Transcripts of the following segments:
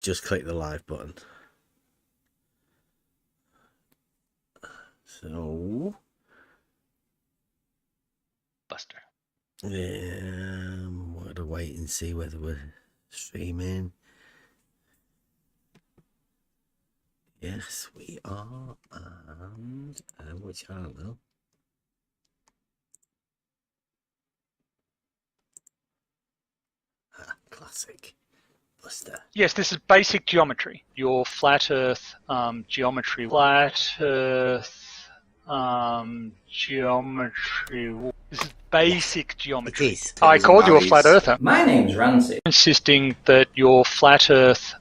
just click the live button. So, Buster. we're to wait and see whether we're streaming. Yes, we are, and which I don't know. Classic. Buster. Yes, this is basic geometry. Your flat Earth geometry. Flat Earth geometry. This is basic geometry. It is. I called you a flat earther. My name's Ramsey. Insisting that your flat Earth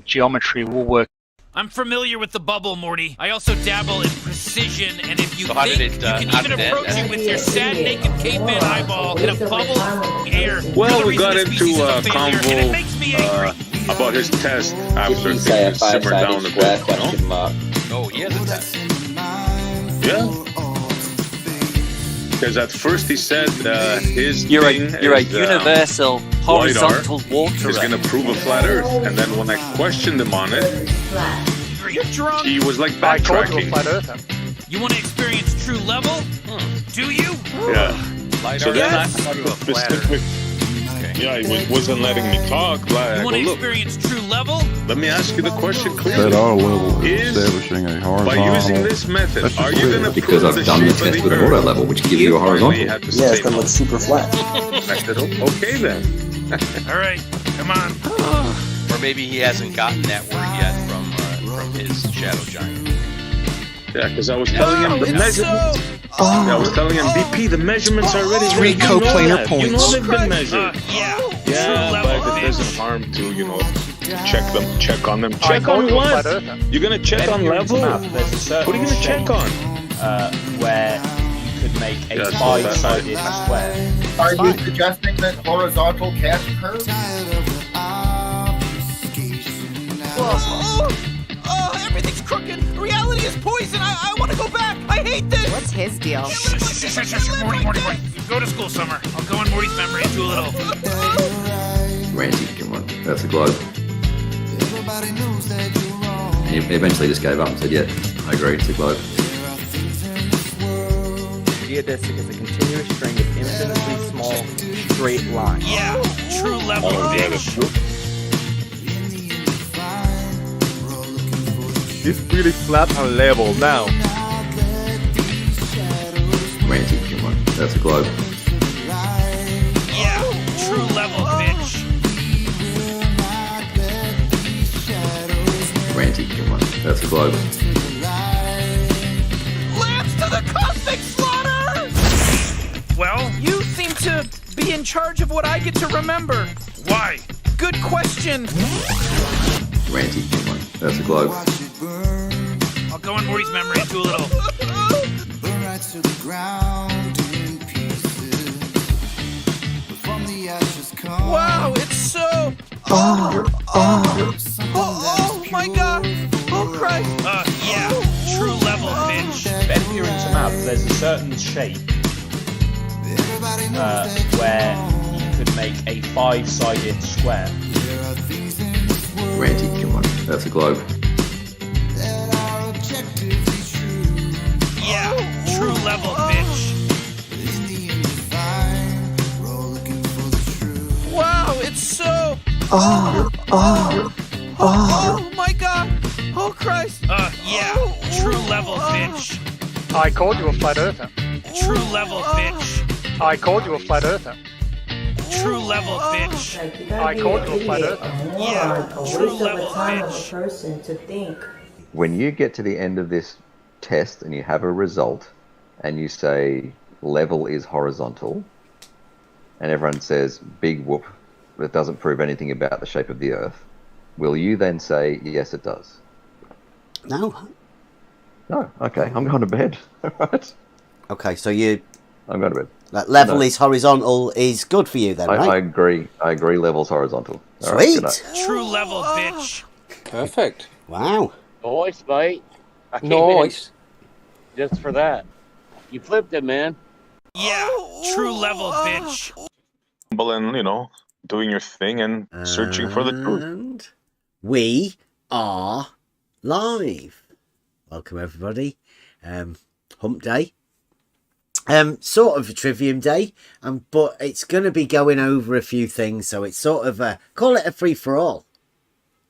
geometry will work. I'm familiar with the bubble, Morty. I also dabble in precision, and if you So how think did it, you can how even did it approach end? it with your sad, naked caveman eyeball in a bubble of air, Well, you're the we got reason this into species is a a failure, and it makes me angry. convo about his test after You say a things simmered down a five-sided square bit, you know? question mark. Oh, he has a test. Yeah. Because at first he said his You're a thing is, universal horizontal water. is going to prove a flat Earth, and then when I questioned him on it, You're drunk. he was like I called you a backtracking. flat earther. You want to experience true level? Do you? Yeah. Lidar So then test? I specific. Yeah, he wasn't letting me talk. Blah. I You go, want to look, experience true level? let me ask you the question At clearly. our level, Is establishing a horizontal. By using this method, That's are just you weird. going to Because prove I've done the shape of test with an Earth? auto level, which gives you a Finally, horizontal. he had to Yeah, say it's gonna no. look super flat. I said, okay then. All right, come on. Or maybe he hasn't gotten that word yet from his shadow giant. Yeah, because I was telling him the measurements. Yeah, I was telling him, BP, the measurements are already Three there. You know coplanar that. points. You know they've been measured. Yeah. Yeah, True level, but it doesn't bitch. harm to, you know, check on them. I Check called on you a what? flat earther. You're gonna check on level? What are you gonna check on? Where you could make a Yeah, so five-sided square. Are you suggesting that horizontal can't curve? Oh, everything's crooked. Reality is poison. I want to go back. I hate this. What's his deal? Morty. Go to school, Summer. I'll go in Morty's memory and do a little. Ranty, come on, that's a globe. And he eventually just gave up and said, yeah, I agree, it's a globe. Geodesic is a continuous string of infinitely small straight lines. Yeah, true level, bitch. It's really flat and level now. Ranty, come on, that's a globe. Yeah, true level, bitch. Ranty, come on, that's a globe. Lance to the cosmic slaughter! Well, you seem to be in charge of what I get to remember. Why? Good question. Ranty, come on, that's a globe. I'll go in Morty's memory and do a little. Wow, it's so. Oh my god! Oh Christ! Yeah, true level, bitch. Adherence to map, there's a certain shape where you could make a five-sided square. Ranty, come on, that's a globe. Yeah, true level, bitch. Wow, it's so. Oh my god! Oh Christ! Yeah, true level, bitch. I called you a flat earther. True level, bitch. I called you a flat earther. True level, bitch. I called you a flat earther. Yeah, true level, bitch. Person to think. When you get to the end of this test and you have a result and you say level is horizontal and everyone says big whoop, that doesn't prove anything about the shape of the earth, will you then say yes it does? No. No, okay, I'm going to bed. Right. Okay, so you I'm going to bed. that level No. is horizontal is good for you then, I right? agree. I agree level's horizontal. All right, Sweet. good night. True level, bitch. Perfect. Wow. Nice, mate. I came Nice. in just for that. You flipped it, man. Yeah, true level, bitch. And, you know, doing your thing and searching for the truth. And We are live. Welcome everybody. Hump day. Sort of a Trivium day, but it's going to be going over a few things, so it's sort of call it a free-for-all.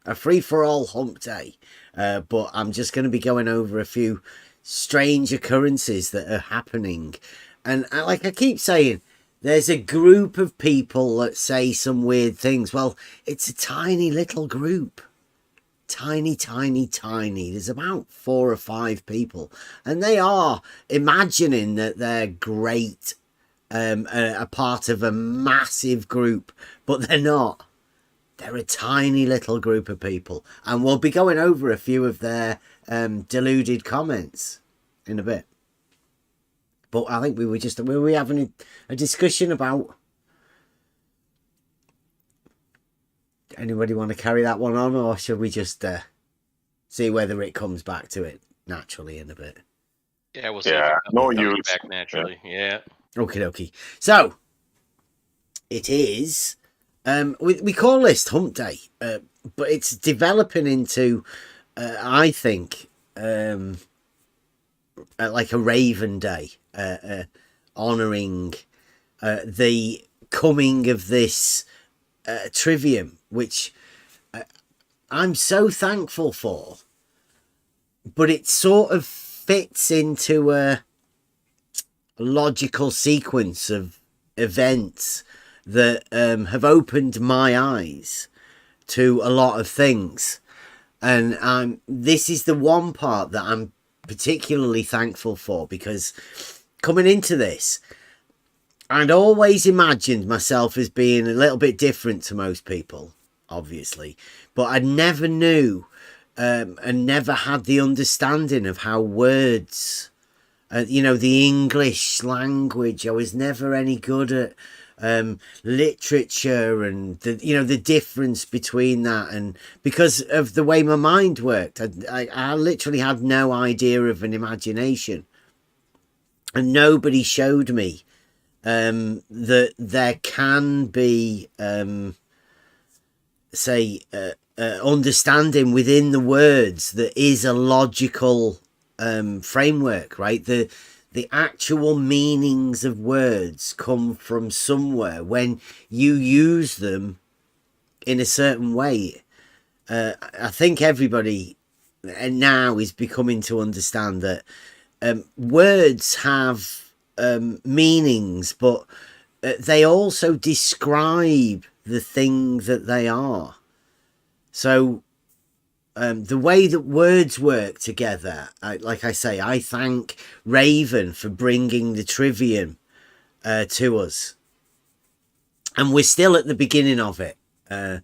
A free-for-all hump day. But I'm just going to be going over a few strange occurrences that are happening. And like I keep saying, there's a group of people that say some weird things. Well, it's a tiny little group. Tiny. There's about 4 or 5 people. And they are imagining that they're great, a part of a massive group. But they're not. They're a tiny little group of people. And we'll be going over a few of their deluded comments in a bit. But I think we were having a discussion about... Anybody want to carry that one on, or should we just see whether it comes back to it naturally in a bit? Yeah, we'll see. Yeah, if it no comes use. back naturally. Yeah. Okay. So, it is... we call this Hump Day, but it's developing into, I think, like a Raven Day, honouring the coming of this Trivium, which I'm so thankful for, but it sort of fits into a logical sequence of events that have opened my eyes to a lot of things. And this is the one part that I'm particularly thankful for, because coming into this, I'd always imagined myself as being a little bit different to most people, obviously, but I never knew and never had the understanding of how words, the English language, I was never any good at literature and the difference between that, and because of the way my mind worked, I literally had no idea of an imagination, and nobody showed me that there can be understanding within the words that is a logical framework, right? The actual meanings of words come from somewhere when you use them in a certain way. I think everybody now is becoming to understand that words have meanings, but they also describe the thing that they are. So the way that words work together, like I say, I thank Raven for bringing the Trivium to us. And we're still at the beginning of it. The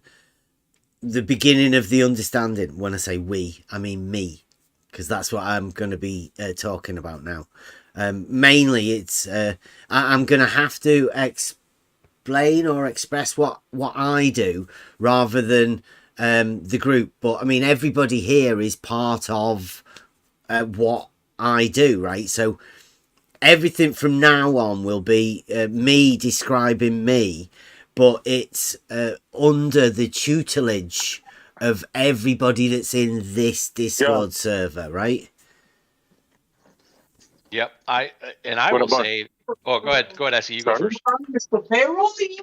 beginning of the understanding. When I say we, I mean me, because that's what I'm going to be talking about now. Mainly, it's I'm going to have to explain or express what I do rather than the group. But I mean, everybody here is part of what I do, right? So everything from now on will be me describing me, but it's under the tutelage of everybody that's in this Discord server, right? Yep. I What will about- say. Oh, go ahead, Essie. You go first.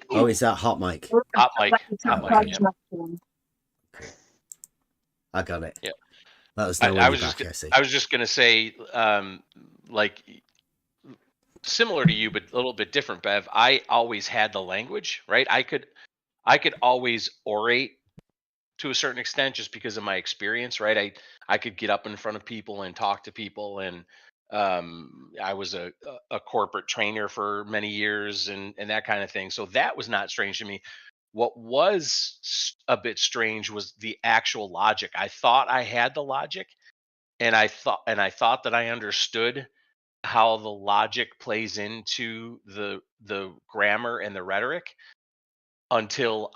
Oh, is that hot mic? Hot mic. Yeah. I got it. Yeah. Let us know when you're back, Essie. I was just gonna say, like, similar to you, but a little bit different, Bev. I always had the language, right? I could always orate to a certain extent just because of my experience, right? I could get up in front of people and talk to people, and I was a corporate trainer for many years and that kind of thing. So that was not strange to me. What was a bit strange was the actual logic. I thought I had the logic, and I thought that I understood how the logic plays into the grammar and the rhetoric until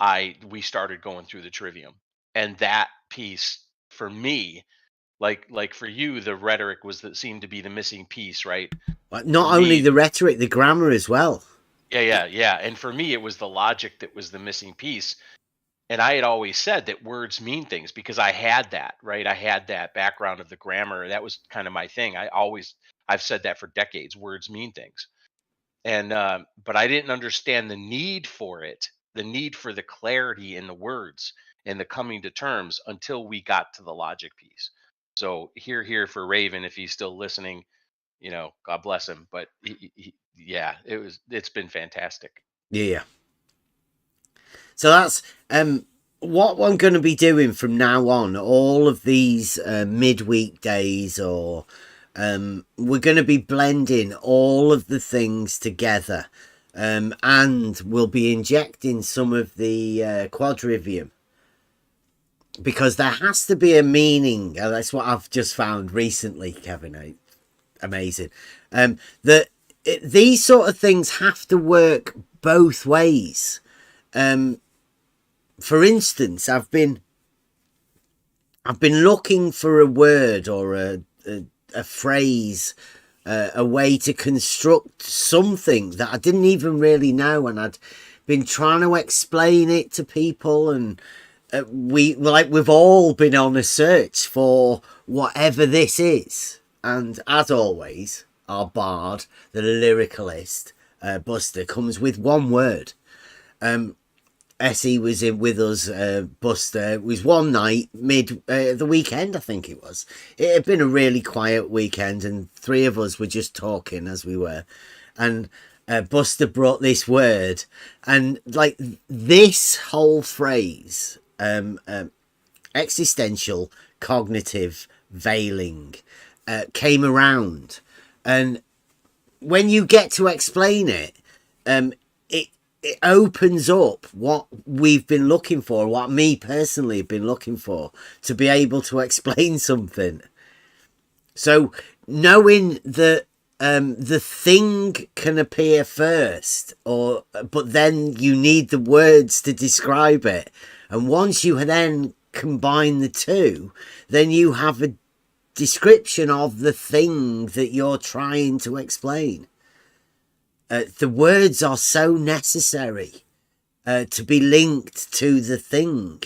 we started going through the Trivium. And that piece for me, like for you, the rhetoric seemed to be the missing piece, right? Not only the rhetoric, the grammar as well. Yeah. And for me, it was the logic that was the missing piece. And I had always said that words mean things because I had that, right? I had that background of the grammar. That was kind of my thing. I've said that for decades. Words mean things. And but I didn't understand the need for it, the need for the clarity in the words and the coming to terms until we got to the logic piece. So here for Raven, if he's still listening, God bless him. But yeah, it's been fantastic. Yeah. So that's what I'm going to be doing from now on. All of these midweek days, or we're going to be blending all of the things together, and we'll be injecting some of the quadrivium, because there has to be a meaning. That's what I've just found recently, Kevin. Amazing. That these sort of things have to work both ways. For instance, I've been looking for a word or a phrase, a way to construct something that I didn't even really know, and I'd been trying to explain it to people, and we've all been on a search for whatever this is. And as always, our bard, the lyricalist, Buster, comes with one word. Essie was in with us, Buster. It was one night, the weekend, I think it was. It had been a really quiet weekend, and three of us were just talking as we were. And Buster brought this word, and like this whole phrase, existential cognitive veiling, came around. And when you get to explain it, it opens up what we've been looking for, what me personally have been looking for, to be able to explain something. So knowing that the thing can appear first, but then you need the words to describe it. And once you then combine the two, then you have a description of the thing that you're trying to explain. The words are so necessary to be linked to the thing.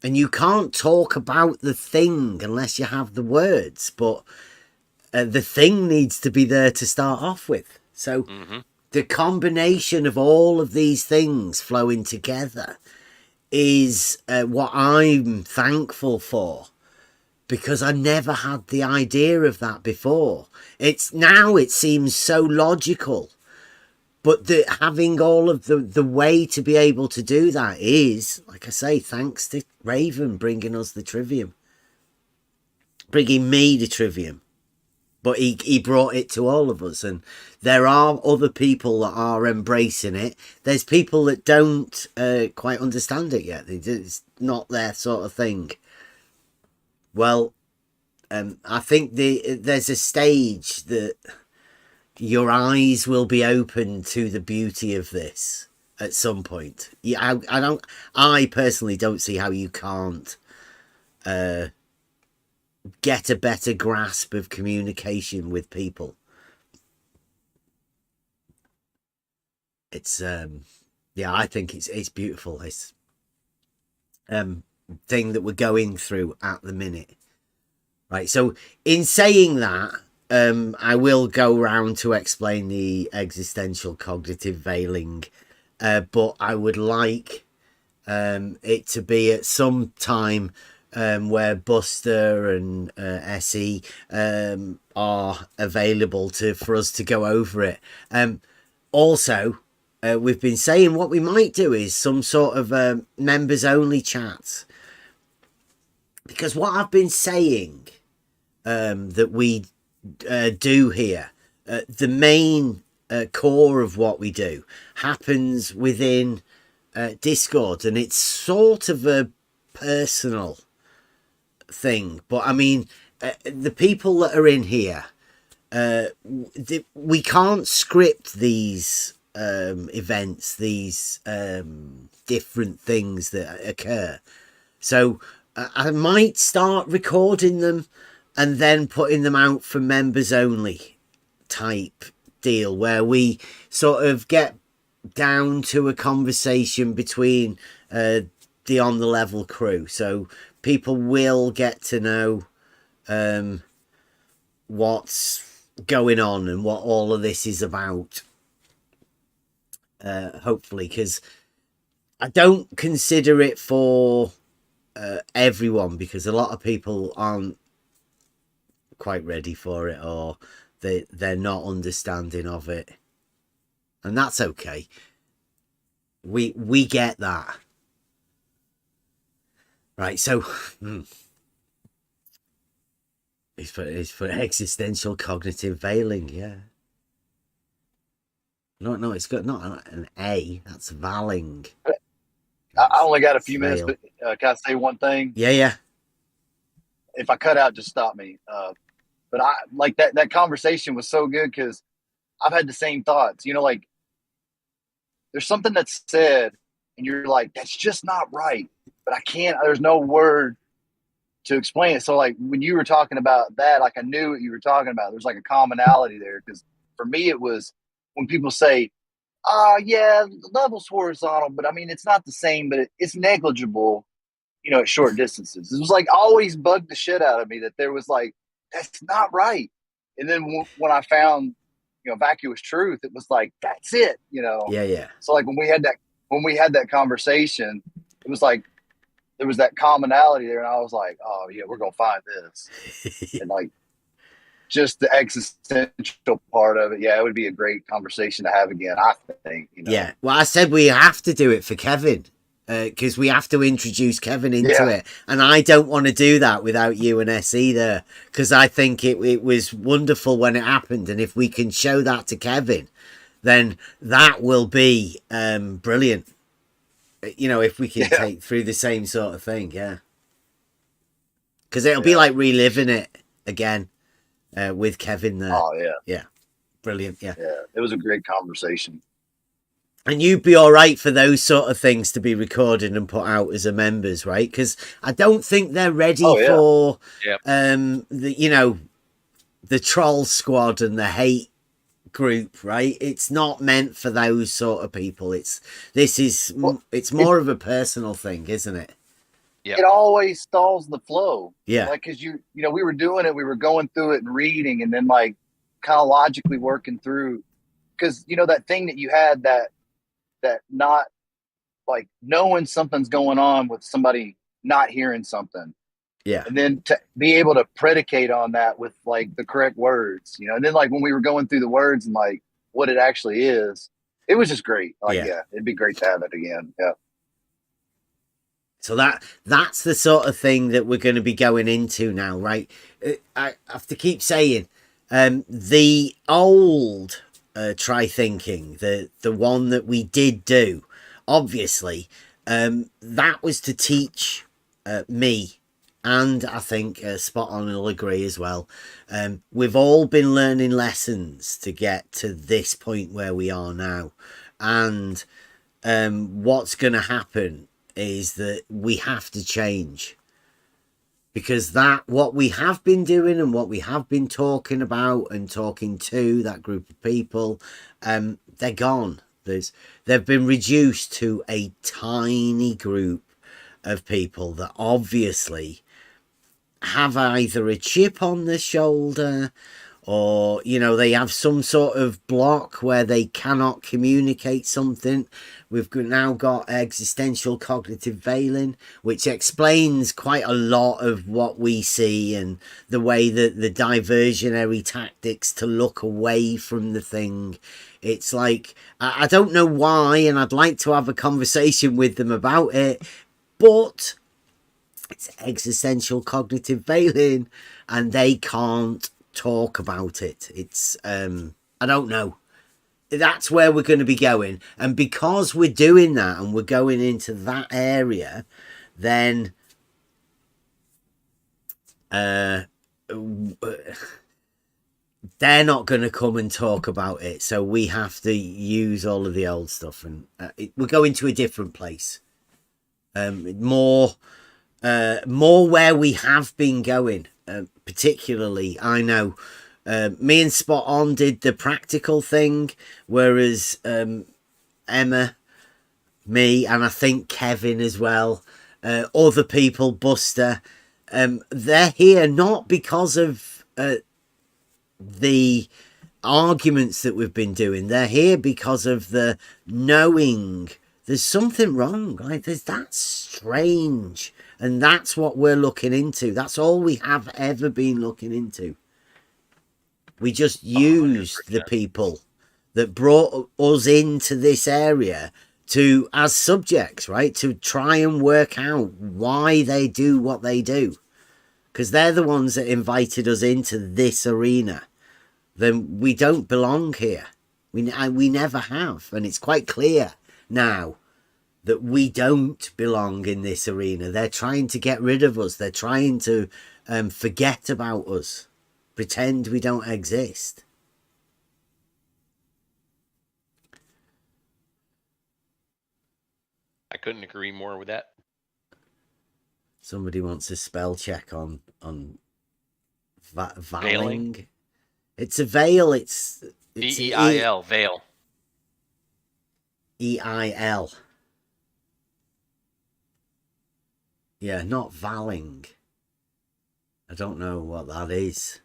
And you can't talk about the thing unless you have the words. But the thing needs to be there to start off with. So the combination of all of these things flowing together is what I'm thankful for. Because I never had the idea of that before. Now it seems so logical, but having all of the way to be able to do that is, like I say, thanks to Raven bringing us the Trivium, bringing me the Trivium. But he brought it to all of us, and there are other people that are embracing it. There's people that don't quite understand it yet. It's not their sort of thing. Well, I think there's a stage that your eyes will be open to the beauty of this at some point. Yeah, I personally don't see how you can't get a better grasp of communication with people. It's I think it's beautiful. This thing that we're going through at the minute. Right, so in saying that, I will go round to explain the existential cognitive veiling, but I would like it to be at some time where Buster and Essie are available for us to go over it. Also, we've been saying what we might do is some sort of members only chat, because what I've been saying that we do here, the main core of what we do happens within Discord, and it's sort of a personal thing. But I mean, the people that are in here, we can't script these events, these different things that occur. So I might start recording them and then putting them out for members only type deal, where we sort of get down to a conversation between the on the level crew, so people will get to know what's going on and what all of this is about, hopefully, because I don't consider it for everyone, because a lot of people aren't quite ready for it, or they're not understanding of it, and that's okay. We get that, right? So it's for existential cognitive veiling. Yeah, no, it's got not an A, that's veiling. I only got a few minutes, but can I say one thing? Yeah. If I cut out, just stop me. But I like that conversation was so good, because I've had the same thoughts. Like, there's something that's said and you're like, that's just not right, but there's no word to explain it. So like when you were talking about that, like I knew what you were talking about. There's like a commonality there, because for me it was when people say, yeah, the level's horizontal, but I mean, it's not the same, but it's negligible, at short distances. It was like always bugged the shit out of me that there was like, that's not right. And then when I found, vacuous truth, it was like, that's it, Yeah. So like when we had that conversation, it was like there was that commonality there, and I was like, oh yeah, we're gonna find this. And like just the existential part of it, yeah, it would be a great conversation to have again, I think. Yeah, well, I said we have to do it for Kevin, because we have to introduce Kevin into it, and I don't want to do that without you and S either, because I think it was wonderful when it happened, and if we can show that to Kevin, then that will be brilliant. If we can take through the same sort of thing, because it'll be like reliving it again with Kevin there. Oh yeah, brilliant. Yeah, it was a great conversation. And you'd be all right for those sort of things to be recorded and put out as a members, right? Because I don't think they're ready for the troll squad and the hate group, right? It's not meant for those sort of people. It's more of a personal thing, isn't it? It always stalls the flow. Yeah, like because we were doing it, we were going through it and reading, and then like kind of logically working through, because that thing that you had that not like knowing something's going on with somebody not hearing something. Yeah. And then to be able to predicate on that with like the correct words, and then like when we were going through the words and like what it actually is, it was just great. Like, it'd be great to have it again. Yeah. So that's the sort of thing that we're going to be going into now, right? I have to keep saying, the old try thinking, the one that we did do, obviously, that was to teach me, and I think Spot On will agree as well. We've all been learning lessons to get to this point where we are now, and what's going to happen is that we have to change, because what we have been doing and what we have been talking about and talking to that group of people, they're gone. They've been reduced to a tiny group of people that obviously have either a chip on the shoulder, or they have some sort of block where they cannot communicate something. We've now got existential cognitive veiling, which explains quite a lot of what we see, and the way that the diversionary tactics to look away from the thing. It's like, I don't know why, and I'd like to have a conversation with them about it, but it's existential cognitive veiling and they can't talk about it. It's I don't know, that's where we're going to be going, and because we're doing that and we're going into that area, then they're not going to come and talk about it, so we have to use all of the old stuff, and we're going to a different place, more where we have been going. Particularly, I know me and Spot On did the practical thing, whereas Emma, me, and I think Kevin as well, other people, Buster, they're here not because of the arguments that we've been doing. They're here because of the knowing there's something wrong. Like, that's strange. And that's what we're looking into. That's all we have ever been looking into. We just used 100%. the people that brought us into this area to, as subjects, right? To try and work out why they do what they do. Because they're the ones that invited us into this arena. Then we don't belong here. We never have. And it's quite clear now that we don't belong in this arena. They're trying to get rid of us. They're trying to forget about us. Pretend we don't exist. I couldn't agree more with that. Somebody wants a spell check on veiling. Veiling? It's a veil. It's V-E-I-L, veil. E-I-L. Yeah, not veiling. I don't know what that is.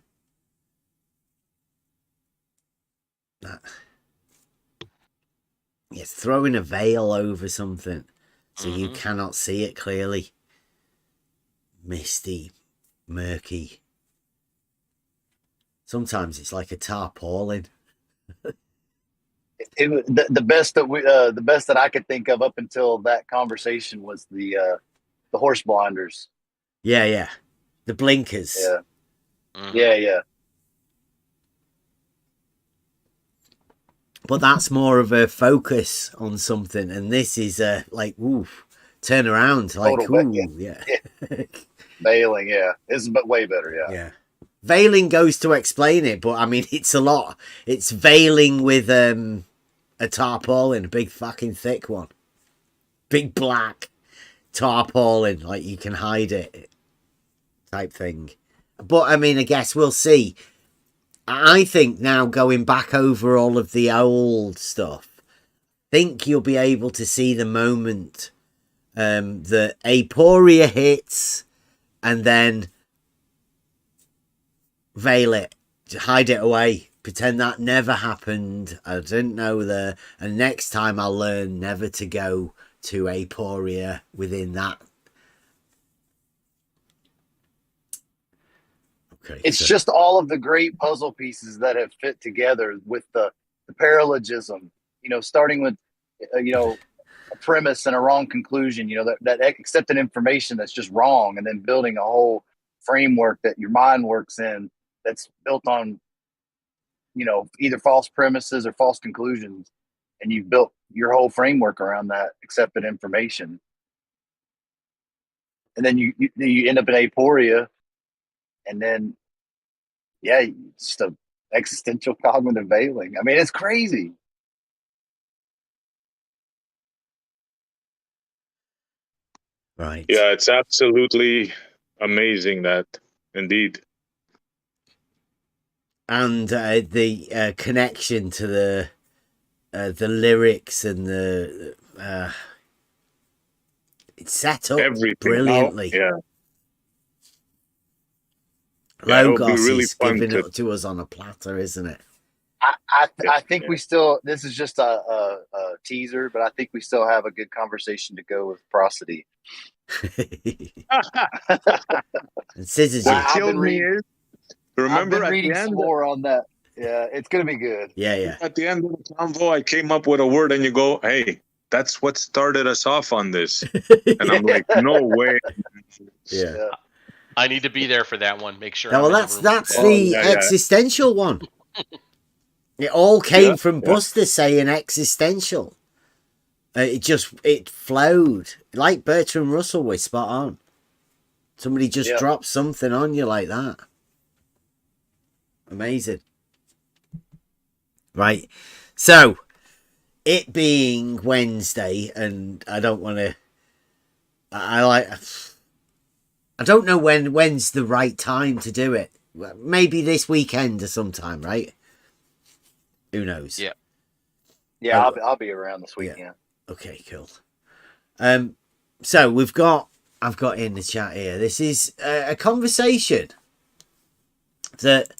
It's throwing a veil over something so you cannot see it clearly. Misty, murky. Sometimes it's like a tarpaulin. The best that I could think of up until that conversation was the horse blinders. Yeah. The blinkers. Yeah. But that's more of a focus on something, and this is like, ooh, turn around, like, ooh, yeah. Veiling, yeah, it's but way better, yeah. Veiling goes to explain it, but I mean, it's a lot. It's veiling with a tarpaulin, a big fucking thick one, big black tarpaulin, like you can hide it, type thing. But I mean, I guess we'll see. I think now, going back over all of the old stuff, I think you'll be able to see the moment that aporia hits and then veil it, hide it away, pretend that never happened. I didn't know there, and next time I'll learn never to go to aporia within that. Okay, it's just all of the great puzzle pieces that have fit together with the paralogism, starting with a premise and a wrong conclusion, that accepting information that's just wrong, and then building a whole framework that your mind works in that's built on either false premises or false conclusions, and you've built your whole framework around that accepted information, and then you end up in aporia. And then, just a existential cognitive veiling. I mean, it's crazy. Right. Yeah, it's absolutely amazing, that, indeed. And the connection to the lyrics and the it's set up everything brilliantly. Yeah. Logos really is giving it to us on a platter, isn't it? I think we still, this is just a teaser, but I think we still have a good conversation to go with prosody. And scissors. I've been reading some more on that. Yeah, it's going to be good. Yeah. At the end of the convo, I came up with a word, and you go, hey, that's what started us off on this. And I'm like, no way. Yeah. I need to be there for that one. Make sure. Well, that's the existential one. It all came from Buster saying existential. It flowed like Bertrand Russell was spot on. Somebody just dropped something on you like that. Amazing. Right. So, it being Wednesday, and I don't want to. I don't know when's the right time to do it. Maybe this weekend or sometime, right? Who knows? Yeah, I'll be around this weekend. Okay, cool. So we've got I've got in the chat here. This is a conversation that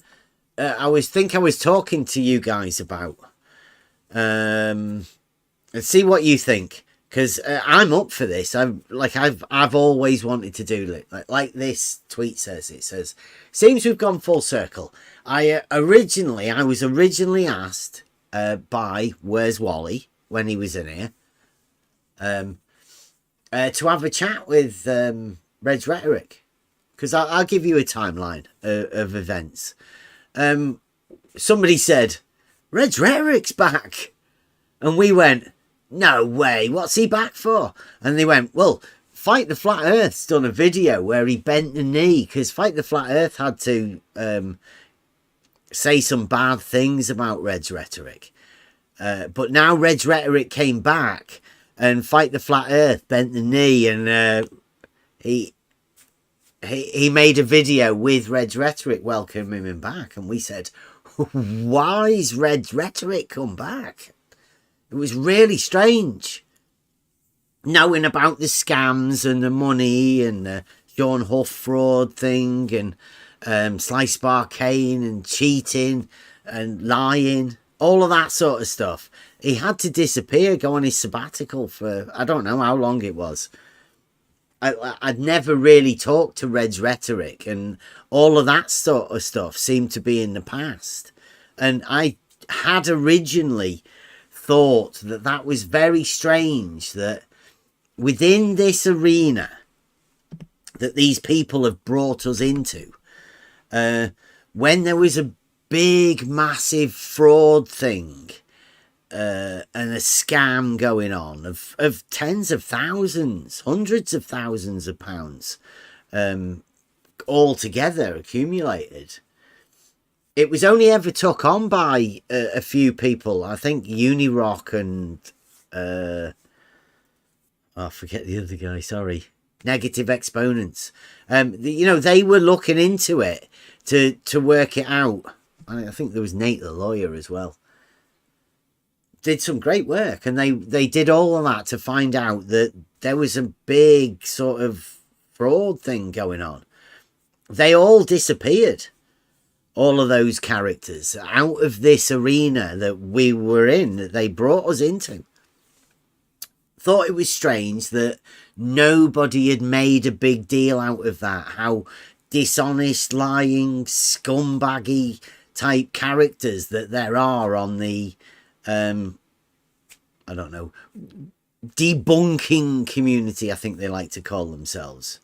I was talking to you guys about. Let's see what you think, because I'm up for this. I've always wanted to do it. Like this tweet says. It says, seems we've gone full circle. I was originally asked by Where's Wally when he was in here to have a chat with Red's Rhetoric, because I'll give you a timeline of events. Somebody said, Red's Rhetoric's back. And we went, no way, what's he back for? And they went, well, Fight the Flat Earth's done a video where he bent the knee, because Fight the Flat Earth had to say some bad things about Red's Rhetoric. But now Red's Rhetoric came back, and Fight the Flat Earth bent the knee, and he made a video with Red's Rhetoric welcoming him back. And we said, why's Red's Rhetoric come back? It was really strange knowing about the scams and the money and the Sean Huff fraud thing and Slice Bar Kane and cheating and lying, all of that sort of stuff. He had to disappear, go on his sabbatical for, I don't know how long it was. I'd never really talked to Red's Rhetoric, and all of that sort of stuff seemed to be in the past. And I had originally thought that was very strange, that within this arena that these people have brought us into, when there was a big, massive fraud thing and a scam going on of tens of thousands, hundreds of thousands of pounds all together accumulated, it was only ever took on by a few people. I think Unirock and I forget the other guy, sorry, Negative Exponents. They were looking into it to work it out. I think there was Nate the lawyer as well. Did some great work, and they did all of that to find out that there was a big sort of fraud thing going on. They all disappeared, all of those characters, out of this arena that we were in, that they brought us into. Thought it was strange that nobody had made a big deal out of that, how dishonest, lying, scumbaggy type characters that there are on the I don't know, debunking community, I think they like to call themselves.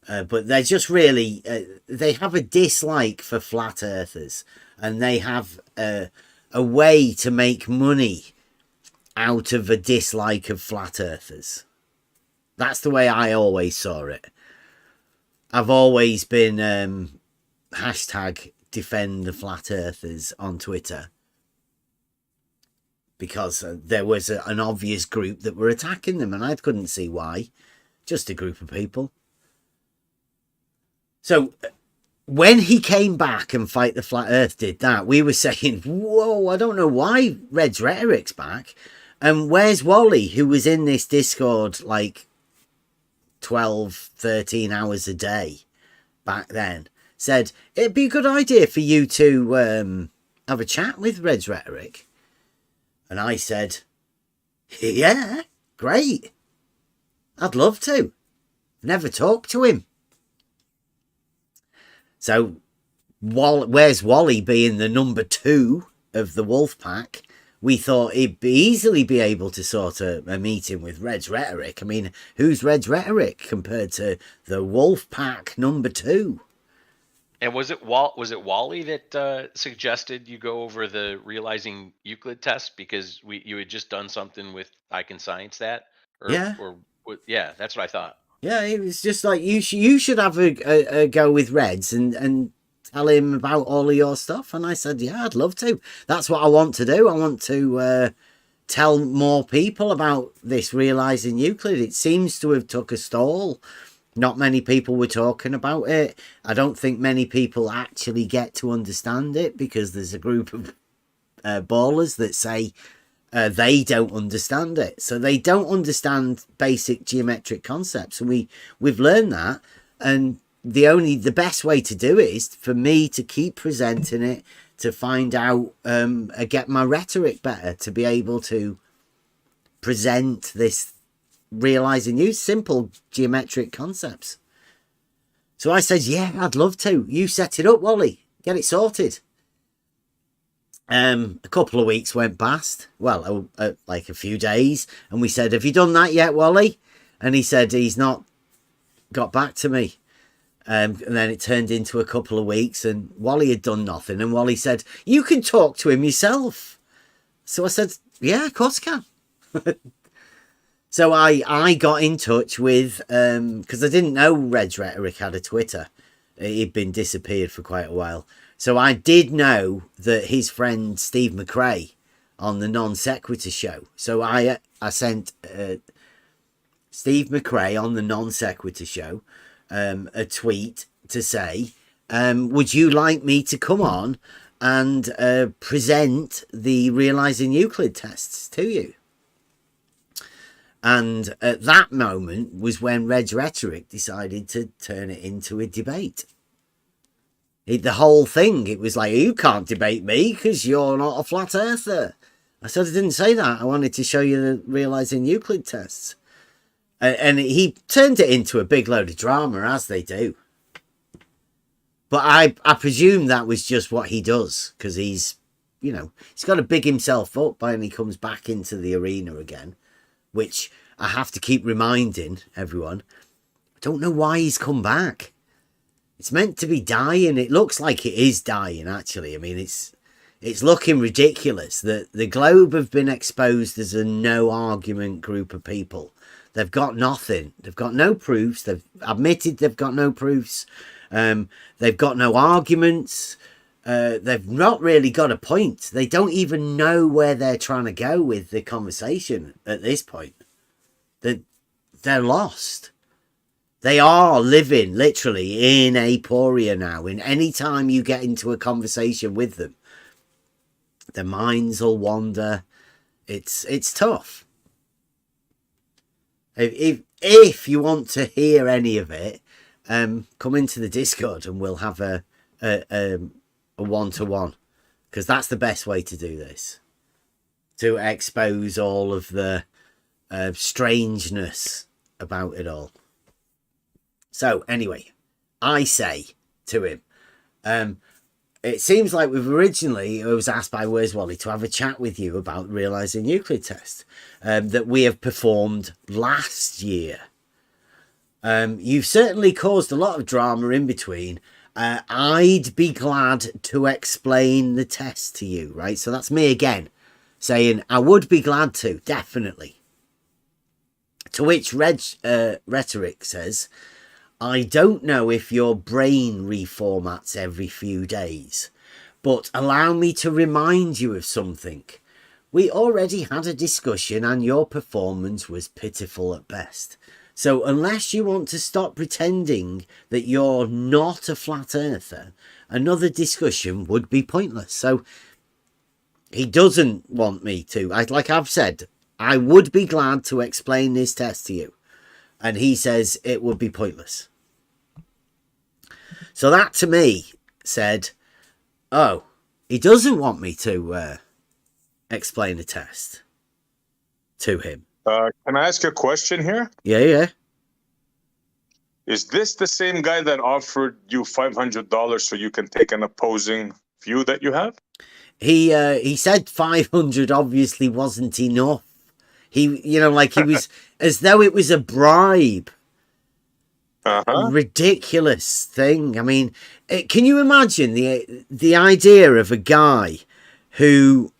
But they're just really, they have a dislike for flat earthers, and they have a way to make money out of a dislike of flat earthers. That's the way I always saw it. I've always been hashtag defend the flat earthers on Twitter, because there was an obvious group that were attacking them, and I couldn't see why. Just a group of people. So when he came back and Fight the Flat Earth did that, we were saying, whoa, I don't know why Red's Rhetoric's back. And Where's Wally, who was in this Discord like 12, 13 hours a day back then, said, it'd be a good idea for you to have a chat with Red's Rhetoric. And I said, yeah, great. I'd love to. Never talked to him. So, Where's Wally being the number 2 of the wolf pack, we thought he'd easily be able to sort a meeting with Red's Rhetoric. I mean, who's Red's Rhetoric compared to the wolf pack number 2? And was it Wally that suggested you go over the Realising Euclid Test, because you had just done something with I Can Science That? Yeah, that's what I thought. Yeah, it was just like, you should have a go with Reds and tell him about all of your stuff. And I said, yeah, I'd love to. That's what I want to do. I want to tell more people about this Realising Euclid. It seems to have took a stall. Not many people were talking about it. I don't think many people actually get to understand it, because there's a group of ballers that say they don't understand it. So they don't understand basic geometric concepts, and we've learned that. And the best way to do it is for me to keep presenting it, to find out, get my rhetoric better, to be able to present this realizing you simple geometric concepts. So I said, yeah, I'd love to. You set it up, Wally. Get it sorted. A couple of weeks went past. Well, like a few days. And we said, have you done that yet, Wally? And he said he's not got back to me. And then it turned into a couple of weeks and Wally had done nothing. And Wally said, you can talk to him yourself. So I said, yeah, of course I can. So I got in touch with, because I didn't know Rhetoric had a Twitter. He'd been disappeared for quite a while. So I did know that his friend Steve McRae on the Non Sequitur show. So I sent Steve McRae on the Non Sequitur show a tweet to say, would you like me to come on and present the Realising Euclid Tests to you? And at that moment was when Rhetoric decided to turn it into a debate. The whole thing, it was like, you can't debate me because you're not a flat earther. I said, I didn't say that. I wanted to show you the Realising Euclid Tests. And he turned it into a big load of drama, as they do. But I presume that was just what he does, because he's got to big himself up when he comes back into the arena again, which I have to keep reminding everyone. I don't know why he's come back. It's meant to be dying. It looks like it is dying, actually. I mean, it's looking ridiculous that the Globe have been exposed as a no-argument group of people. They've got nothing. They've got no proofs. They've admitted they've got no proofs. They've got no arguments. They've not really got a point. They don't even know where they're trying to go with the conversation at this point. They're lost. They are living literally in aporia now. And any time you get into a conversation with them, their minds will wander. It's tough. If you want to hear any of it, come into the Discord and we'll have a one-to-one, because that's the best way to do this, to expose all of the strangeness about it all. So anyway, I say to him, it seems like I was asked by Where's Wally to have a chat with you about Realising Euclid Test that we have performed last year. You've certainly caused a lot of drama in between. I'd be glad to explain the test to you, right? So that's me again saying I would be glad to, definitely. To which Rhetoric says, I don't know if your brain reformats every few days, but allow me to remind you of something. We already had a discussion and your performance was pitiful at best. So unless you want to stop pretending that you're not a flat earther, another discussion would be pointless. So he doesn't want me to. Like I've said, I would be glad to explain this test to you. And he says it would be pointless. So that to me said, oh, he doesn't want me to explain the test to him. Can I ask a question here? Yeah. Is this the same guy that offered you $500 so you can take an opposing view that you have? He said 500 obviously wasn't enough. He was as though it was a bribe. A ridiculous thing. I mean, can you imagine the idea of a guy who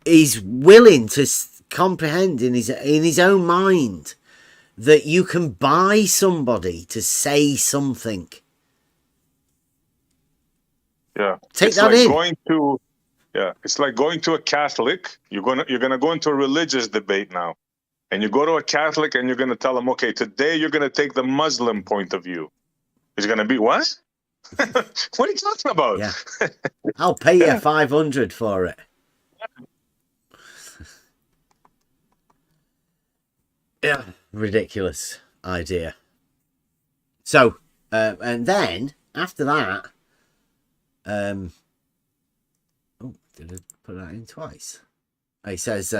is willing to comprehend in his own mind that you can buy somebody to say something? Yeah, take it's that like in. It's like going to a Catholic. You're gonna go into a religious debate now, and you go to a Catholic and you're gonna tell him, okay, today you're gonna take the Muslim point of view. He's gonna be what? What are you talking about? Yeah, I'll pay you 500 for it. Yeah, ridiculous idea. So, and then after that, oh, did I put that in twice? He says,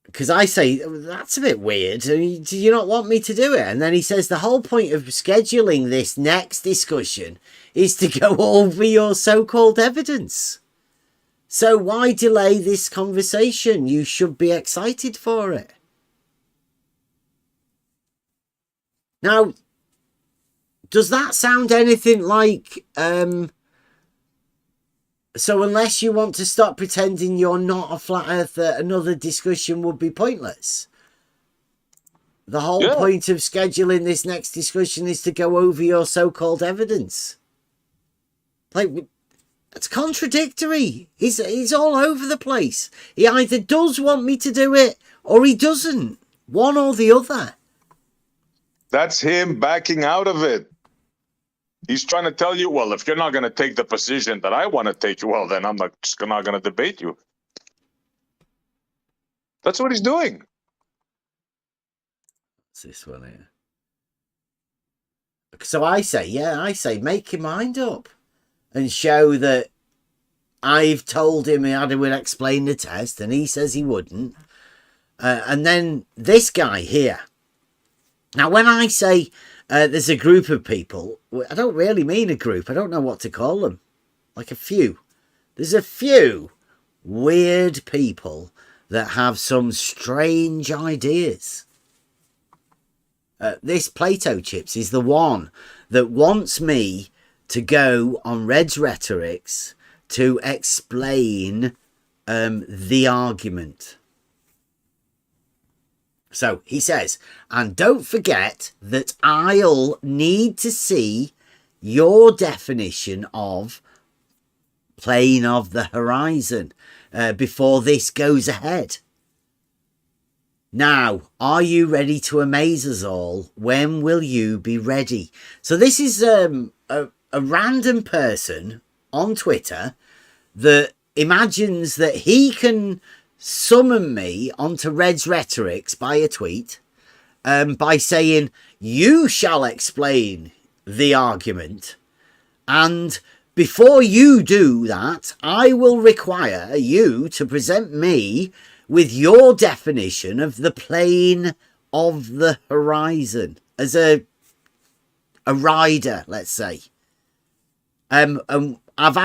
because I say, that's a bit weird. Do you not want me to do it? And then he says, the whole point of scheduling this next discussion is to go over your so-called evidence. So why delay this conversation? You should be excited for it. Now, does that sound anything like, so unless you want to stop pretending you're not a flat earther, another discussion would be pointless? The whole point of scheduling this next discussion is to go over your so-called evidence. Like, it's contradictory. He's all over the place. He either does want me to do it or he doesn't. One or the other. That's him backing out of it. He's trying to tell you, well, if you're not going to take the position that I want to take, well, then I'm not going to debate you. That's what he's doing. What's this one here? So I say, make your mind up and show that I've told him he would explain the test and he says he wouldn't. And then this guy here. Now, when I say there's a group of people, I don't really mean a group. I don't know what to call them. Like a few. There's a few weird people that have some strange ideas. This Plato Chips is the one that wants me to go on Red's Rhetorics to explain the argument. So he says, and don't forget that I'll need to see your definition of plane of the horizon before this goes ahead. Now, are you ready to amaze us all? When will you be ready? So this is a random person on Twitter that imagines that he can summon me onto Red's Rhetorics by a tweet by saying, you shall explain the argument, and before you do that, I will require you to present me with your definition of the plane of the horizon as a rider, let's say. I've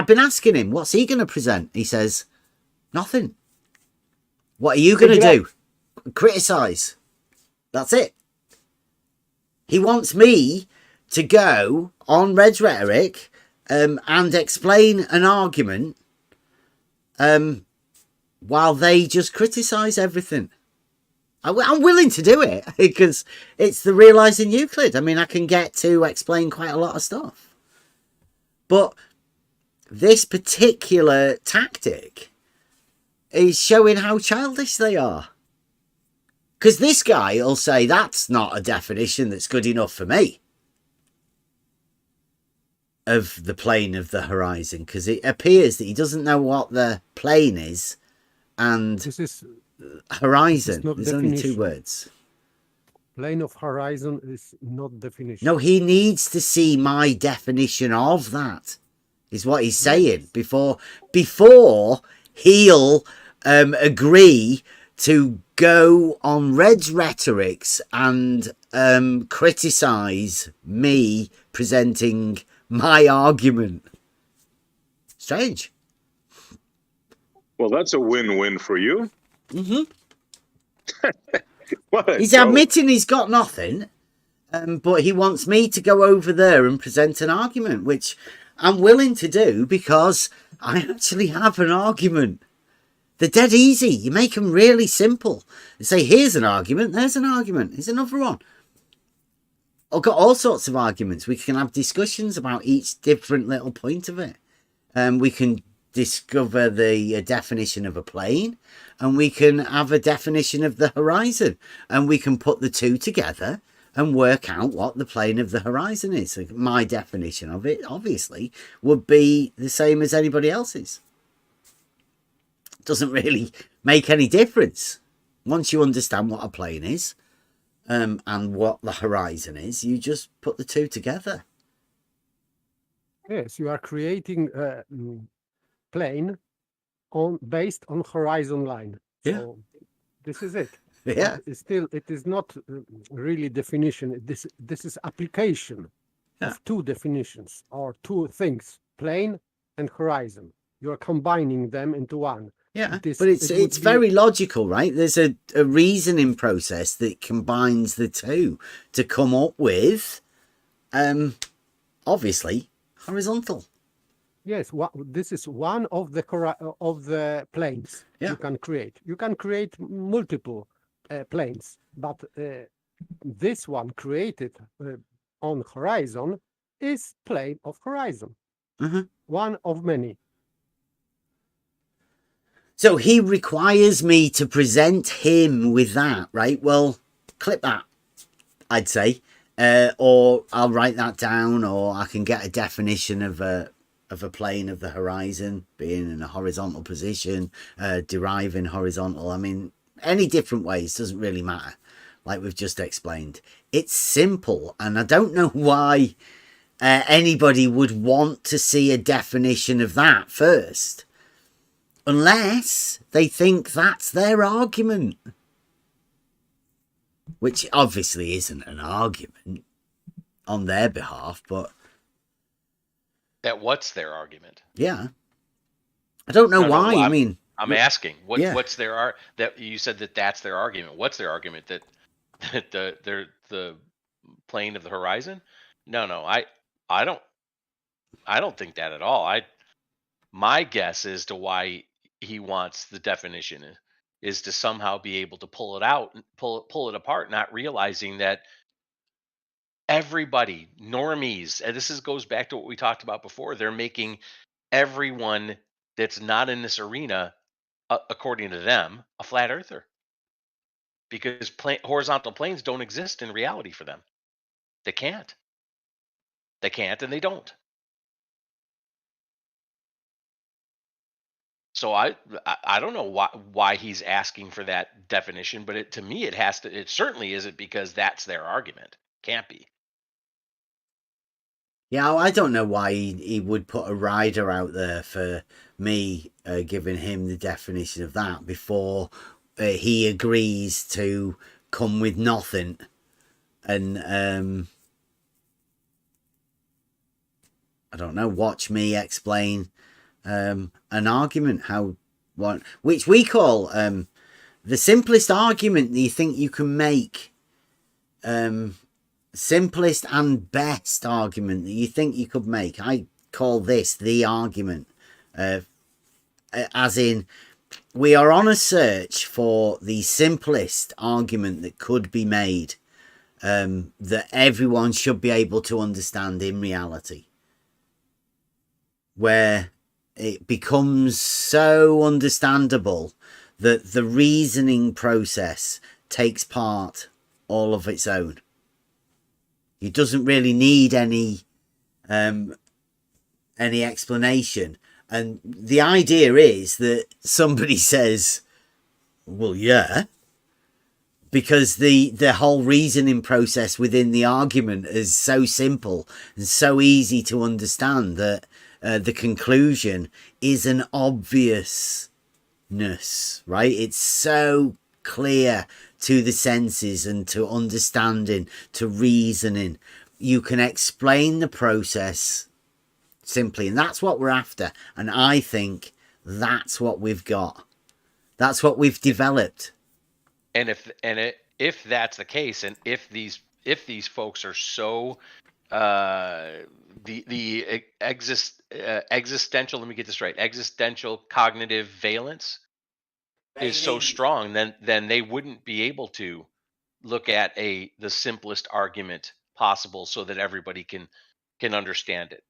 been asking him, what's he going to present? He says, nothing. What are you going to do? Criticise. That's it. He wants me to go on Red's Rhetoric and explain an argument while they just criticise everything. I'm willing to do it because it's the Realising Euclid. I mean, I can get to explain quite a lot of stuff. But this particular tactic is showing how childish they are. Because this guy will say, that's not a definition that's good enough for me of the plane of the horizon, because it appears that he doesn't know what the plane is and this is horizon. There's There's only two words. Plane of horizon is not definition. No, he needs to see my definition of that, is what he's saying, before he'll agree to go on Red's Rhetorics and criticise me presenting my argument. Strange. Well, that's a win-win for you. Mm-hmm. What? He's admitting he's got nothing, but he wants me to go over there and present an argument, which I'm willing to do because I actually have an argument. They're dead easy. You make them really simple. You say, here's an argument, there's an argument, here's another one. I've got all sorts of arguments. We can have discussions about each different little point of it. We can discover the definition of a plane, and we can have a definition of the horizon, and we can put the two together and work out what the plane of the horizon is. My definition of it, obviously, would be the same as anybody else's. Doesn't really make any difference. Once you understand what a plane is, and what the horizon is, you just put the two together. Yes, you are creating a plane based on horizon line. Yeah. So this is it. Yeah. But still, it is not really definition. This is application of two definitions or two things: plane and horizon. You are combining them into one. Yeah, but it's very logical, right? There's a reasoning process that combines the two to come up with, obviously, horizontal. Yes, this is one of the planes you can create. You can create multiple planes, but this one created on horizon is plane of horizon. One of many. So he requires me to present him with that, right? Well, clip that, I'd say, or I'll write that down, or I can get a definition of a plane of the horizon being in a horizontal position, deriving horizontal. I mean, any different ways doesn't really matter, like we've just explained. It's simple, and I don't know why anybody would want to see a definition of that first. Unless they think that's their argument. Which obviously isn't an argument on their behalf, but... That what's their argument? Yeah. I don't know why. No, I mean... I'm asking. What's their... that you said that's their argument. What's their argument? That they're the plane of the horizon? No, I don't think that at all. My guess as to why he wants the definition is to somehow be able to pull it out, pull it apart, not realizing that everybody, normies, and goes back to what we talked about before. They're making everyone that's not in this arena, according to them, a flat earther, because horizontal planes don't exist in reality for them. They can't, and they don't. So I don't know why he's asking for that definition, but to me it certainly isn't because that's their argument. Can't be. Yeah, I don't know why he would put a rider out there for me giving him the definition of that before he agrees to come with nothing. And I don't know, watch me explain an argument, which we call the simplest argument that you think you can make, simplest and best argument that you think you could make. I call this the argument, as in we are on a search for the simplest argument that could be made, that everyone should be able to understand in reality, where it becomes so understandable that the reasoning process takes part all of its own. It doesn't really need any explanation. And the idea is that somebody says, well, yeah, because the whole reasoning process within the argument is so simple and so easy to understand that the conclusion is an obviousness, right? It's so clear to the senses and to understanding, to reasoning. You can explain the process simply, and that's what we're after. And I think that's what we've got. That's what we've developed. And if that's the case, and if these folks are so the existential, let me get this right, existential cognitive valence is so strong, then they wouldn't be able to look at the simplest argument possible so that everybody can understand it.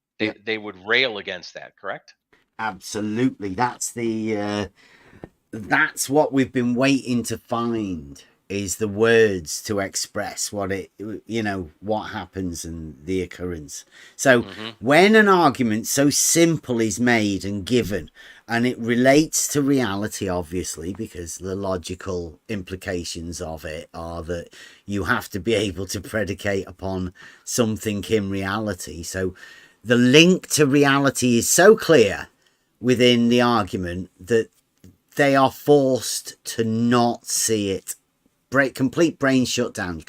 They would rail against that, correct? Absolutely. That's what we've been waiting to find. is the words to express what it, what happens and the occurrence. So when an argument so simple is made and given, and it relates to reality, obviously, because the logical implications of it are that you have to be able to predicate upon something in reality. So the link to reality is so clear within the argument that they are forced to not see it. Complete brain shutdown.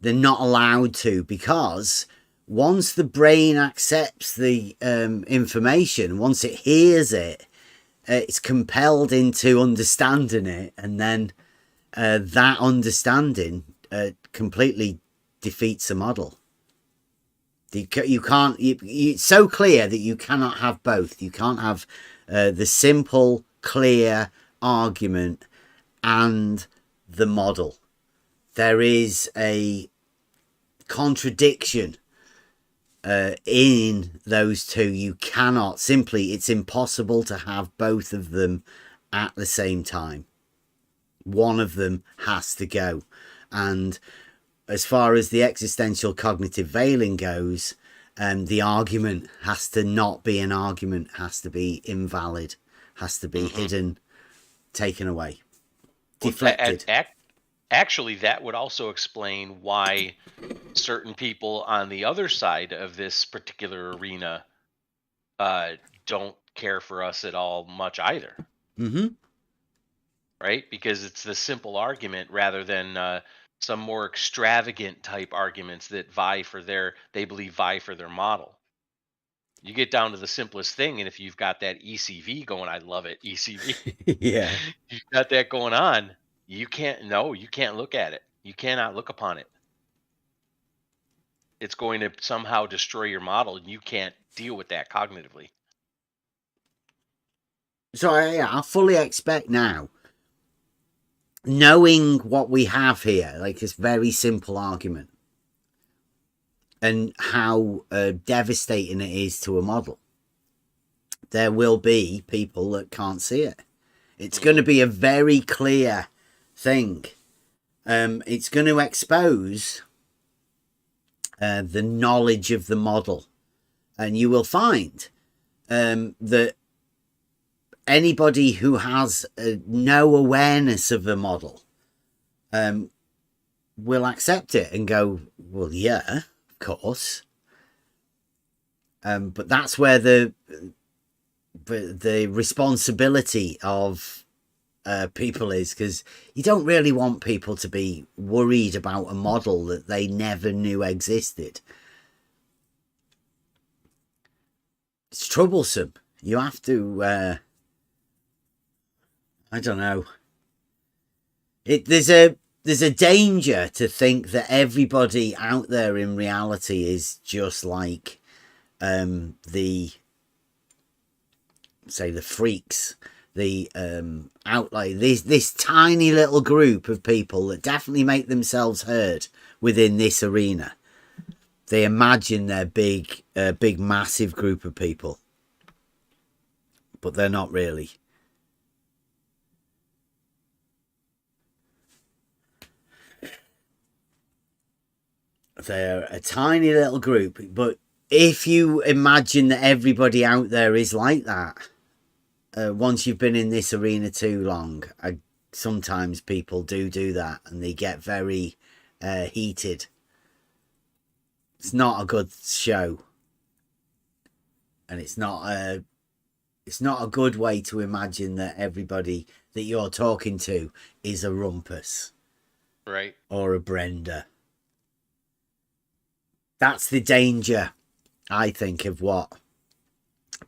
They're not allowed to, because once the brain accepts the information, once it hears it, it's compelled into understanding it, and then that understanding completely defeats the model. You can't. It's so clear that you cannot have both. You can't have the simple, clear argument and the model. There is a contradiction in those two. You cannot simply, it's impossible to have both of them at the same time. One of them has to go. And as far as the existential cognitive veiling goes, the argument has to not be an argument, has to be invalid, has to be hidden, taken away, deflected. Actually, that would also explain why certain people on the other side of this particular arena don't care for us at all much either. Right? Because it's the simple argument rather than some more extravagant type arguments that they believe vie for their model. You get down to the simplest thing, and if you've got that ECV going, I love it, ECV. Yeah. You've got that going on. You can't look at it. You cannot look upon it. It's going to somehow destroy your model, and you can't deal with that cognitively. So I fully expect now, knowing what we have here, like this very simple argument, and how devastating it is to a model, there will be people that can't see it. It's going to be a very clear thing. It's going to expose the knowledge of the model, and you will find that anybody who has no awareness of the model will accept it and go, well, yeah, of course. But that's where the responsibility of people is, because you don't really want people to be worried about a model that they never knew existed. It's troublesome. You have to I don't know. There's a danger to think that everybody out there in reality is just like the freaks, the outlier. This tiny little group of people that definitely make themselves heard within this arena. They imagine they're big, massive group of people, but they're not really. They're a tiny little group, but if you imagine that everybody out there is like that, once you've been in this arena too long, sometimes people do that, and they get very heated. It's not a good show, and it's not a good way to imagine that everybody that you're talking to is a rumpus, right, or a Brenda. That's the danger, I think, of what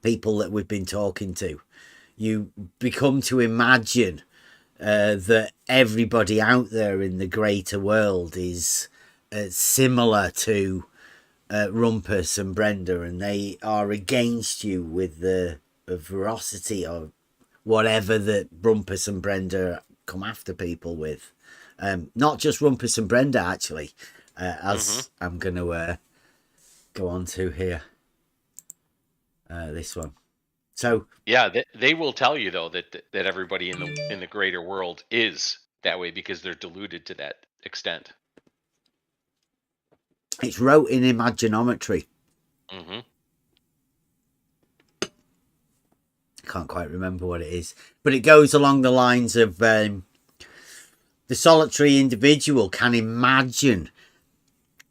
people that we've been talking to. You become to imagine that everybody out there in the greater world is similar to Rumpus and Brenda, and they are against you with the ferocity or whatever that Rumpus and Brenda come after people with. Not just Rumpus and Brenda, actually. As I'm going to go on to here, this one. So yeah, they will tell you though that everybody in the greater world is that way because they're diluted to that extent. It's wrote in Imaginometry. Mm-hmm. Can't quite remember what it is, but it goes along the lines of the solitary individual can imagine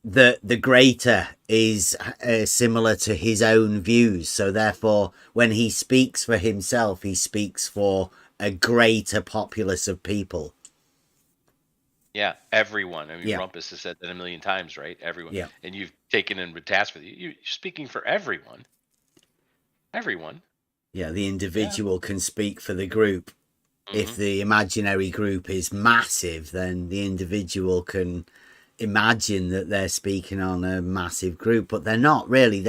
that the greater is similar to his own views, so therefore when he speaks for himself, he speaks for a greater populace of people. Yeah, everyone. I mean, Yeah. Rumpus has said that a million times, right? Everyone. Yeah. And you've taken in the task with you. You're speaking for everyone. Everyone. Yeah, the individual can speak for the group. If the imaginary group is massive, then the individual can imagine that they're speaking on a massive group, but they're not really.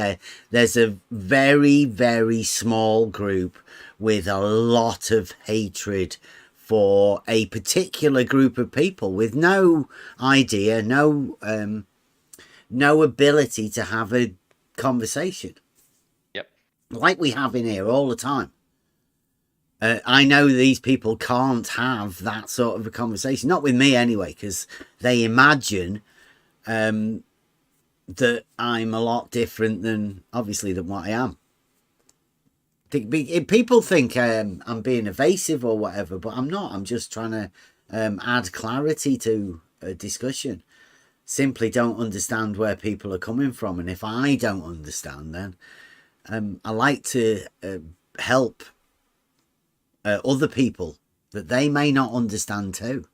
There's a very, very small group with a lot of hatred for a particular group of people with no idea, no ability to have a conversation. Yep. Like we have in here all the time. I know these people can't have that sort of a conversation. Not with me anyway, because they imagine that I'm a lot different than what I am. People think I'm being evasive or whatever, but I'm not. I'm just trying to add clarity to a discussion. Simply don't understand where people are coming from, and if I don't understand, then I like to help other people that they may not understand too.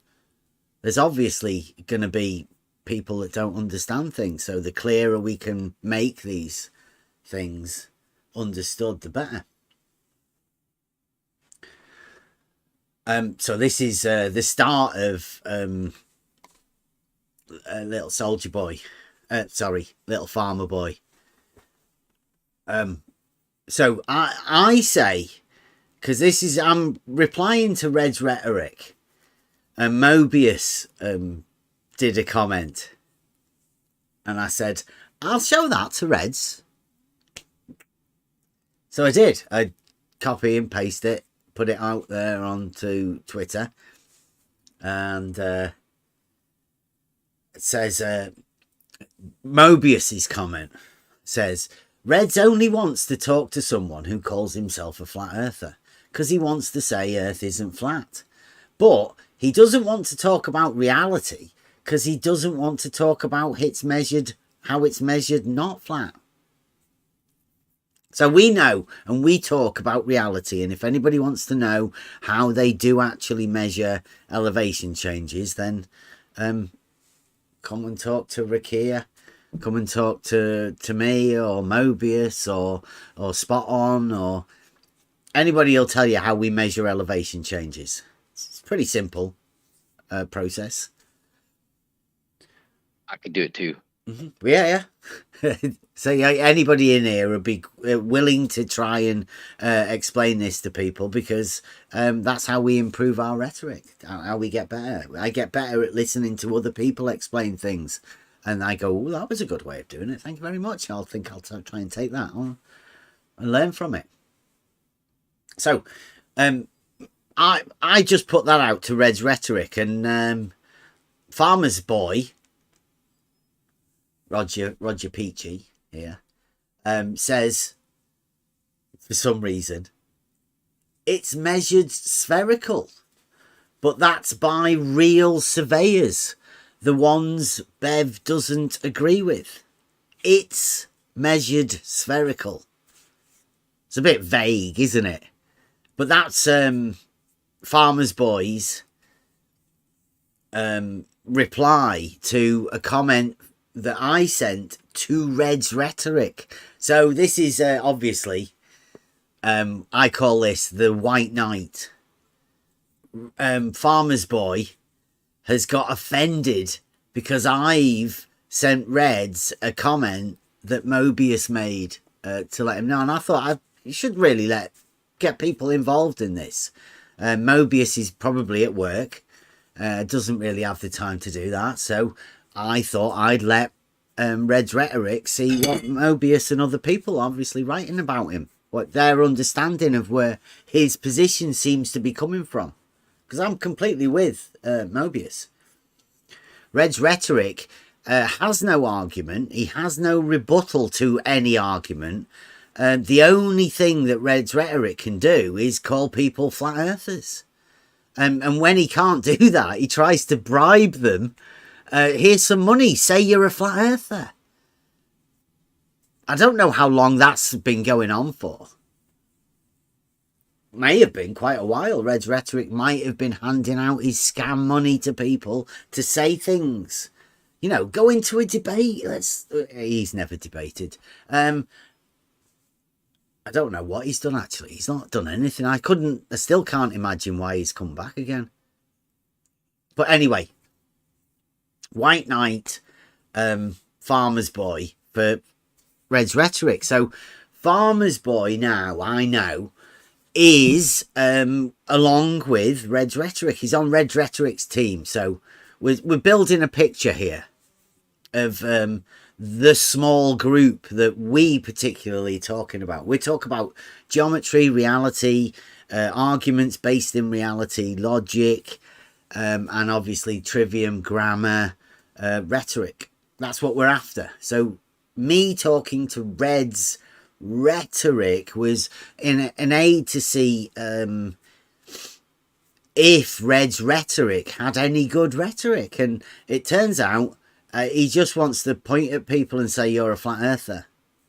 There's obviously going to be people that don't understand things, so the clearer we can make these things understood, the better. So this is the start of Little Soldier Boy. Little Farmer Boy. So I say, because I'm replying to Red's rhetoric, and Mobius did a comment, and I said, I'll show that to Reds. So I did. I copy and paste it, put it out there onto Twitter, and it says, Mobius's comment says, Reds only wants to talk to someone who calls himself a flat earther because he wants to say Earth isn't flat. But he doesn't want to talk about reality because he doesn't want to talk about how it's measured not flat. So we know and we talk about reality, and if anybody wants to know how they do actually measure elevation changes, then come and talk to Rakia. Come and talk to me or Mobius or Spot On, or anybody will tell you how we measure elevation changes. It's a pretty simple process. I could do it too. Mm-hmm. Yeah. So anybody in here would be willing to try and explain this to people, because that's how we improve our rhetoric, how we get better. I get better at listening to other people explain things. And I go, oh, that was a good way of doing it. Thank you very much. I'll try and take that on and learn from it. So I just put that out to Red's rhetoric, and Farmer's Boy, Roger Peachy here, says, for some reason, it's measured spherical, but that's by real surveyors. The ones Bev doesn't agree with. It's measured spherical. It's a bit vague, isn't it? But that's Farmer's Boy's reply to a comment that I sent to Red's rhetoric. So this is obviously, I call this the White Knight. Farmer's Boy has got offended because I've sent Reds a comment that Mobius made to let him know. And I thought you should really get people involved in this. Mobius is probably at work, doesn't really have the time to do that. So I thought I'd let Red's rhetoric see what Mobius and other people are obviously writing about him, what their understanding of where his position seems to be coming from. because I'm completely with Mobius. Red's rhetoric has no argument. He has no rebuttal to any argument. The only thing that Red's rhetoric can do is call people flat earthers. And when he can't do that, he tries to bribe them. Here's some money. Say you're a flat earther. I don't know how long that's been going on for. May have been quite a while. Red's rhetoric might have been handing out his scam money to people to say things. You know, go into a debate. He's never debated. I don't know what he's done, actually. He's not done anything. I still can't imagine why he's come back again. But anyway, White Knight, Farmer's Boy for Red's rhetoric. So Farmer's Boy now, I know, is along with Red's rhetoric. He's on Red's rhetoric's team. So we're building a picture here of the small group that we particularly talking about. We talk about geometry, reality, arguments based in reality, logic, and obviously trivium, grammar, rhetoric. That's what we're after. So me talking to Red's rhetoric was an aid to see if Red's rhetoric had any good rhetoric. And it turns out he just wants to point at people and say, you're a flat earther.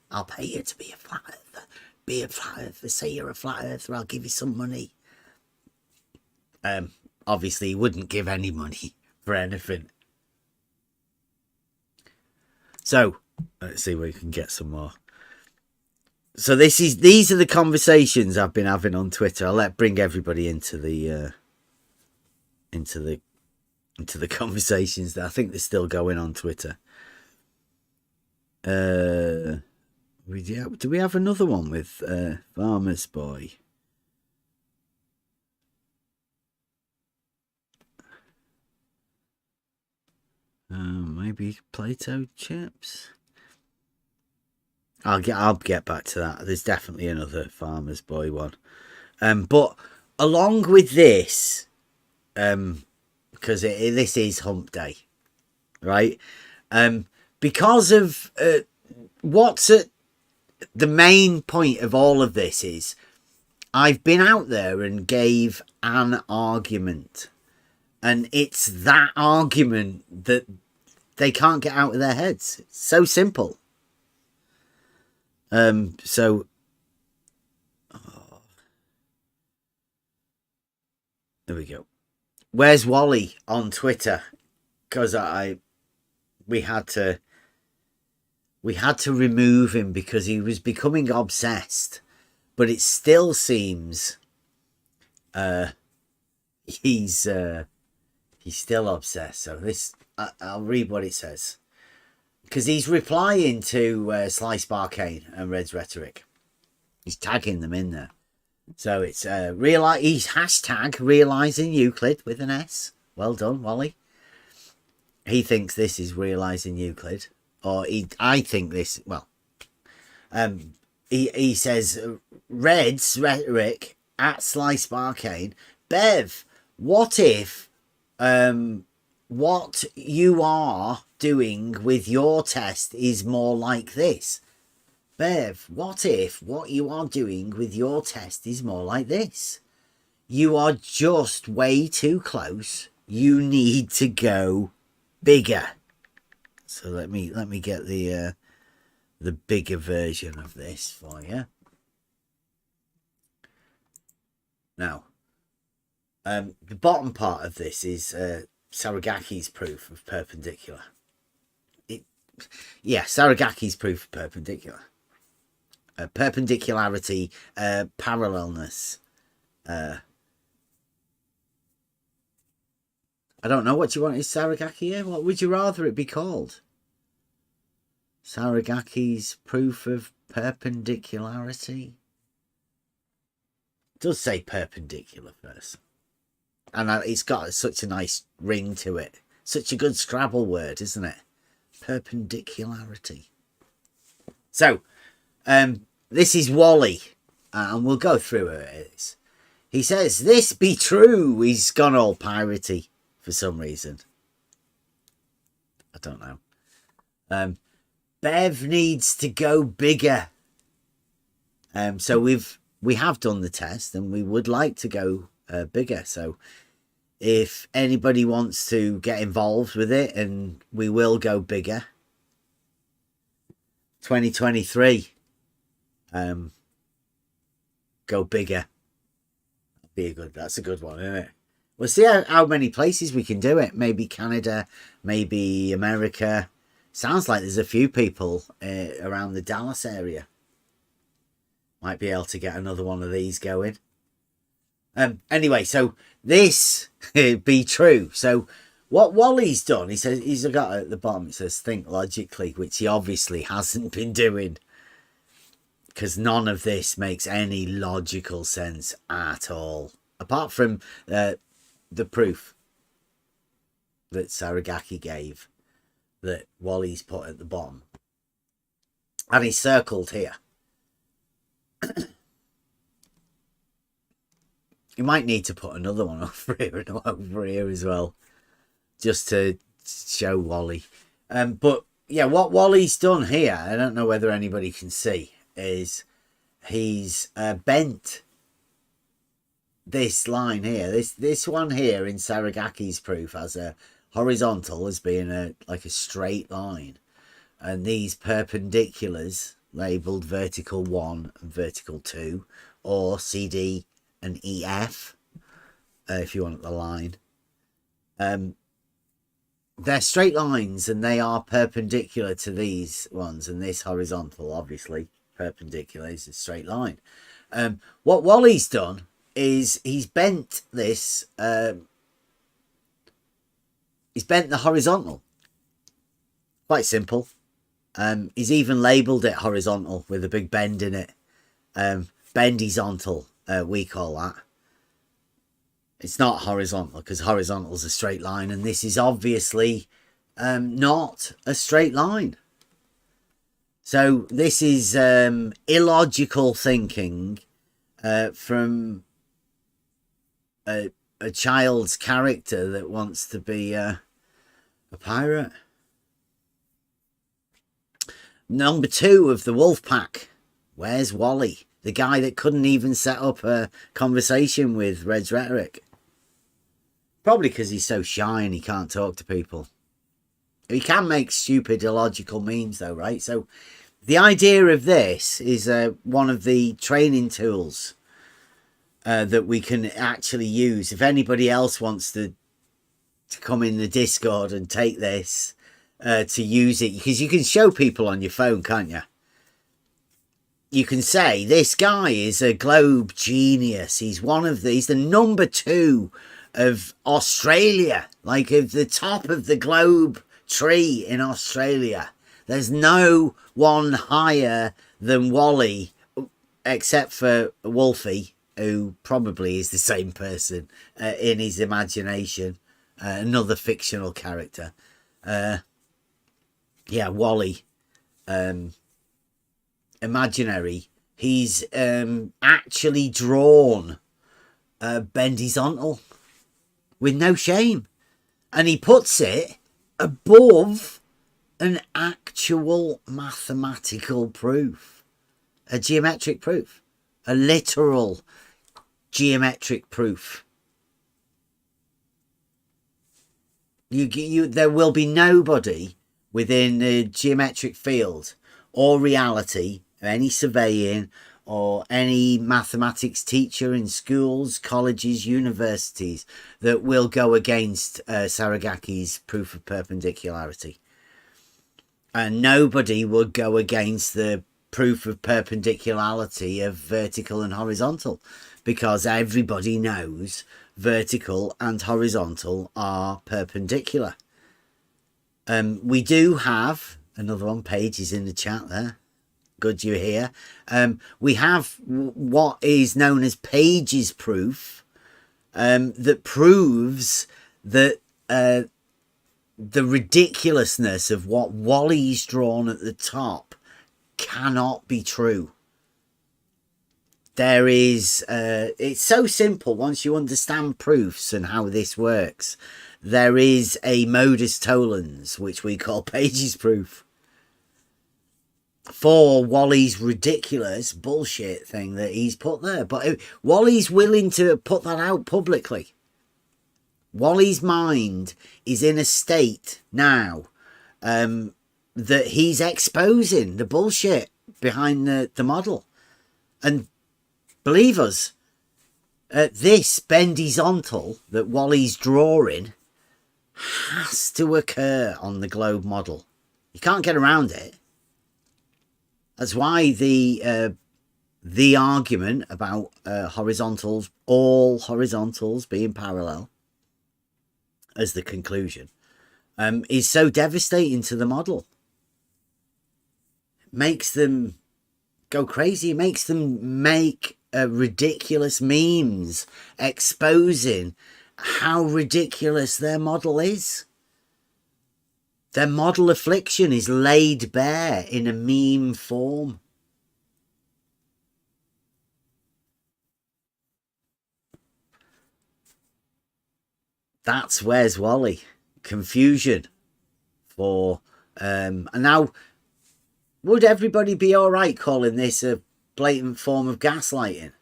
I'll pay you to be a flat earther. Be a flat earther. Say you're a flat earther. I'll give you some money. Obviously, he wouldn't give any money for anything. So, let's see where we can get some more. So these are the conversations I've been having on Twitter. I'll bring everybody into the conversations that I think they're still going on Twitter. Do we have another one with Farmer's Boy? Maybe Plato chips. I'll get back to that. There's definitely another Farmer's Boy one. But along with this, because this is Hump Day, right? Because of what's at the main point of all of this is, I've been out there and gave an argument, and it's that argument that they can't get out of their heads. It's so simple. There we go. Where's Wally on Twitter? Because we had to remove him because he was becoming obsessed. But it still seems he's still obsessed. So I'll read what it says. Because he's replying to Slice Barcane and Red's rhetoric. He's tagging them in there. So it's he's hashtag Realising Euclid with an S. Well done, Wally. He thinks this is Realising Euclid. Or I think this, well. He says, Red's rhetoric at Slice Barcane. Bev, what if what you are doing with your test is more like this? Bev, what if what you are doing with your test is more like this? You are just way too close. You need to go bigger. So let me get the bigger version of this for you. Now, the bottom part of this is Saragaki's proof of perpendicular. Saragaki's proof of perpendicular. Perpendicularity, parallelness. I don't know what you want. Is Saragaki here? What would you rather it be called? Saragaki's proof of perpendicularity. It does say perpendicular first. And it's got such a nice ring to it. Such a good Scrabble word, isn't it? Perpendicularity. So, this is Wally. And we'll go through it. he says, this be true. He's gone all piratey for some reason. I don't know. Bev needs to go bigger. So we have done the test and we would like to go bigger. So if anybody wants to get involved with it, and we will go bigger. 2023. Go bigger. That's a good one, isn't it? We'll see how many places we can do it. Maybe Canada, maybe America. Sounds like there's a few people around the Dallas area. Might be able to get another one of these going. Anyway, so this be true. So what Wally's done, he says, he's got at the bottom, it says think logically, which he obviously hasn't been doing, because none of this makes any logical sense at all, apart from the proof that Saragaki gave, that Wally's put at the bottom. And he's circled here. You might need to put another one over here and over here as well, just to show Wally. But yeah, what Wally's done here, I don't know whether anybody can see, is he's bent this line here. This one here in Saragaki's proof as a horizontal, as being like a straight line, and these perpendiculars labelled vertical 1 and vertical 2, or CD and EF, if you want the line. They're straight lines and they are perpendicular to these ones, and this horizontal, obviously perpendicular, is a straight line. What Wally's done is he's bent this, he's bent the horizontal. Quite simple. He's even labelled it horizontal with a big bend in it. Bendizontal, we call that. It's not horizontal, because horizontal is a straight line, and this is obviously not a straight line. So this is illogical thinking from a child's character that wants to be a pirate. Number 2 of the wolf pack. Where's Wally? The guy that couldn't even set up a conversation with Red's rhetoric. Probably because he's so shy and he can't talk to people. He can make stupid illogical memes though, right? So the idea of this is one of the training tools that we can actually use. If anybody else wants to come in the Discord and take this to use it, because you can show people on your phone, can't you? You can say, this guy is a globe genius. He's the number 2 of Australia, like of the top of the globe tree in Australia. There's no one higher than Wally, except for Wolfie, who probably is the same person in his imagination, another fictional character. Yeah, Wally, imaginary. He's actually drawn bendizontal with no shame, and he puts it above an actual mathematical proof, a geometric proof, a literal geometric proof. There will be nobody within the geometric field or reality, any surveying or any mathematics teacher in schools, colleges, universities that will go against Saragaki's proof of perpendicularity. And nobody would go against the proof of perpendicularity of vertical and horizontal, because everybody knows vertical and horizontal are perpendicular. We do have another one. Page is in the chat there. Good you're here. We have what is known as Page's proof, that proves that the ridiculousness of what Wally's drawn at the top cannot be true. there is, it's so simple once you understand proofs and how this works. There is a modus tollens, which we call Page's proof, for Wally's ridiculous bullshit thing that he's put there. But Wally's willing to put that out publicly. Wally's mind is in a state now that he's exposing the bullshit behind the model. And believe us, this bendizontal that Wally's drawing has to occur on the globe model. You can't get around it. That's why the argument about horizontals, all horizontals being parallel as the conclusion, is so devastating to the model. It makes them go crazy. It makes them make ridiculous memes exposing how ridiculous their model is. Their model affliction is laid bare in a meme form. That's Where's Wally? Confusion for and now, would everybody be all right calling this a blatant form of gaslighting?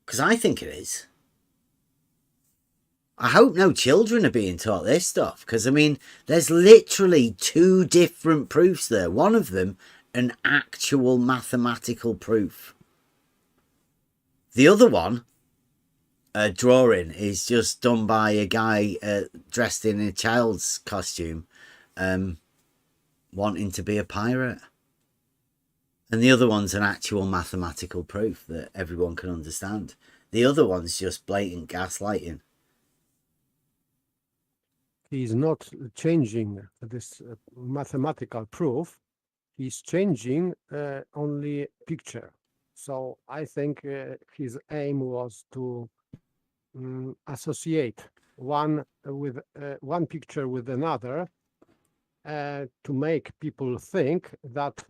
Because I think it is. I hope no children are being taught this stuff, because I mean, there's literally two different proofs there. One of them, an actual mathematical proof. The other one, a drawing, is just done by a guy dressed in a child's costume, wanting to be a pirate. And the other one's an actual mathematical proof that everyone can understand. The other one's just blatant gaslighting. He's not changing this mathematical proof. He's changing only picture. So I think his aim was to associate one picture with another to make people think that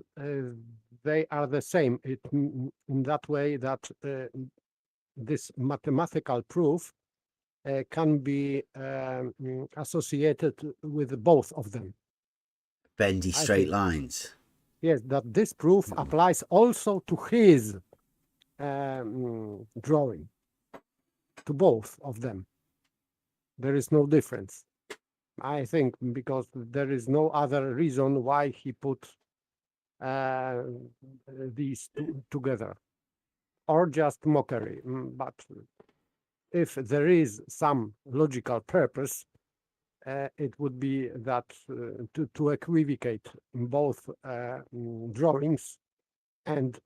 they are the same. In that way that this mathematical proof can be associated with both of them. Bendy straight lines. Yes, that this proof applies also to his drawing, to both of them. There is no difference, I think, because there is no other reason why he put these two together, or just mockery. But if there is some logical purpose, it would be that to equivocate both drawings and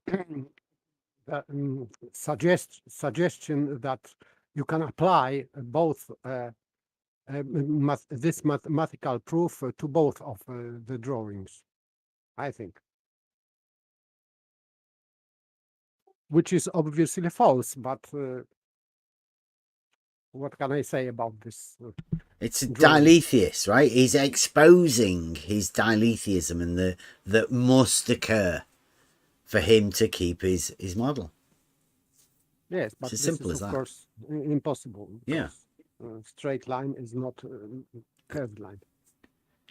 suggestion that you can apply both this mathematical proof to both of the drawings, I think. Which is obviously false, but what can I say about this? It's a diletheus, right? He's exposing his diletheism and that must occur for him to keep his model. Yes, but it's as this simple is, as of that. course, impossible. Yeah. Straight line is not curved line.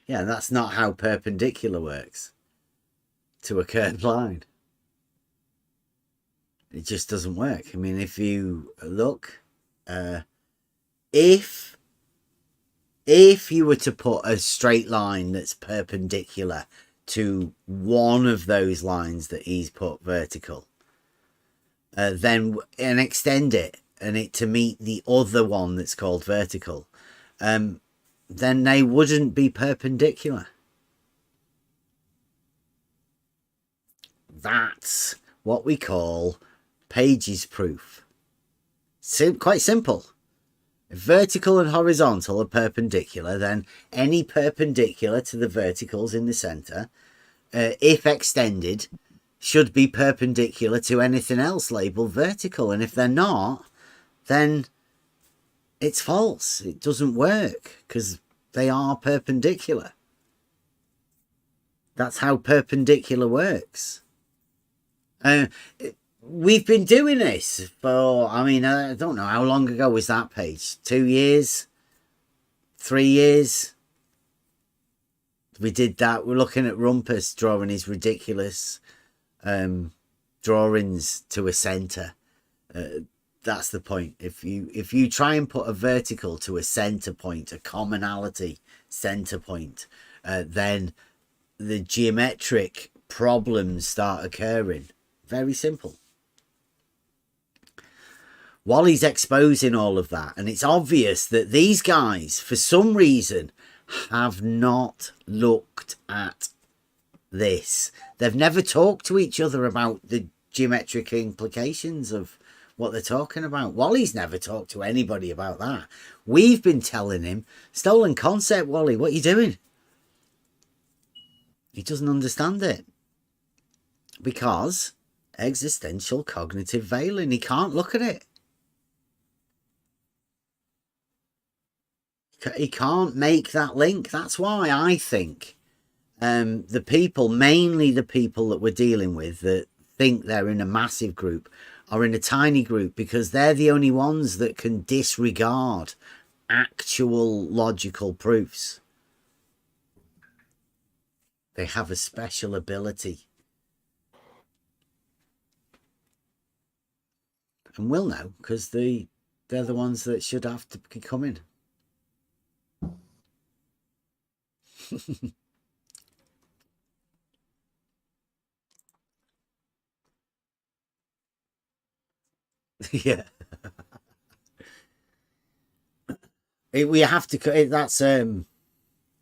Yeah, that's not how perpendicular works to a curved line. It just doesn't work. I mean, if you look, if you were to put a straight line that's perpendicular to one of those lines that he's put vertical, then and extend it and it to meet the other one that's called vertical, then they wouldn't be perpendicular. That's what we call Page's proof. Quite simple. If vertical and horizontal are perpendicular, then any perpendicular to the verticals in the center, if extended, should be perpendicular to anything else labeled vertical. And if they're not, then it's false. It doesn't work because they are perpendicular. That's how perpendicular works. We've been doing this for, I mean, I don't know, how long ago was that page? 2 years? 3 years? We did that. We're looking at Rumpus drawing his ridiculous drawings to a center. That's the point. If you try and put a vertical to a center point, a commonality center point, then the geometric problems start occurring. Very simple. Wally's exposing all of that, and it's obvious that these guys, for some reason, have not looked at this. They've never talked to each other about the geometric implications of what they're talking about. Wally's never talked to anybody about that. We've been telling him, stolen concept, Wally, what are you doing? He doesn't understand it. Because existential cognitive veiling, he can't look at it. He can't make that link. That's why I think the people, mainly the people that we're dealing with that think they're in a massive group, are in a tiny group, because they're the only ones that can disregard actual logical proofs. They have a special ability. And we'll know, because they're the ones that should have to be coming. Yeah. We have to, that's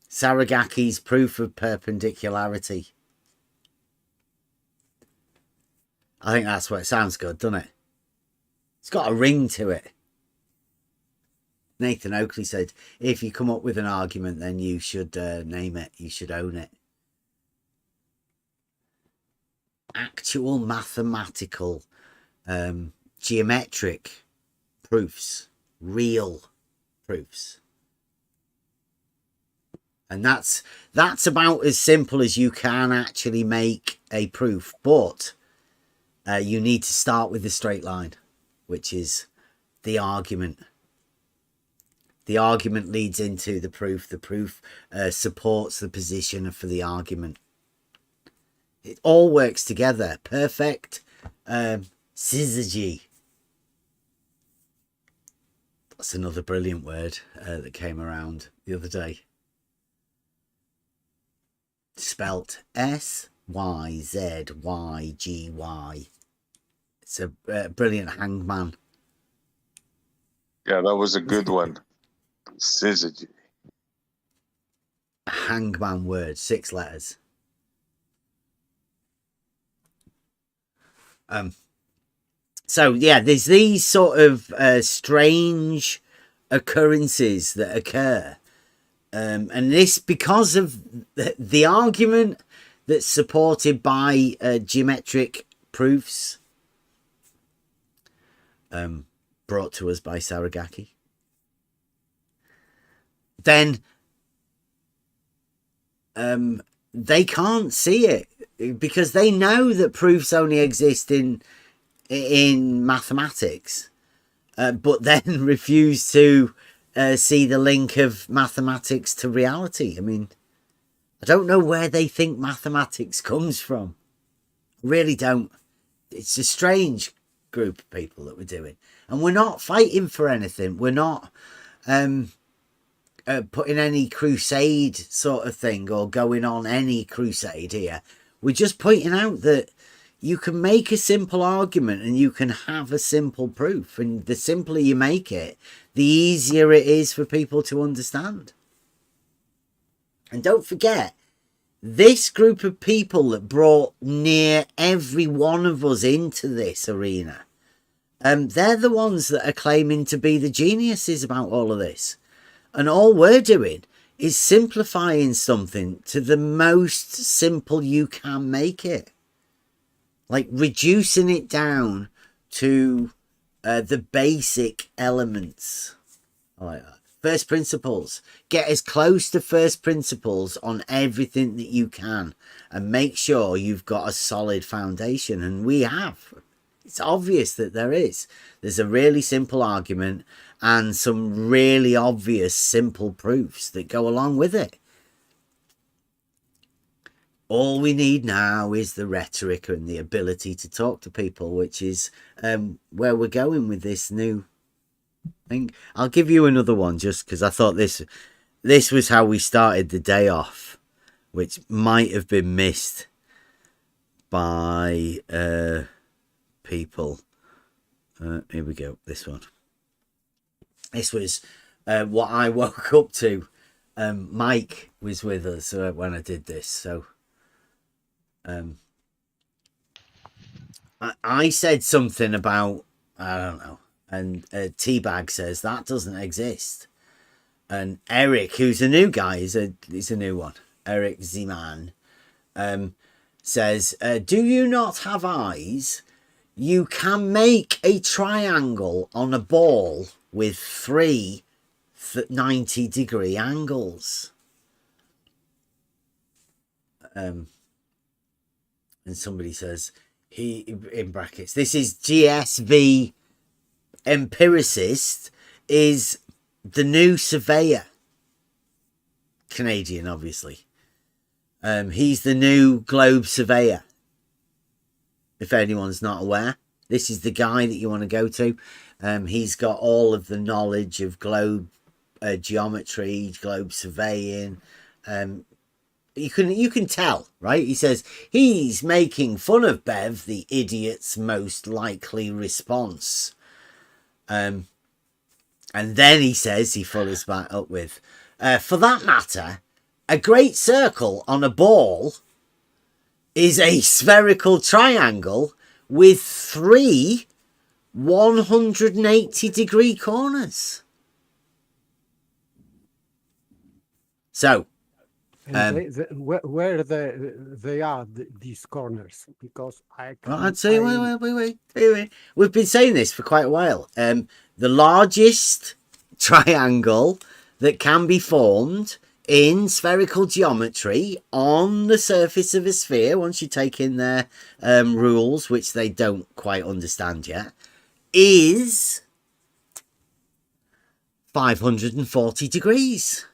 Saragaki's proof of perpendicularity. I think that's what it sounds good, doesn't it? It's got a ring to it. Nathan Oakley said, if you come up with an argument, then you should name it. You should own it. Actual mathematical, geometric proofs. Real proofs. And that's about as simple as you can actually make a proof. But you need to start with the straight line, which is the argument. The argument leads into the proof. The proof supports the position for the argument. It all works together. Perfect syzygy. That's another brilliant word that came around the other day. Spelt S-Y-Z-Y-G-Y. It's a brilliant hangman. Yeah, that was a good one. Syzygy. A hangman word, 6 letters. So yeah, there's these sort of strange occurrences that occur, and this because of the argument that's supported by geometric proofs, brought to us by Saragaki. Then they can't see it because they know that proofs only exist in mathematics, but then refuse to see the link of mathematics to reality. I mean, I don't know where they think mathematics comes from. I really don't. It's a strange group of people that we're doing, and we're not fighting for anything. We're not putting any crusade sort of thing or going on any crusade here. We're just pointing out that you can make a simple argument and you can have a simple proof, and the simpler you make it, the easier it is for people to understand. And don't forget, this group of people that brought near every one of us into this arena, they're the ones that are claiming to be the geniuses about all of this. And all we're doing is simplifying something to the most simple you can make it. Like reducing it down to the basic elements. I like that. First principles. Get as close to first principles on everything that you can and make sure you've got a solid foundation. And we have. It's obvious that there is. There's a really simple argument and some really obvious simple proofs that go along with it. All we need now is the rhetoric and the ability to talk to people, which is where we're going with this new thing. I'll give you another one just because I thought this was how we started the day off, which might have been missed by people. Here we go. This one. This was what I woke up to. Mike was with us when I did this, so I said something about, I don't know, and Teabag says that doesn't exist. And Eric, who's a new guy, he's a new one, Eric Zeman, says, do you not have eyes? You can make a triangle on a ball with 3 90-degree angles. And somebody says, he, in brackets, this is GSV empiricist, is the new surveyor. Canadian, obviously. He's the new globe surveyor. If anyone's not aware, this is the guy that you want to go to. He's got all of the knowledge of globe geometry, globe surveying. You can tell, right? He says he's making fun of Bev, the idiot's most likely response. And then he says, he follows back up with, for that matter, a great circle on a ball is a spherical triangle with 3 180-degree corners. So, where they are these corners? Because I'd say wait. We've been saying this for quite a while. The largest triangle that can be formed in spherical geometry on the surface of a sphere, once you take in their rules, which they don't quite understand yet, is 540 degrees.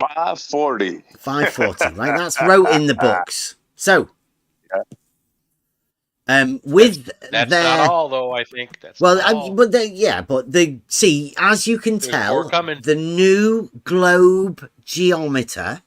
540. 540, right? That's wrote in the books. So, with that's their, not all, though. I think that's well, not all. but see, as you can There's tell, more coming. the new globe geometer,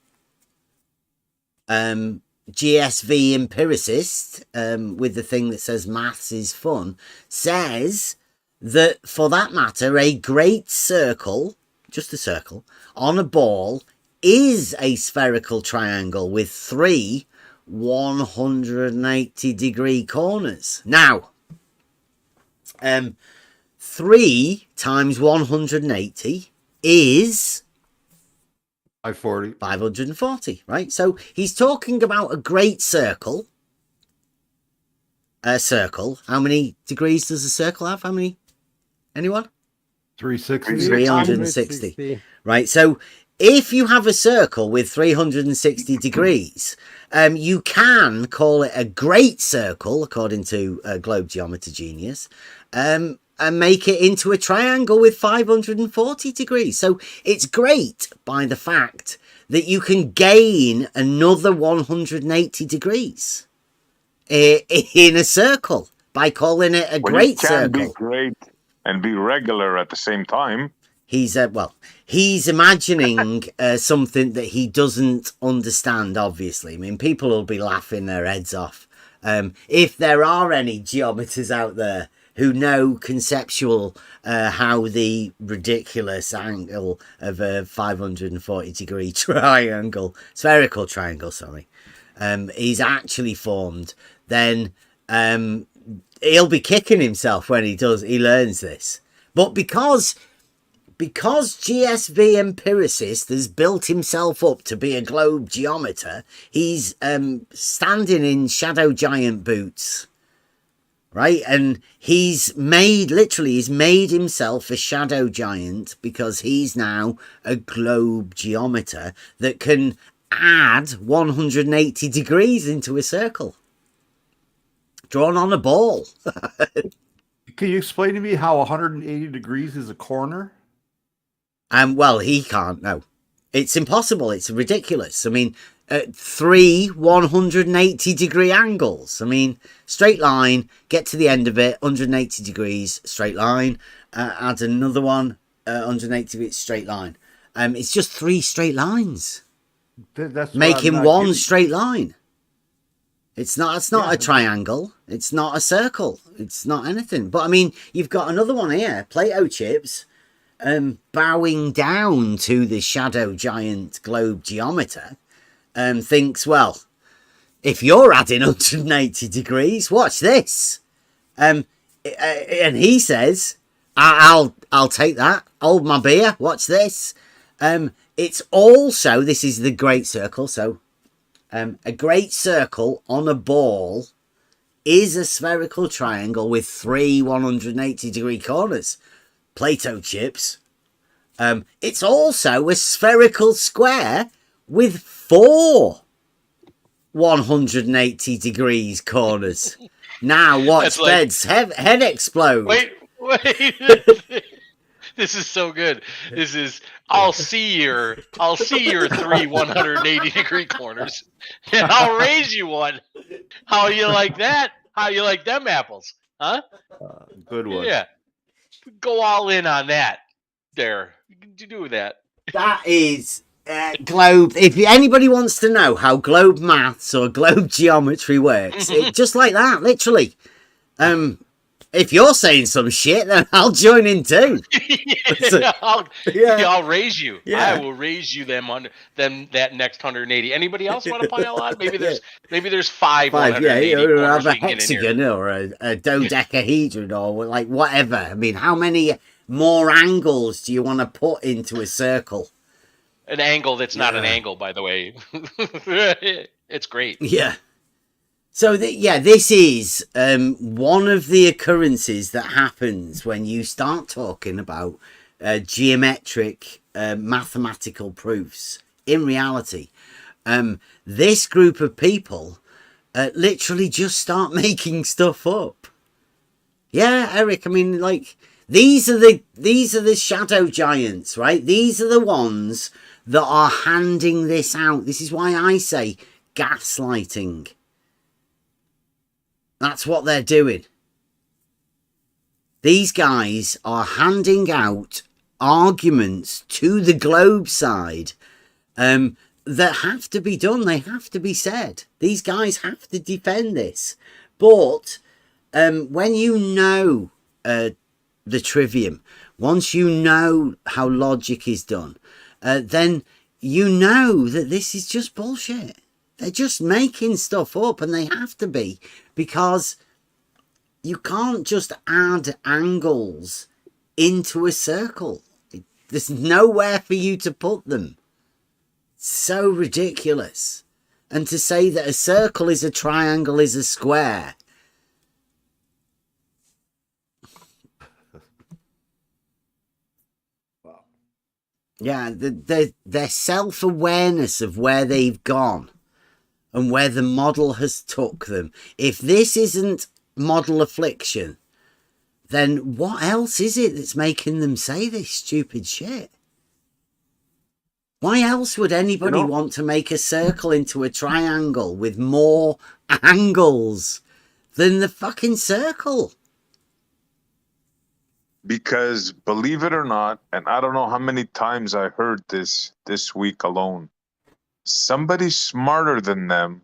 GSV empiricist, with the thing that says maths is fun, says that for that matter, a great circle, just a circle, on a ball is a spherical triangle with 3 180-degree corners. Now, 3 times 180 is 540. 540, right? So he's talking about a great circle. A circle. How many degrees does a circle have? How many? Anyone? 360. 360. Right. So if you have a circle with 360 degrees, you can call it a great circle, according to Globe Geometer Genius, and make it into a triangle with 540 degrees. So it's great by the fact that you can gain another 180 degrees in a circle by calling it a great circle. Be great and be regular at the same time. He's imagining something that he doesn't understand, obviously. I mean, people will be laughing their heads off. If there are any geometers out there who know conceptual how the ridiculous angle of a 540-degree triangle, spherical triangle, is actually formed, then he'll be kicking himself when he learns this. But because GSV empiricist has built himself up to be a globe geometer, he's standing in shadow giant boots right? And he's made himself a shadow giant because he's now a globe geometer that can add 180 degrees into a circle drawn on a ball. Can you explain to me how 180 degrees is a corner? Well, he can't. No, it's impossible. It's ridiculous. I mean, 3 180 degree angles. I mean, straight line, get to the end of it, 180 degrees, straight line. Add another one, 180 degrees, straight line. It's just 3 straight lines. That's making one straight line. It's not a triangle. It's not a circle. It's not anything. But I mean, you've got another one here, Plato chips, bowing down to the shadow giant globe geometer, thinks, well, if you're adding 180 degrees, watch this. And he says, I'll take that. Hold my beer. Watch this. It's also, this is the great circle. So a great circle on a ball is a spherical triangle with 3 180 degree corners. Plato chips. It's also a spherical square with 4 180 degrees corners. Now watch Bed's head explode. Wait. This is so good. This is I'll see your 3 180 degree corners, and I'll raise you one. How you like that? How you like them apples? Huh? Good one. Yeah. Go all in on that. There. You do that. That is globe. If anybody wants to know how globe maths or globe geometry works, just like that, literally. If you're saying some shit, then I'll join in too. I'll raise you. Yeah. I will raise you that next 180. Anybody else want to pile on? Maybe there's 5 180 yeah, or corners have a we can get in here. hexagon or a dodecahedron or like whatever. I mean, how many more angles do you want to put into a circle? An angle that's not an angle, by the way. It's great. Yeah. So, this is one of the occurrences that happens when you start talking about geometric mathematical proofs. In reality, this group of people literally just start making stuff up. Yeah, Eric, I mean, like, these are the shadow giants, right? These are the ones that are handing this out. This is why I say gaslighting. That's what they're doing. These guys are handing out arguments to the globe side that have to be done. They have to be said. These guys have to defend this. But when you know the trivium, once you know how logic is done, then you know that this is just bullshit. They're just making stuff up, and they have to be, because you can't just add angles into a circle. There's nowhere for you to put them. So ridiculous. And to say that a circle is a triangle is a square. Wow. Yeah, their self-awareness of where they've gone and where the model has took them. If this isn't model affliction, then what else is it that's making them say this stupid shit? Why else would anybody want to make a circle into a triangle with more angles than the fucking circle? Because believe it or not, and I don't know how many times I heard this week alone, somebody smarter than them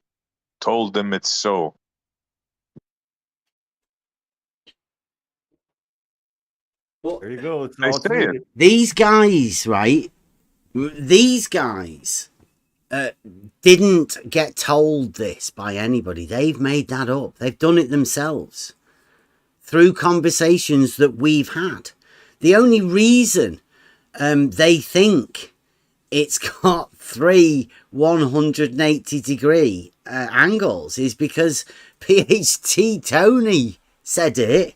told them it's so. There you go. They say it. These guys, right? These guys didn't get told this by anybody. They've made that up. They've done it themselves through conversations that we've had. The only reason they think it's got 3 180 degree angles is because PhD Tony said it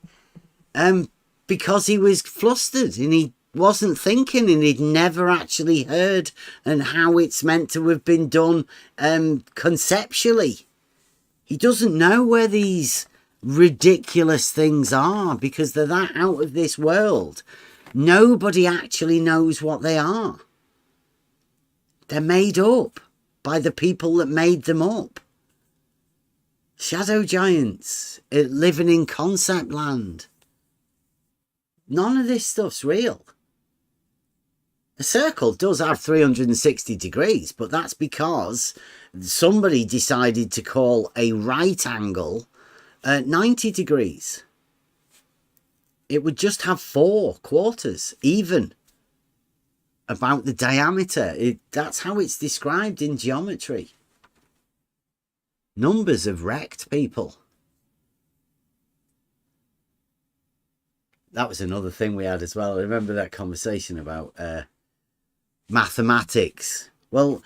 because he was flustered and he wasn't thinking and he'd never actually heard and how it's meant to have been done conceptually. He doesn't know where these ridiculous things are because they're that out of this world. Nobody actually knows what they are. They're made up by the people that made them up. Shadow giants living in concept land. None of this stuff's real. A circle does have 360 degrees, but that's because somebody decided to call a right angle 90 degrees. It would just have 4 quarters, even, about the diameter. That's how it's described in geometry. Numbers have wrecked people. That was another thing we had as well. I remember that conversation about mathematics. Well,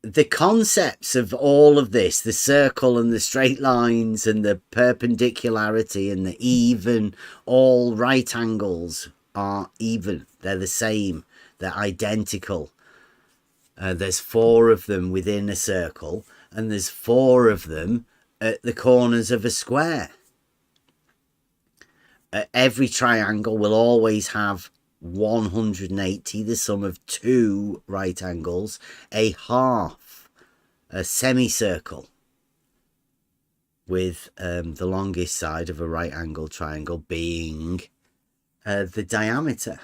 the concepts of all of this, the circle and the straight lines and the perpendicularity and the even, all right angles are even. They're the same. They're identical. There's 4 of them within a circle and there's 4 of them at the corners of a square. Every triangle will always have 180, the sum of 2 right angles, a half, a semicircle, with the longest side of a right angle triangle being the diameter.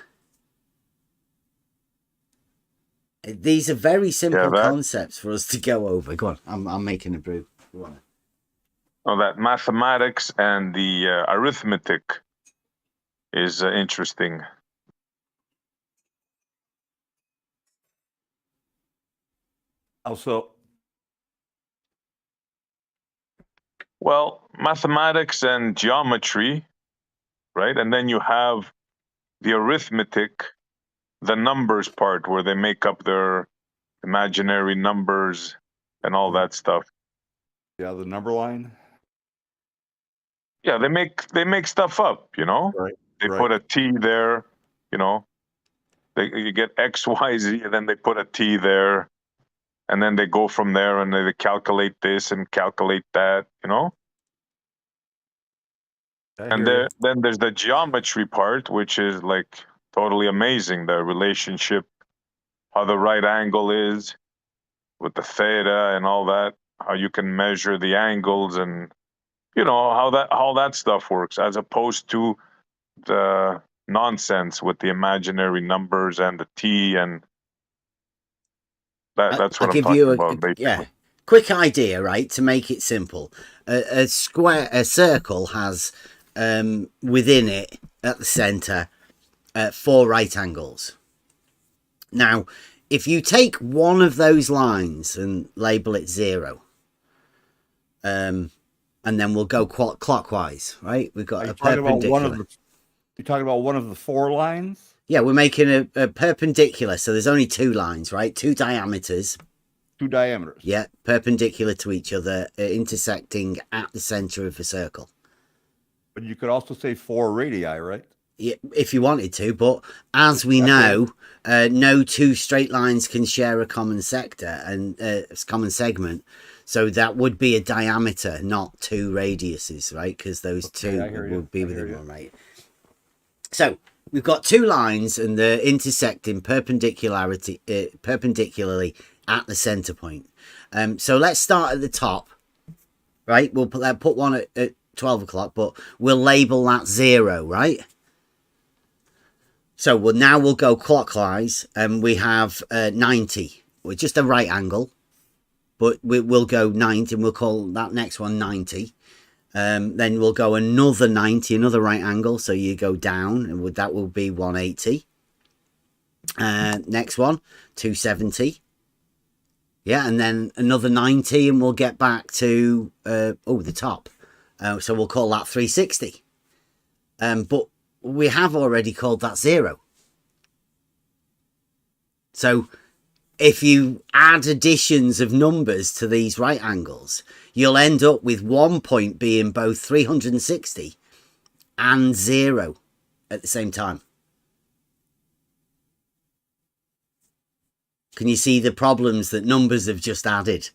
These are very simple concepts for us to go over. Go on, I'm making a brew. Go on. Oh, that mathematics and the arithmetic is interesting. Also, well, mathematics and geometry, right? And then you have the arithmetic, the numbers part where they make up their imaginary numbers and all that stuff. Yeah, the number line. Yeah, they make stuff up, you know. Right. They put a T there, you know. You get X, Y, Z, and then they put a T there, and then they go from there and they calculate this and calculate that, you know. And then there's the geometry part, which is like totally amazing. The relationship, how the right angle is with the theta and all that, how you can measure the angles and, you know, how that stuff works, as opposed to the nonsense with the imaginary numbers and the T and that's what I'm talking about. Basically. Yeah, quick idea, right? To make it simple, a circle has within it at the center 4 right angles. Now, if you take one of those lines and label it 0, and then we'll go clockwise, right? We've got a perpendicular. You're talking about one of the 4 lines? Yeah, we're making a perpendicular, so there's only 2 lines, right? 2 diameters. 2 diameters. Yeah, perpendicular to each other, intersecting at the center of a circle. But you could also say 4 radii, right? Yeah, if you wanted to, but as we know, no 2 straight lines can share a common sector and common segment. So that would be a diameter, not 2 radiuses, right? Because those 2 would be within one, right? So we've got 2 lines and they're intersecting perpendicularly at the center point. So let's start at the top, right? We'll put one at 12 o'clock, but we'll label that 0, right? So we'll go clockwise and we have 90, with just a right angle, but we'll go 90 and we'll call that next one 90. Then we'll go another 90, another right angle. So you go down and that will be 180. Next one, 270. Yeah, and then another 90 and we'll get back to, the top. So we'll call that 360. But we have already called that 0. So if you add additions of numbers to these right angles, you'll end up with one point being both 360 and 0 at the same time. Can you see the problems that numbers have just added?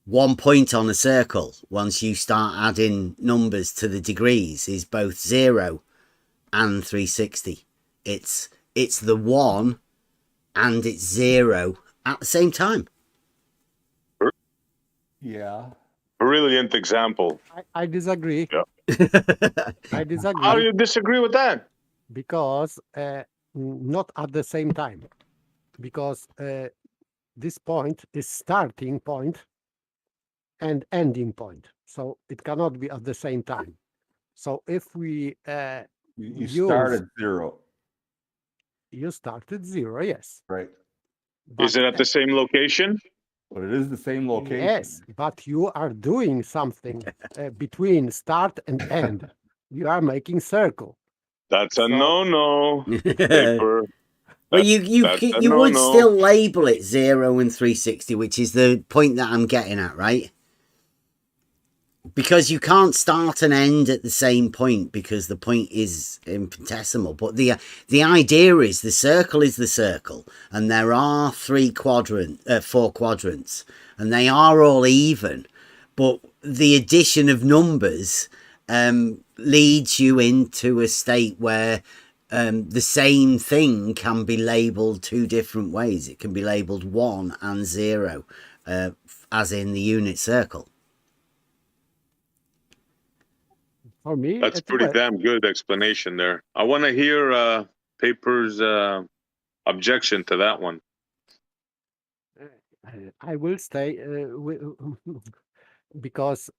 1 point on a circle, once you start adding numbers to the degrees, is both 0 and 360. It's the 1 and it's 0 at the same time. Yeah. Brilliant example. I disagree. Yeah. I disagree. How do you disagree with that? Because not at the same time. Because this point is starting point and ending point. So it cannot be at the same time. So if we you start at 0. You start at 0, yes. Right. But, is it at the same location? But it is the same location. Yes, but you are doing something between start and end. You are making circle. That's a no-no. Paper. Well, you would still label it 0 and 360, which is the point that I'm getting at, right? Because you can't start and end at the same point because the point is infinitesimal. But the idea is the circle is the circle, and there are 4 quadrants, and they are all even. But the addition of numbers leads you into a state where the same thing can be labeled 2 different ways. It can be labeled 1 and 0, as in the unit circle. For me, that's pretty damn good explanation there. I want to hear Paper's objection to that one. I will stay because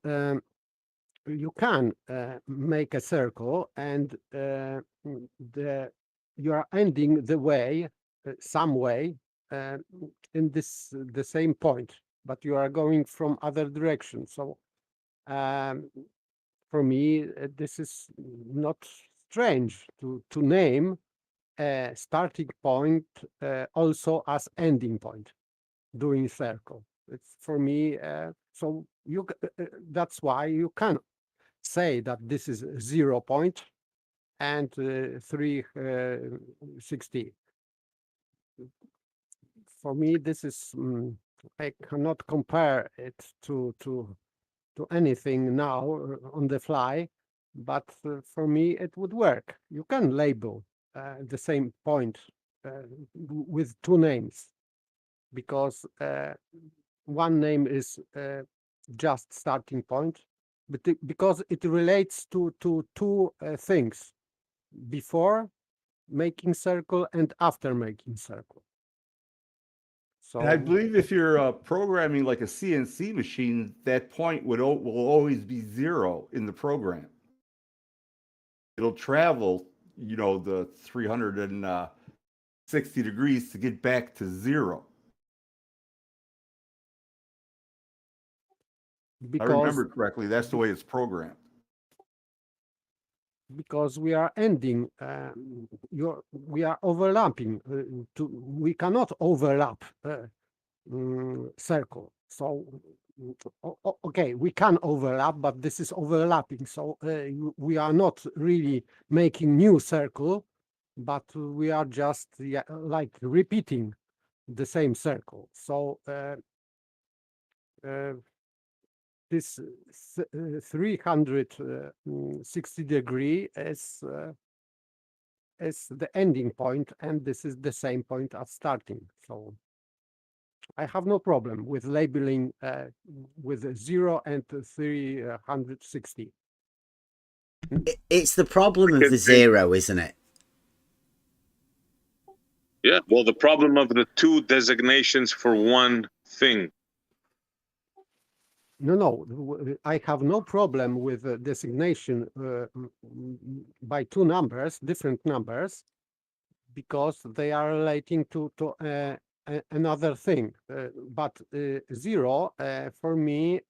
you can make a circle and you are ending the way some way in the same point, but you are going from other direction. So for me, this is not strange to name a starting point also as ending point doing circle. It's for me. So you that's why you can say that this is 0 point and 360. For me, this is I cannot compare it to anything now on the fly, but for me it would work. You can label the same point with 2 names, because one name is just starting point, but because it relates to 2 things: before making circle and after making circle. So and I believe if you're programming like a CNC machine, that point will always be 0 in the program. It'll travel, the 360 degrees to get back to 0. Because, I remember correctly, that's the way it's programmed. Because we are ending, we are overlapping. We cannot overlap circle. So, okay, we can overlap, but this is overlapping. So we are not really making new circle, but we are just like repeating the same circle. So this 360 degree is the ending point, and this is the same point as starting. So I have no problem with labeling with 0 and 360. It's the problem of the 0, isn't it? Yeah, well, the problem of the 2 designations for one thing. No, I have no problem with the designation by 2 numbers, different numbers, because they are relating to another thing. But 0 for me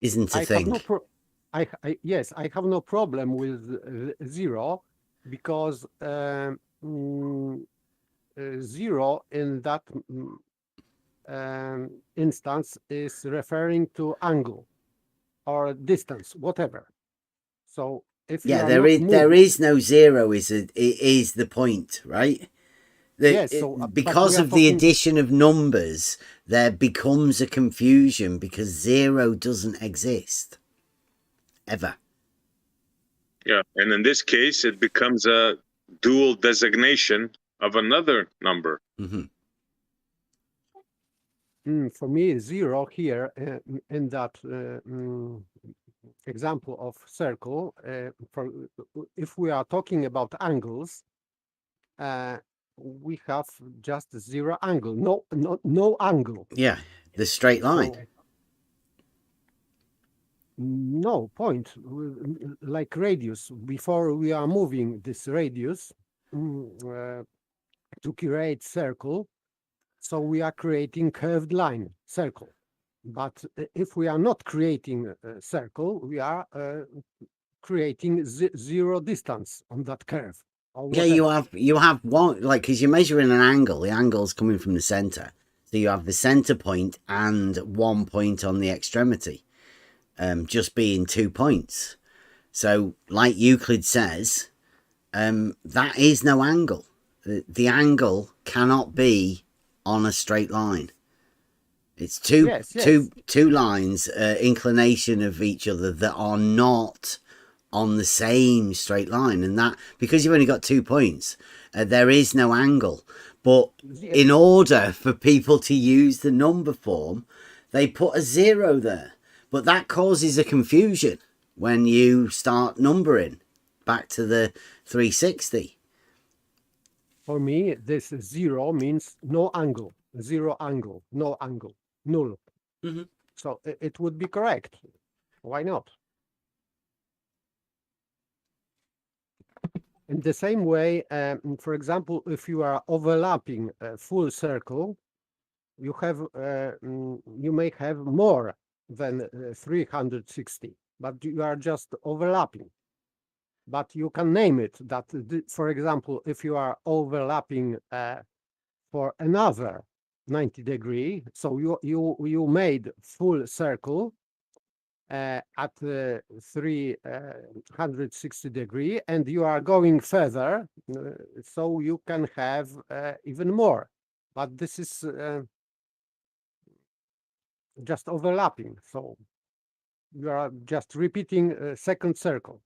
isn't a thing. Yes, I have no problem with 0, because zero in that instance is referring to angle or distance, whatever. So if you are there is no zero. Is the point, right? Yes, so, because of the addition of numbers, there becomes a confusion because zero doesn't exist ever. Yeah, and in this case, it becomes a dual designation of another number. For me, zero here in that example of circle, if we are talking about angles, we have just zero angle, no angle. Yeah, the straight line. So, no point, like radius. Before we are moving this radius to create circle, so we are creating curved line circle. But if we are not creating a circle, we are creating zero distance on that curve. Yeah, you have one, like, because you're measuring an angle. The angle's coming from the center, so you have the center point and 1 point on the extremity, just being 2 points. So, like Euclid says, that is no angle. The angle cannot be on a straight line. It's two lines, inclination of each other that are not on the same straight line, and that because you've only got 2 points, there is no angle. But in order for people to use the number form, they put a zero there, but that causes a confusion when you start numbering back to the 360. For me, this zero means no angle, zero angle, no angle, null. So it would be correct. Why not? In the same way, for example, if you are overlapping a full circle, you have you may have more than 360, but you are just overlapping. But you can name it that, for example, if you are overlapping for another 90 degree, so you made full circle at 360 degree, and you are going further, so you can have even more. But this is just overlapping, so you are just repeating a second circle.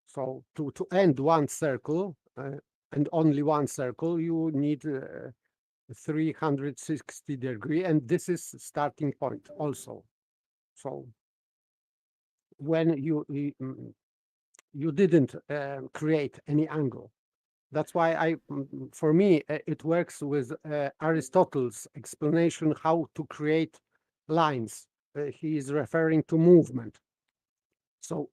So to end one circle and only one circle, you need 360 degree, and this is starting point also. So when you didn't create any angle, that's why for me it works with Aristotle's explanation how to create lines. He is referring to movement. So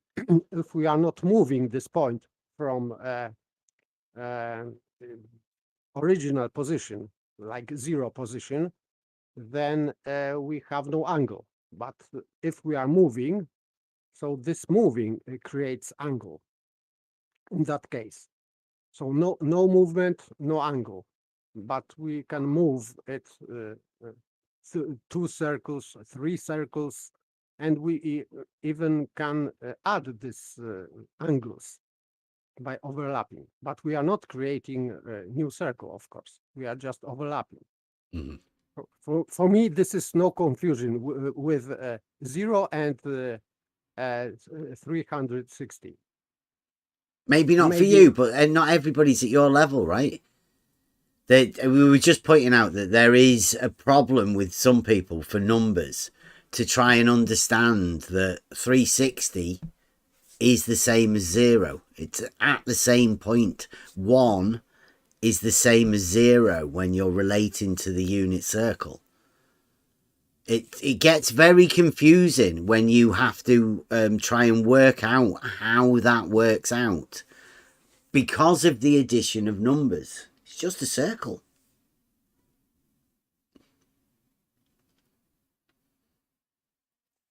if we are not moving this point from original position, like zero position, then we have no angle. But if we are moving, so this moving creates angle in that case. So no movement, no angle, but we can move it 2 circles, 3 circles, and we even can add this angles by overlapping. But we are not creating a new circle, of course. We are just overlapping. For me, this is no confusion with 0 and 360. Maybe not for you, but not everybody's at your level, right? We were just pointing out that there is a problem with some people for numbers to try and understand that 360 is the same as 0. It's at the same point. 1 is the same as 0 when you're relating to the unit circle. It gets very confusing when you have to try and work out how that works out because of the addition of numbers. It's just a circle.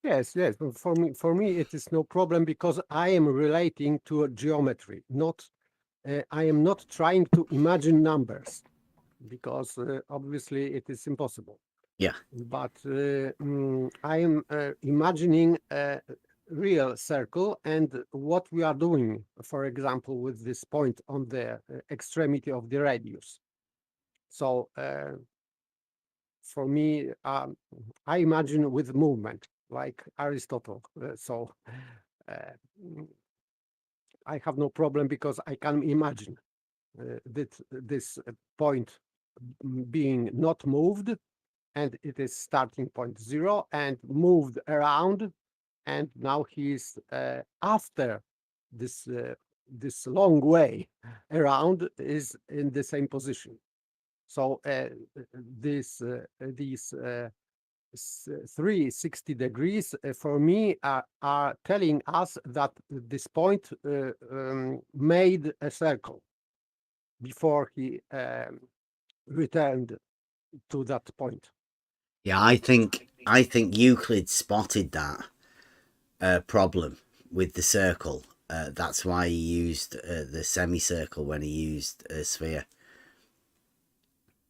Yes. For me, it is no problem because I am relating to a geometry. Not, I am not trying to imagine numbers. because obviously it is impossible. Yeah. But I am imagining a real circle, and what we are doing, for example, with this point on the extremity of the radius. So for me, I imagine with movement, like Aristotle. I have no problem because I can imagine that this point being not moved, and it is starting point 0 and moved around, and now he is after this this long way around is in the same position. So these 360 degrees for me are telling us that this point made a circle before he returned to that point. Yeah, I think Euclid spotted that problem with the circle. That's why he used the semicircle when he used a sphere.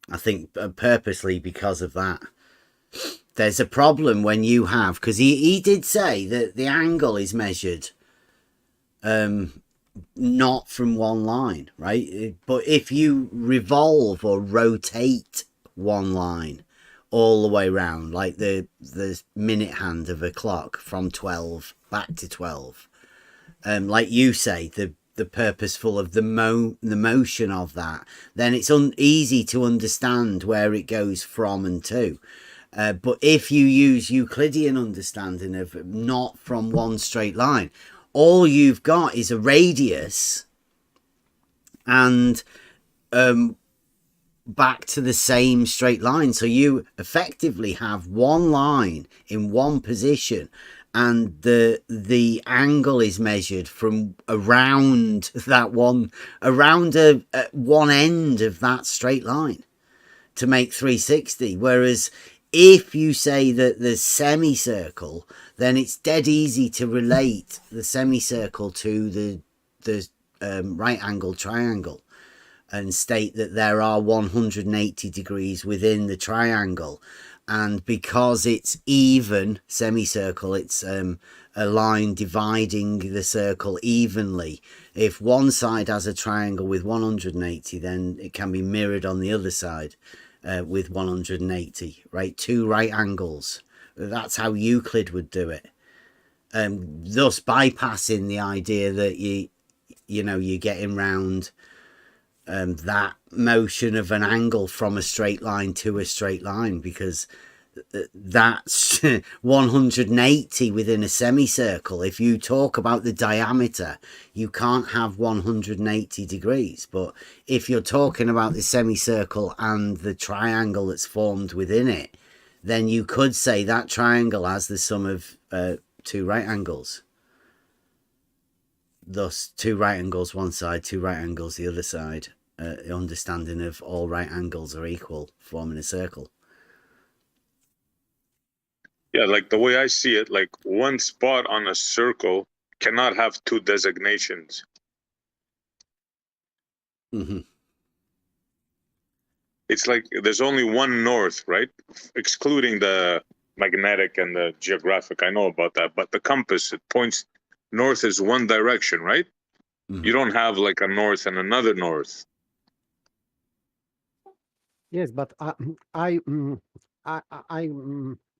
I think purposely because of that. There's a problem when you have, because he did say that the angle is measured not from one line, right? But if you revolve or rotate one line all the way around, like the minute hand of a clock from 12 back to 12, like you say, the purposeful of the motion of that, then it's easy to understand where it goes from and to. But if you use Euclidean understanding of not from one straight line, all you've got is a radius and back to the same straight line. So you effectively have one line in one position, and the angle is measured from around that one, around one end of that straight line to make 360. Whereas if you say that there's semicircle, then it's dead easy to relate the semicircle to the right angle triangle and state that there are 180 degrees within the triangle. And because it's even semicircle, it's a line dividing the circle evenly. If one side has a triangle with 180, then it can be mirrored on the other side with 180, right? Two right angles. That's how Euclid would do it. Thus bypassing the idea that you're getting round that motion of an angle from a straight line to a straight line, because that's 180 within a semicircle. If you talk about the diameter, you can't have 180 degrees. But if you're talking about the semicircle and the triangle that's formed within it, then you could say that triangle has the sum of two right angles. Thus, two right angles one side, two right angles the other side. Understanding of all right angles are equal, forming a circle. Yeah, like the way I see it, like one spot on a circle cannot have two designations. Mm-hmm. It's like there's only one north, right? Excluding the magnetic and the geographic. I know about that, but the compass, it points north is one direction, right? Mm-hmm. You don't have like a north and another north. Yes, but I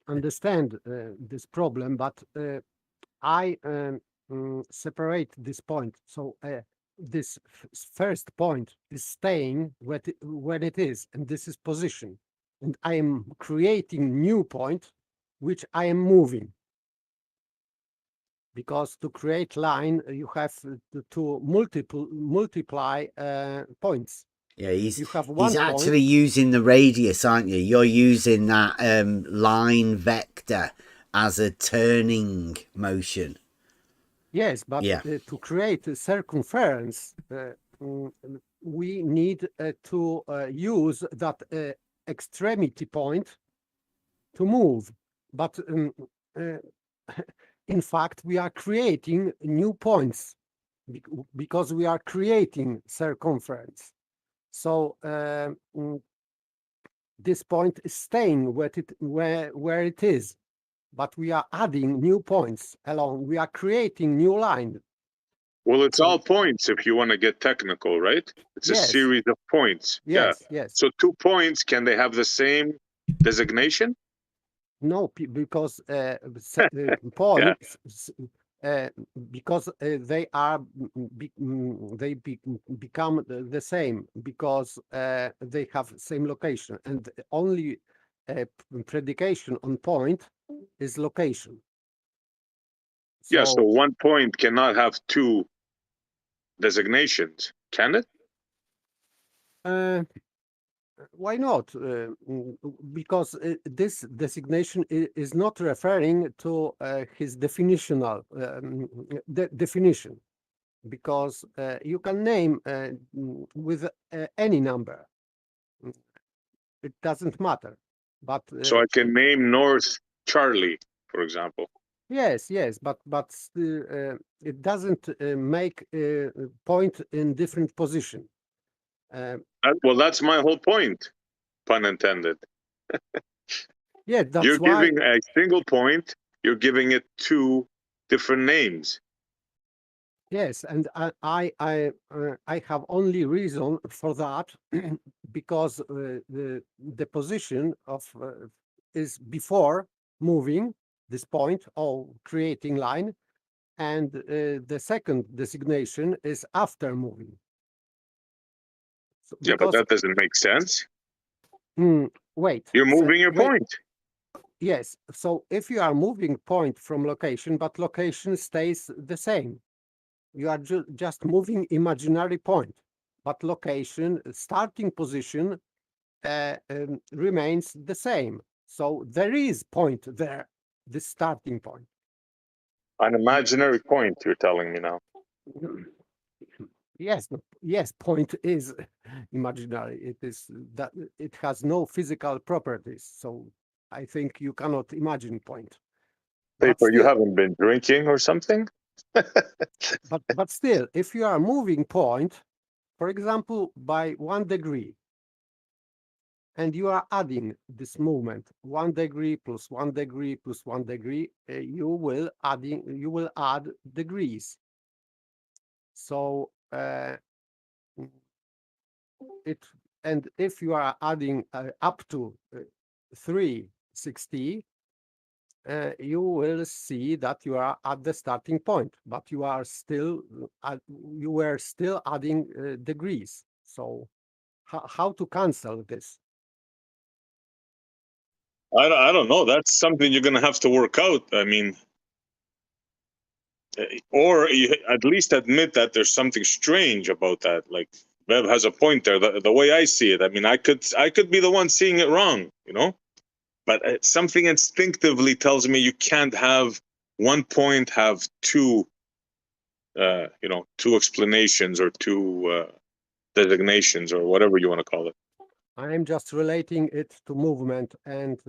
understand this problem, but I separate this point. So this first point is staying when it is, and this is position, and I am creating new point, which I am moving. Because to create line, you have to multiply points. Yeah, he's he's actually using the radius, aren't you? You're using that line vector as a turning motion. Yes, but yeah. To create a circumference, we need to use that extremity point to move. But in fact, we are creating new points because we are creating circumference. So this point is staying where it is, but we are adding new points along. We are creating new line. Well, it's all points if you want to get technical, right? It's a Yes. series of points. Yes, Yeah. yes. So 2 points, can they have the same designation? No, because points, because they are become the same because they have same location, and only predication on point is location. Yeah, so 1 point cannot have 2 designations, can it? Why not? Because this designation is not referring to his definitional definition, because you can name with any number. It doesn't matter. But So I can name North Charlie, for example. yes, but still, it doesn't make a point in different position. Well, that's my whole point, pun intended. Yeah, that's you're why. giving a single point, you're giving it 2 different names. Yes, and I have only reason for that because the position of is before moving this point or creating line, and the second designation is after moving. So, Yeah, but that doesn't make sense. Wait. You're moving your point. Yes. So if you are moving point from location, but location stays the same, you are just moving imaginary point, but location, starting position remains the same. So there is point there, the starting point. An imaginary point, you're telling me now. Yes, yes, point is imaginary. It is that it has no physical properties. So I think you cannot imagine point. Paper, you haven't been drinking or something? but still, if you are moving point, for example, by 1 degree, and you are adding this movement 1 degree plus 1 degree plus 1 degree, you will add degrees. So and if you are adding up to 360, you will see that you are at the starting point, but you were still adding degrees. So how to cancel this? I don't know. That's something you're going to have to work out. I mean, or you at least admit that there's something strange about that. Like Bev has a point there. The way I see it, I mean, I could be the one seeing it wrong, you know. But something instinctively tells me you can't have 1 point have 2, 2 explanations or 2 designations or whatever you want to call it. I'm just relating it to movement, and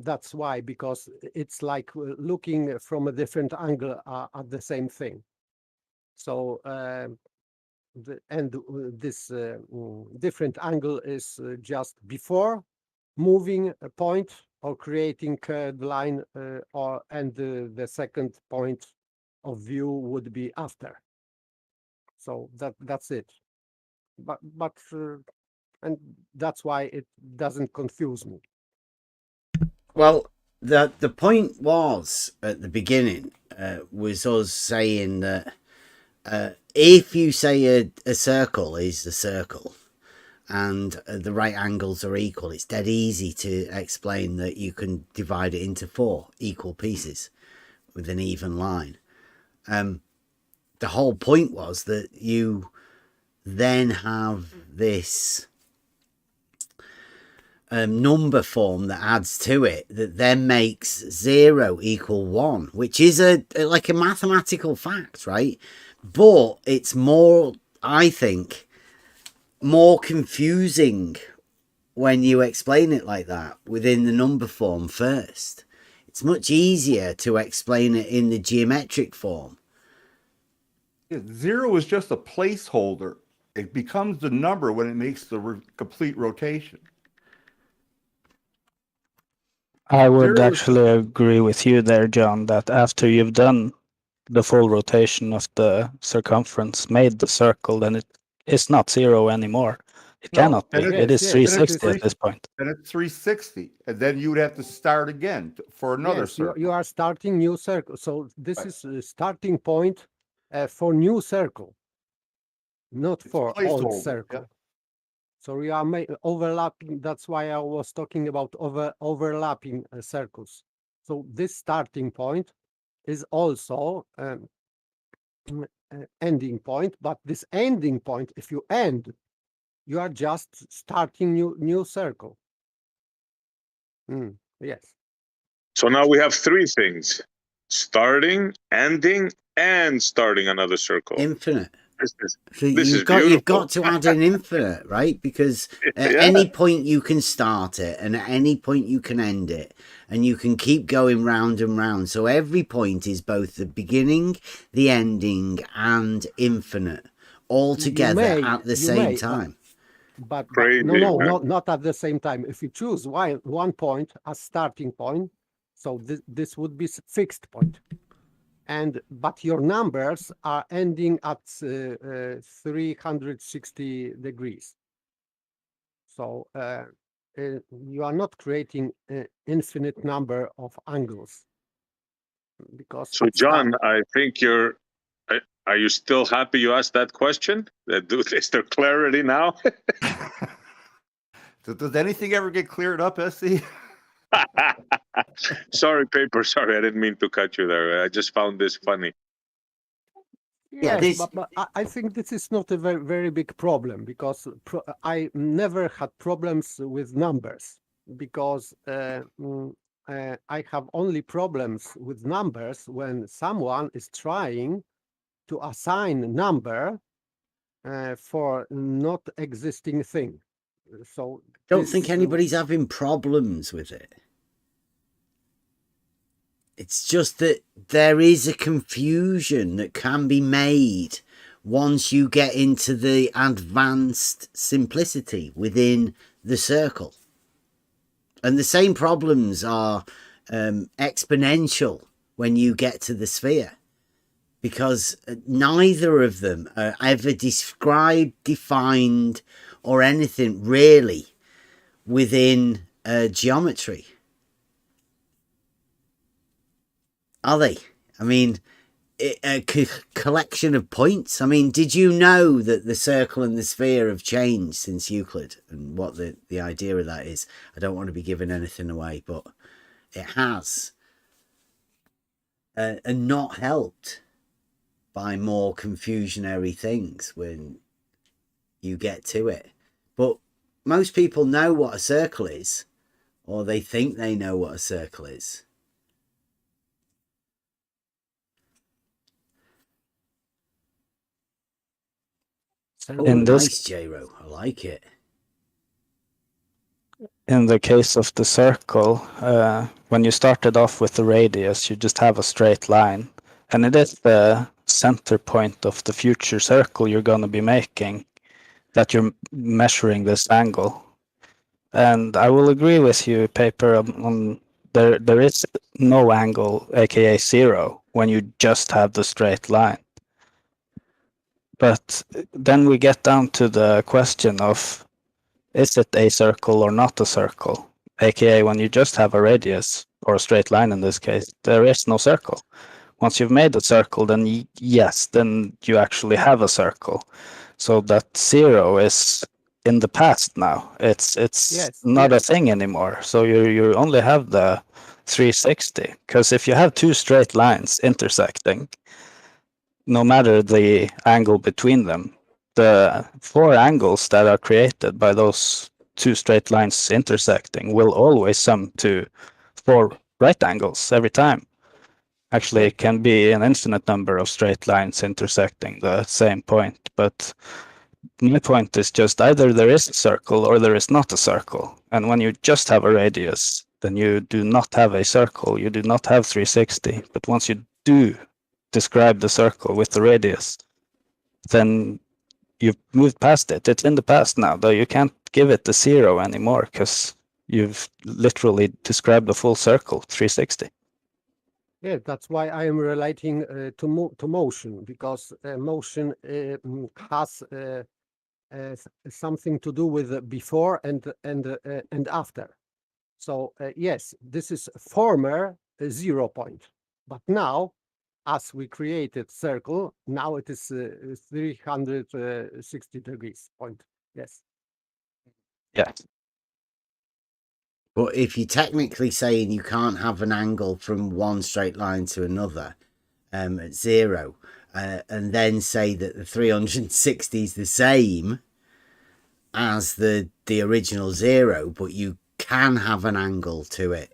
that's why, because it's like looking from a different angle at the same thing. So, this different angle is just before moving a point or creating curved line, and the second point of view would be after. So that's it. But and that's why it doesn't confuse me. Well, the point was at the beginning was us saying that if you say a circle is a circle and the right angles are equal, it's dead easy to explain that you can divide it into 4 equal pieces with an even line. The whole point was that you then have this number form that adds to it that then makes 0 equal 1, which is like a mathematical fact, right? But it's more, I think, more confusing when you explain it like that within the number form first. It's much easier to explain it in the geometric form. 0 is just a placeholder. 'It becomes the number when it makes the complete rotation. I would actually agree with you there, John, that after you've done the full rotation of the circumference, made the circle, then it is not 0 anymore. It cannot be. It is 360 at this point. And it's 360, and then you would have to start again for another circle. You are starting new circle. So this is a starting point for new circle, not for old circle. Yeah. So we are overlapping. That's why I was talking about overlapping circles. So this starting point is also ending point, but this ending point, if you end, you are just starting new circle. Yes. So now we have three things: starting, ending, and starting another circle. Infinite. So This you've got to add an infinite, right? Because at any point you can start it, and at any point you can end it, and you can keep going round and round. So every point is both the beginning, the ending, and infinite, all together at the same time. But no, not at the same time. If you choose one point as starting point, so this would be fixed point. But your numbers are ending at 360 degrees. So you are not creating an infinite number of angles. Because so, John, I think you're. Are you still happy you asked that question? Is there clarity now? Does anything ever get cleared up, SC? Sorry, Paper. Sorry, I didn't mean to cut you there. I just found this funny. Yes, but I think this is not a very, very big problem, because I never had problems with numbers, because I have only problems with numbers when someone is trying to assign a number for not existing thing. So don't think anybody's having problems with it. It's just that there is a confusion that can be made once you get into the advanced simplicity within the circle. And the same problems are exponential when you get to the sphere, because neither of them are ever described, defined, or anything really within geometry. Are they? I mean, a collection of points. I mean, did you know that the circle and the sphere have changed since Euclid, and what the idea of that is? I don't want to be giving anything away, but it has. And not helped by more confusionary things when you get to it. But most people know what a circle is, or they think they know what a circle is. Nice, J-Ro. I like it. In the case of the circle, when you started off with the radius, you just have a straight line. And it is the center point of the future circle you're going to be making that you're measuring this angle. And I will agree with you, Paper, on there is no angle, aka 0, when you just have the straight line. But then we get down to the question of, is it a circle or not a circle? AKA when you just have a radius, or a straight line in this case, there is no circle. Once you've made a circle, then yes, then you actually have a circle. So that 0 is in the past now. It's not a thing anymore. So you only have the 360. Because if you have two straight lines intersecting, no matter the angle between them, the 4 angles that are created by those 2 straight lines intersecting will always sum to 4 right angles every time. Actually, it can be an infinite number of straight lines intersecting the same point, but my point is just either there is a circle or there is not a circle. And when you just have a radius, then you do not have a circle, you do not have 360. But once you do describe the circle with the radius, then you've moved past it. It's in the past now, though you can't give it the 0 anymore, because You've literally described a full circle, 360. Yeah, that's why I am relating to motion, because motion has something to do with before and after. So yes, this is former 0 point, but now, as we created circle, now it is 360 degrees point. Yes. Yeah. But if you're technically saying you can't have an angle from one straight line to another at 0, and then say that the 360 is the same as the original 0, but you can have an angle to it.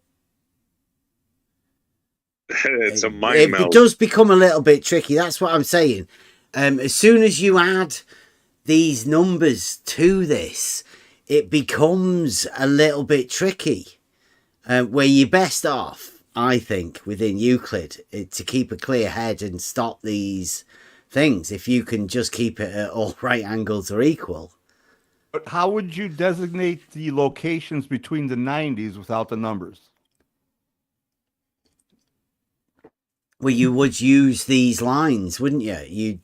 It's a mind meld. It does become a little bit tricky. That's what I'm saying. As soon as you add these numbers to this, it becomes a little bit tricky. Where you're best off, I think, within Euclid, to keep a clear head and stop these things. If you can just keep it at all right angles are equal. But how would you designate the locations between the 90s without the numbers? Well, you would use these lines, wouldn't you?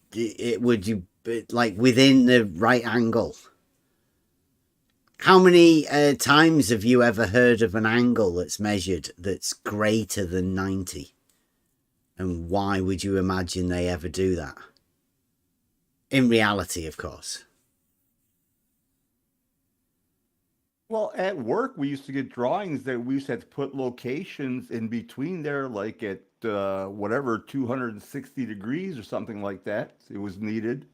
Like within the right angle. How many times have you ever heard of an angle that's measured that's greater than 90? And why would you imagine they ever do that? In reality, of course. Well, at work, we used to get drawings that we used to have to put locations in between there, like at whatever, 260 degrees or something like that. It was needed.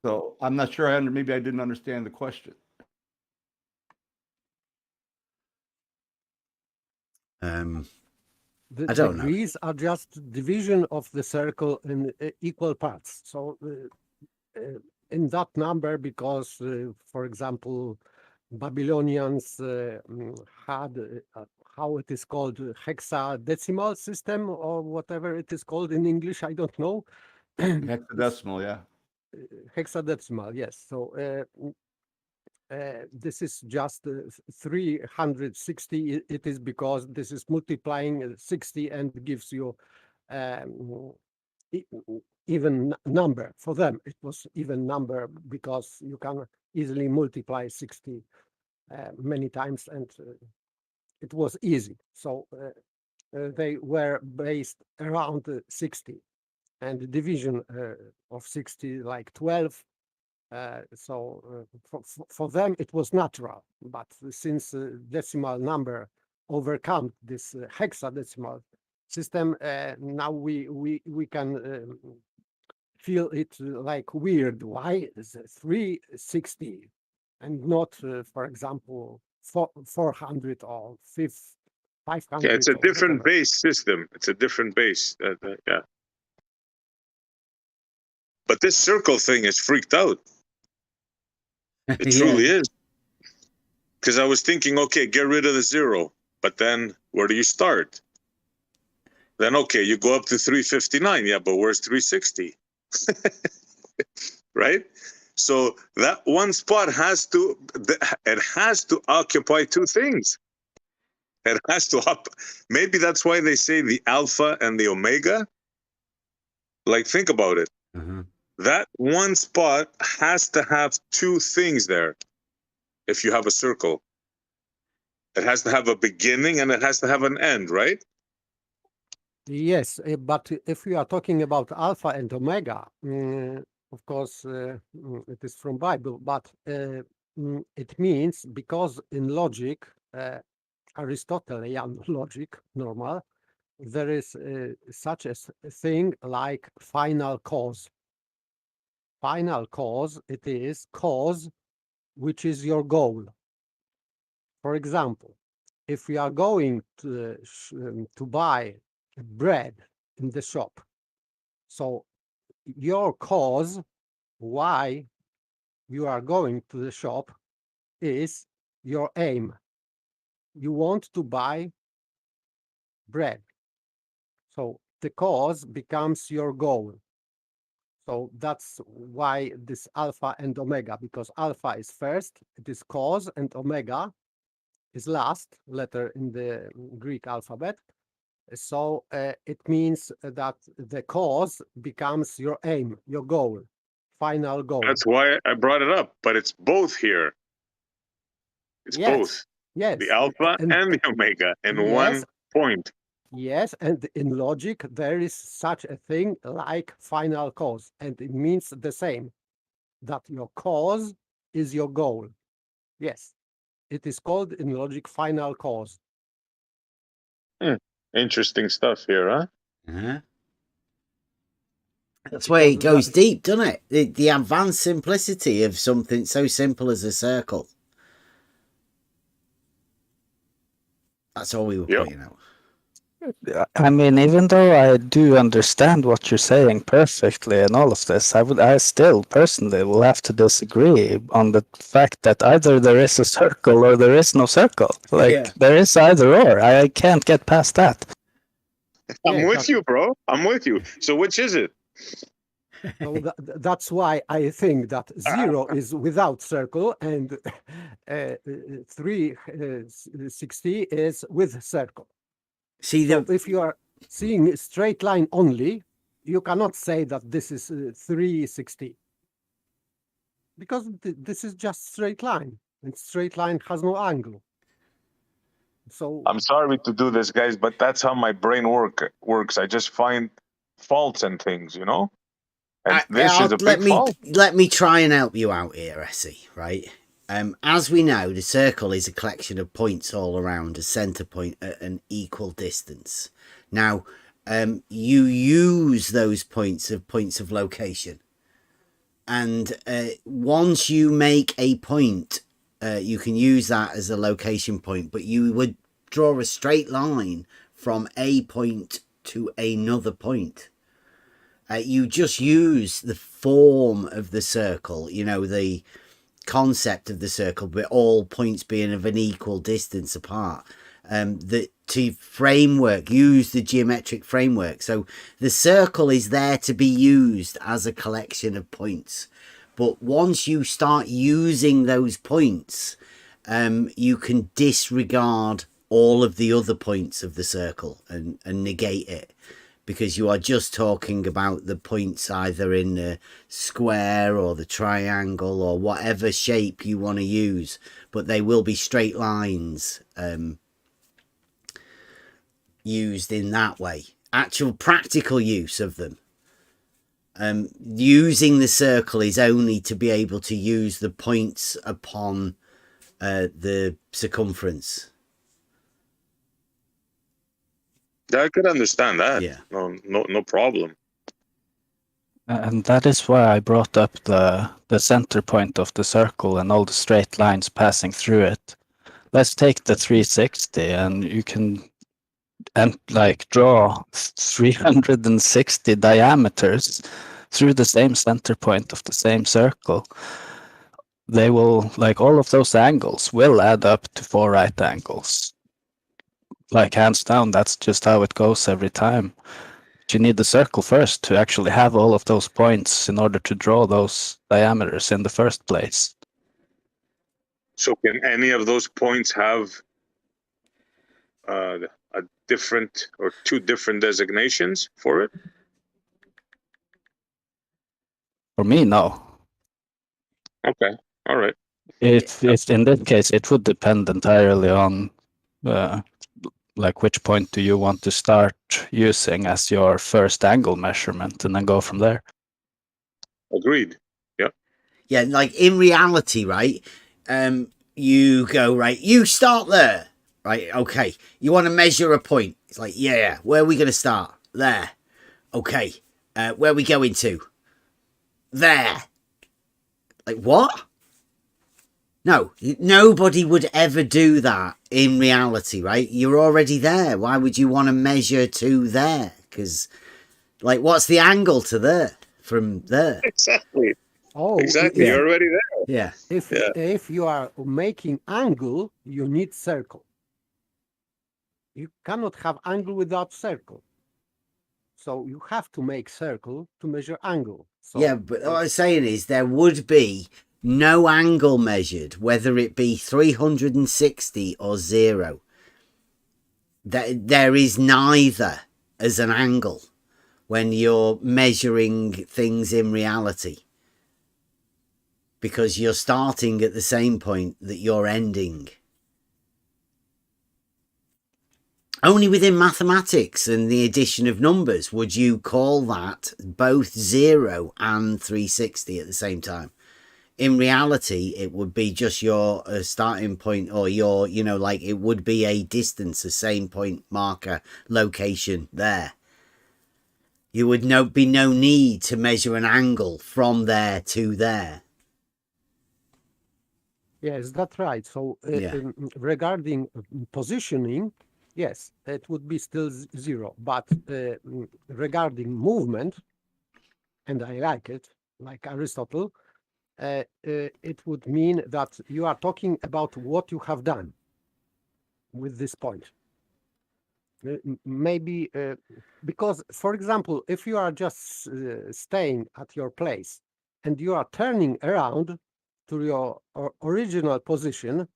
So I'm not sure. Maybe I didn't understand the question. The I don't know. degrees are just division of the circle in equal parts. So in that number, because, for example, Babylonians had how it is called, hexadecimal system, or whatever it is called in English, I don't know. Hexadecimal, yeah. Hexadecimal, yes. So this is just 360. It is because this is multiplying 60 and gives you even number. For them, it was even number because you can easily multiply 60 many times, and it was easy. So they were based around 60, and the division of 60 like 12. So for them it was natural, but since decimal number overcome this hexadecimal system, now we can feel it like weird. Why is it 360 and not, for example, 400 or 500? Yeah, it's a different base system. It's a different base. Yeah. But this circle thing is freaked out. It truly is. Because I was thinking, okay, get rid of the 0. But then where do you start? Then, okay, you go up to 359. Yeah, but where's 360? Right? So that one spot has to occupy two things. It has to maybe that's why they say the alpha and the omega. Like, think about it. Mm-hmm. That one spot has to have two things there. If you have a circle, it has to have a beginning and it has to have an end, right? Yes, but if we are talking about alpha and omega, of course, it is from Bible, but it means because in logic, Aristotelian logic, normal, there is such a thing like final cause. Final cause, it is cause, which is your goal. For example, if we are going to buy bread in the shop, so your cause why you are going to the shop is your aim. You want to buy bread. So the cause becomes your goal. So that's why this alpha and omega, because alpha is first, it is cause, and omega is last letter in the Greek alphabet. So it means that the cause becomes your aim, your goal, final goal. That's why I brought it up, but it's both here. It's both. Yes. The alpha and the omega in one point. Yes, and in logic, there is such a thing like final cause, and it means the same, that your cause is your goal. Yes, it is called in logic final cause. Interesting stuff here, huh? Uh-huh. That's where it goes deep, doesn't it? The advanced simplicity of something so simple as a circle. That's all we were pointing out. I mean, even though I do understand what you're saying perfectly and all of this, I still personally will have to disagree on the fact that either there is a circle or there is no circle. Like, there is either or. I can't get past that. I'm with you, bro. I'm with you. So which is it? So that's why I think that 0 is without circle and 360 is with circle. See, so if you are seeing a straight line only, you cannot say that this is 360. Because this is just straight line, and straight line has no angle. So I'm sorry to do this, guys, but that's how my brain works. I just find faults in things, you know? And this is a big fault. Let me try and help you out here, Essie, right? As we know, the circle is a collection of points all around a center point at an equal distance. Now, you use those points of location. And once you make a point, you can use that as a location point, but you would draw a straight line from a point to another point. You just use the form of the circle, you know, the concept of the circle, but all points being of an equal distance apart. To framework, use the geometric framework. So the circle is there to be used as a collection of points. But once you start using those points, you can disregard all of the other points of the circle and negate it. Because you are just talking about the points either in the square or the triangle or whatever shape you want to use. But they will be straight lines used in that way. Actual practical use of them. Using the circle is only to be able to use the points upon the circumference. I could understand that. Yeah. No problem. And that is why I brought up the center point of the circle and all the straight lines passing through it. Let's take the 360 and you can draw 360 diameters through the same center point of the same circle. They will, all of those angles will add up to 4 right angles. Hands down, that's just how it goes every time. But you need the circle first to actually have all of those points in order to draw those diameters in the first place. So can any of those points have a different or 2 different designations for it? For me, no. Okay, all right. If in this case, it would depend entirely on which point do you want to start using as your first angle measurement and then go from there. Agreed. Yep. Yeah, in reality, right? You go, right, you start there. Right, okay. You want to measure a point. It's yeah, where are we going to start? There. Okay. Where are we going to? There. What? No, nobody would ever do that in reality, right? You're already there. Why would you want to measure to there? Because, what's the angle to there from there? Exactly. Oh, exactly. Yeah. You're already there. Yeah. If you are making angle, you need circle. You cannot have angle without circle. So you have to make circle to measure angle. So, yeah, but what I'm saying is there would be no angle measured, whether it be 360 or 0. There is neither as an angle when you're measuring things in reality, because you're starting at the same point that you're ending. Only within mathematics and the addition of numbers would you call that both 0 and 360 at the same time. In reality, it would be just your starting point, or your, you know, like it would be a distance, a same point marker location there. You would be no need to measure an angle from there to there. yes, that's right. So regarding positioning, yes, it would be still 0. But regarding movement, and I like it, like Aristotle, it would mean that you are talking about what you have done with this point. Maybe because, for example, if you are just staying at your place and you are turning around to your original position,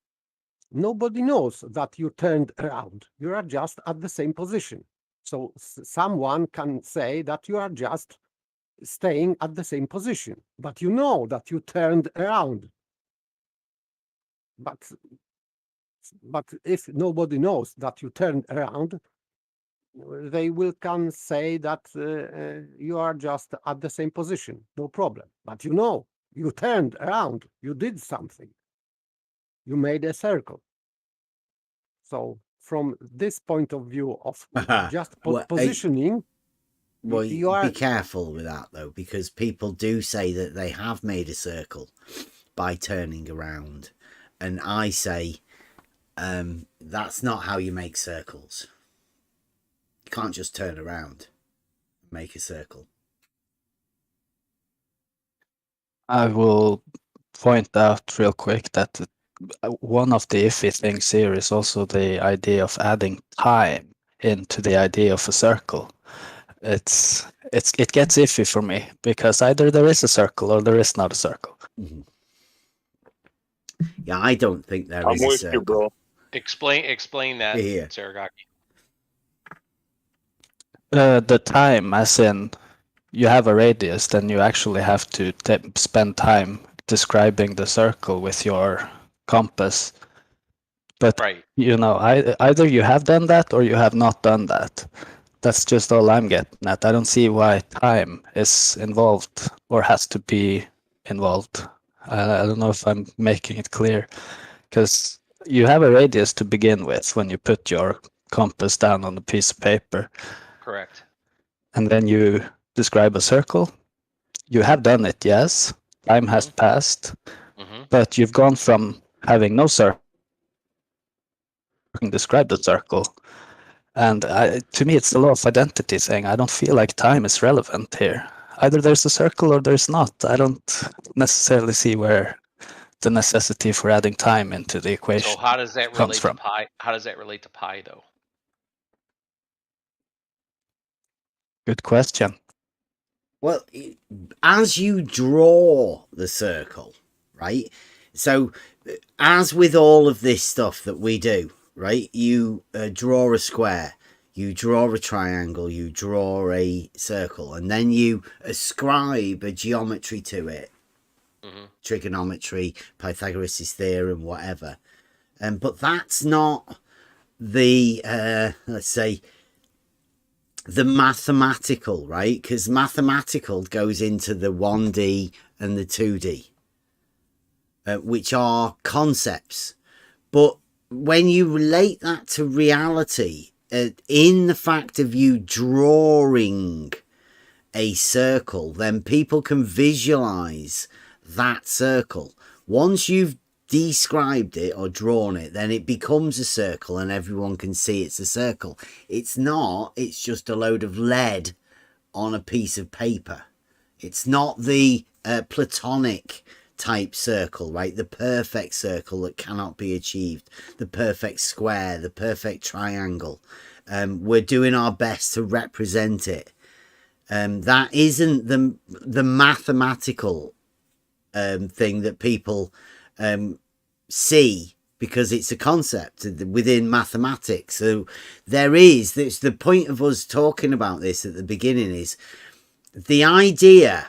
nobody knows that you turned around. You are just at the same position. So someone can say that you are just staying at the same position, but you know that you turned around. But if nobody knows that you turned around, they can say that you are just at the same position, no problem. But you know, you turned around, you did something, you made a circle. So from this point of view of just positioning, well, be careful with that though, because people do say that they have made a circle by turning around, and I say that's not how you make circles. You can't just turn around and make a circle. I will point out real quick that one of the iffy things here is also the idea of adding time into the idea of a circle. It gets iffy for me, because either there is a circle or there is not a circle. Mm-hmm. Yeah, I don't think there is a circle. You, bro. Explain that, Saragaki. The time, as in you have a radius, then you actually have to spend time describing the circle with your compass. But you know, either you have done that or you have not done that. That's just all I'm getting at. I don't see why time is involved or has to be involved. I don't know if I'm making it clear, because you have a radius to begin with when you put your compass down on a piece of paper. Correct. And then you describe a circle. You have done it, yes. Time has passed, but you've gone from having no circle to describe the circle. And to me, it's the law of identity saying I don't feel like time is relevant here. Either there's a circle or there's not. I don't necessarily see where the necessity for adding time into the equation. So how does that comes relate from. to pi? How does that relate to pi, though? Good question. Well, as you draw the circle, right? So as with all of this stuff that we do, right? You draw a square, you draw a triangle, you draw a circle, and then you ascribe a geometry to it. Trigonometry, Pythagoras' theorem, whatever. But that's not the, let's say, the mathematical, right? Because mathematical goes into the 1D and the 2D, which are concepts. But when you relate that to reality, in the fact of you drawing a circle, then people can visualize that circle. Once you've described it or drawn it, then it becomes a circle and everyone can see it's a circle. It's not, it's just a load of lead on a piece of paper. It's not the Platonic type circle, right? The perfect circle that cannot be achieved, the perfect square, the perfect triangle. We're doing our best to represent it, That isn't the mathematical thing that people see, because it's a concept within mathematics. So it's the point of us talking about this at the beginning, is the idea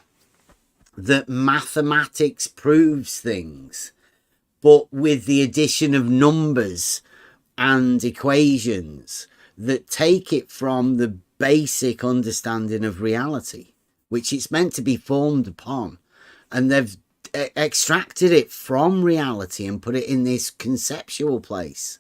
that mathematics proves things, but with the addition of numbers and equations that take it from the basic understanding of reality, which it's meant to be formed upon, and they've extracted it from reality and put it in this conceptual place.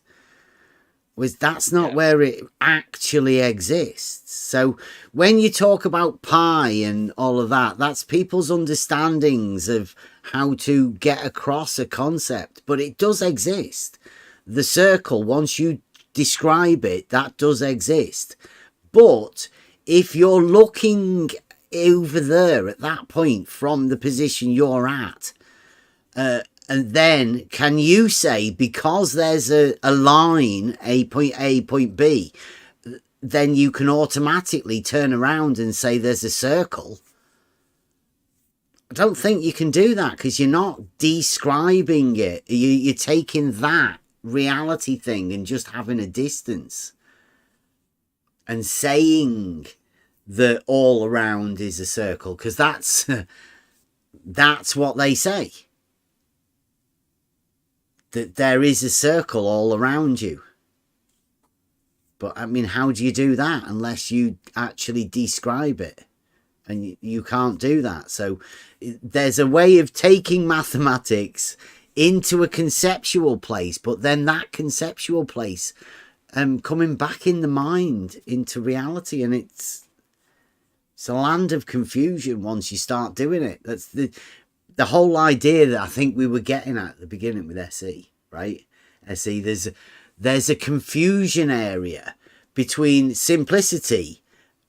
That's not where it actually exists. So when you talk about pi and all of that, that's people's understandings of how to get across a concept, but it does exist. The circle, once you describe it, that does exist. But if you're looking over there at that point from the position you're at, and then can you say, because there's a line, A, point B, then you can automatically turn around and say there's a circle? I don't think you can do that, because you're not describing it. You're taking that reality thing and just having a distance and saying that all around is a circle, because that's what they say, that there is a circle all around you. But I mean, how do you do that unless you actually describe it? And you can't do that. So there's a way of taking mathematics into a conceptual place, but then that conceptual place coming back in the mind into reality, and it's a land of confusion once you start doing it. That's the whole idea that I think we were getting at the beginning with SE, right? SE, there's a confusion area between simplicity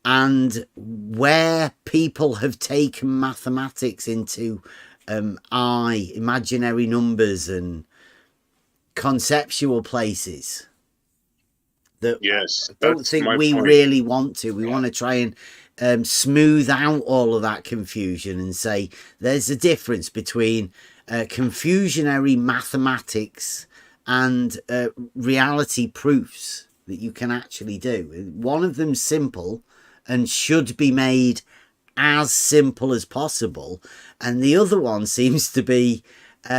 and where people have taken mathematics into imaginary numbers and conceptual places that I don't think we really want to. We want to try and smooth out all of that confusion and say there's a difference between confusionary mathematics and reality proofs that you can actually do. One of them's simple and should be made as simple as possible, and the other one seems to be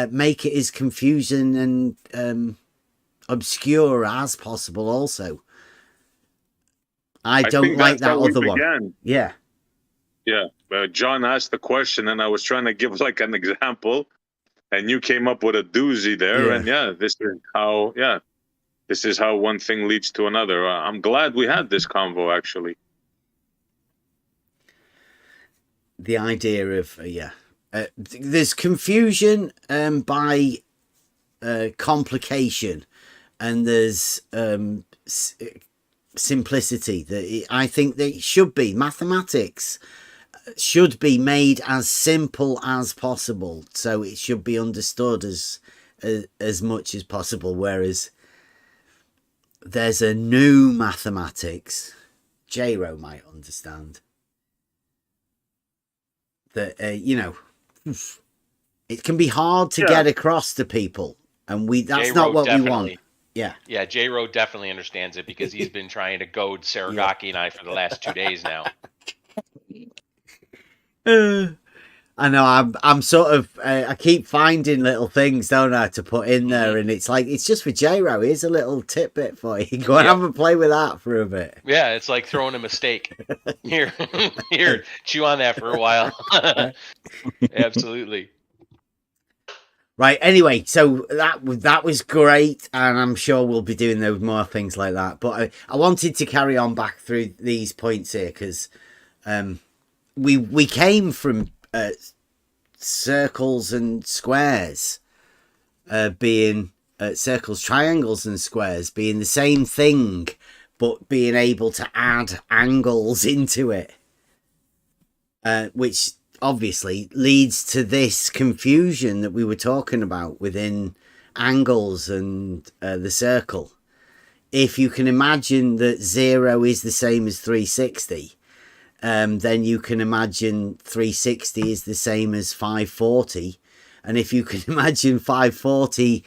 make it as confusing and obscure as possible also. I don't like that other one. Yeah. John asked the question and I was trying to give like an example, and you came up with a doozy there. And this is how one thing leads to another. I'm glad we had this convo, actually. The idea of there's confusion by complication, and there's simplicity. That I think that it should be mathematics should be made as simple as possible, so it should be understood as much as possible. Whereas there's a new mathematics, J-Ro might understand, that it can be hard to get across to people, and that's J-Ro not what definitely. we want. Yeah, J-Ro definitely understands it, because he's been trying to goad Saragaki and I for the last 2 days now. I know. I'm sort of. I keep finding little things, don't I, to put in there, and it's like it's just for J-Ro. Here's a little tidbit for you. Go and have a play with that for a bit. Yeah, it's like throwing him a steak. Here, chew on that for a while. Absolutely. Right. Anyway, so that was great, and I'm sure we'll be doing those more things like that. But I wanted to carry on back through these points here, because we came from circles and squares being circles, triangles, and squares being the same thing, but being able to add angles into it, which obviously leads to this confusion that we were talking about within angles and the circle. If you can imagine that 0 is the same as 360, then you can imagine 360 is the same as 540. And if you can imagine 540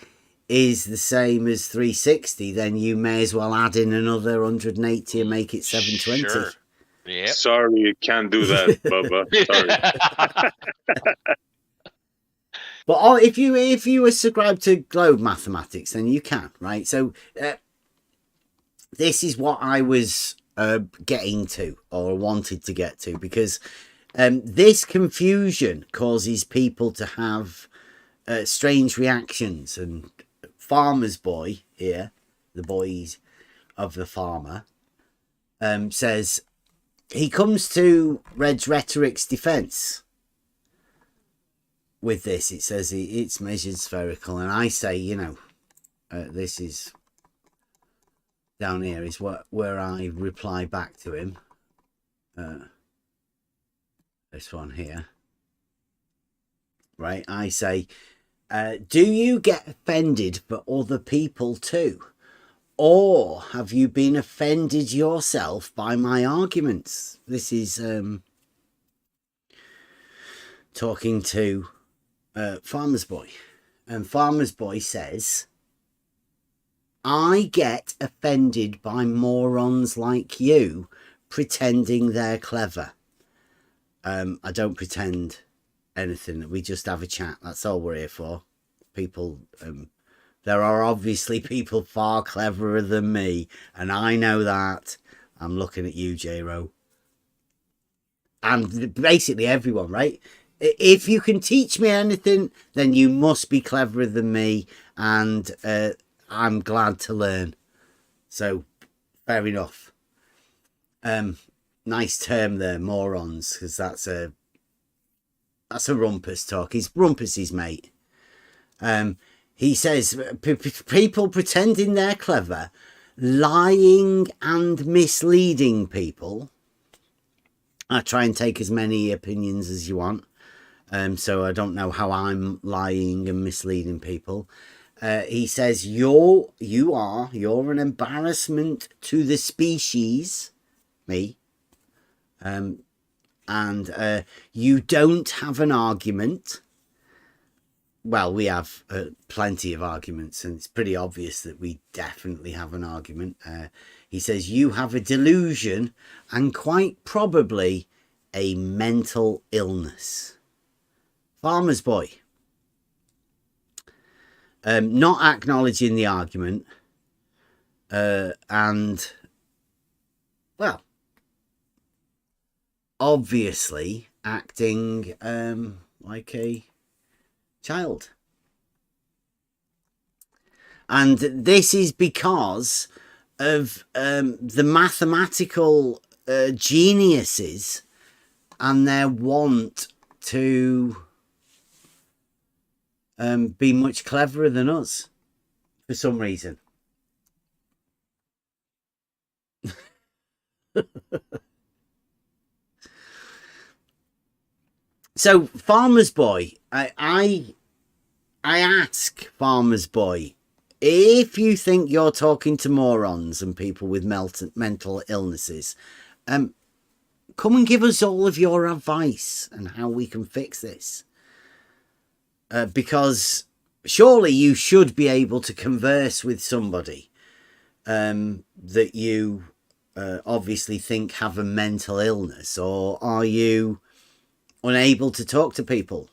is the same as 360, then you may as well add in another 180 and make it 720. Sure. Yep. Sorry, you can't do that, Bubba. Sorry. But if you ascribe to globe mathematics, then you can, right? So this is what I was getting to, or wanted to get to, because this confusion causes people to have strange reactions. And Farmer's Boy here, the boys of the farmer, says he comes to Red's rhetoric's defense with this. It says it's measured spherical, and I say, you know, this is down here is where I reply back to him. This one here, right? I say, do you get offended for other people too, or have you been offended yourself by my arguments? This is talking to Farmer's Boy, and Farmer's Boy says, I get offended by morons like you pretending they're clever. I don't pretend anything. We just have a chat. That's all we're here for. People, there are obviously people far cleverer than me, and I know that. I'm looking at you, J-Ro. And basically everyone, right? If you can teach me anything, then you must be cleverer than me, and I'm glad to learn. So, fair enough. Nice term there, morons, because that's a rumpus talk. He's Rumpus's mate. He says people pretending they're clever, lying and misleading people. I try and take as many opinions as you want. So I don't know how I'm lying and misleading people. He says you're an embarrassment to the species, me, and you don't have an argument. Well, we have plenty of arguments, and it's pretty obvious that we definitely have an argument. He says you have a delusion and quite probably a mental illness. Farmer's Boy. Not acknowledging the argument, and, well, obviously acting like a child. And this is because of the mathematical geniuses and their want to be much cleverer than us for some reason. So Farmer's Boy, I ask Farmer's Boy, if you think you're talking to morons and people with mental illnesses, come and give us all of your advice and how we can fix this. Because surely you should be able to converse with somebody that you obviously think have a mental illness, or are you unable to talk to people?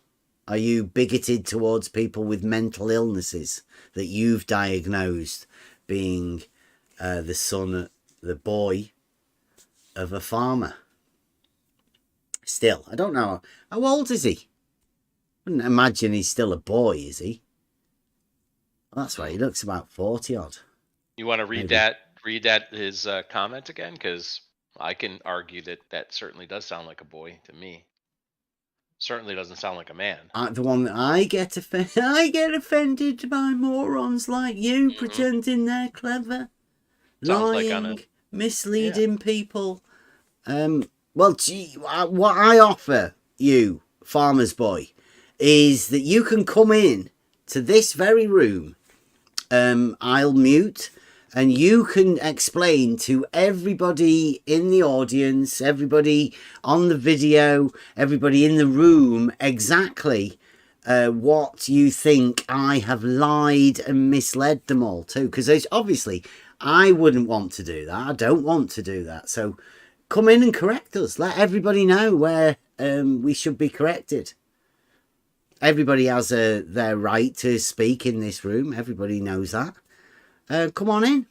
Are you bigoted towards people with mental illnesses that you've diagnosed, being the boy of a farmer? Still, I don't know. How old is he? I wouldn't imagine he's still a boy, is he? Well, that's right. He looks about 40 odd. You want to read that? Read that his comment again, because I can argue that certainly does sound like a boy to me. Certainly doesn't sound like a man. The one that I get offended by morons like you pretending they're clever, Sounds lying, misleading people. Well, gee, what I offer you, Farmer's Boy, is that you can come in to this very room. I'll mute. and you can explain to everybody in the audience, everybody on the video, everybody in the room exactly what you think I have lied and misled them all to. Because obviously I wouldn't want to do that. I don't want to do that. So come in and correct us. Let everybody know where we should be corrected. Everybody has their right to speak in this room. Everybody knows that. Come on in.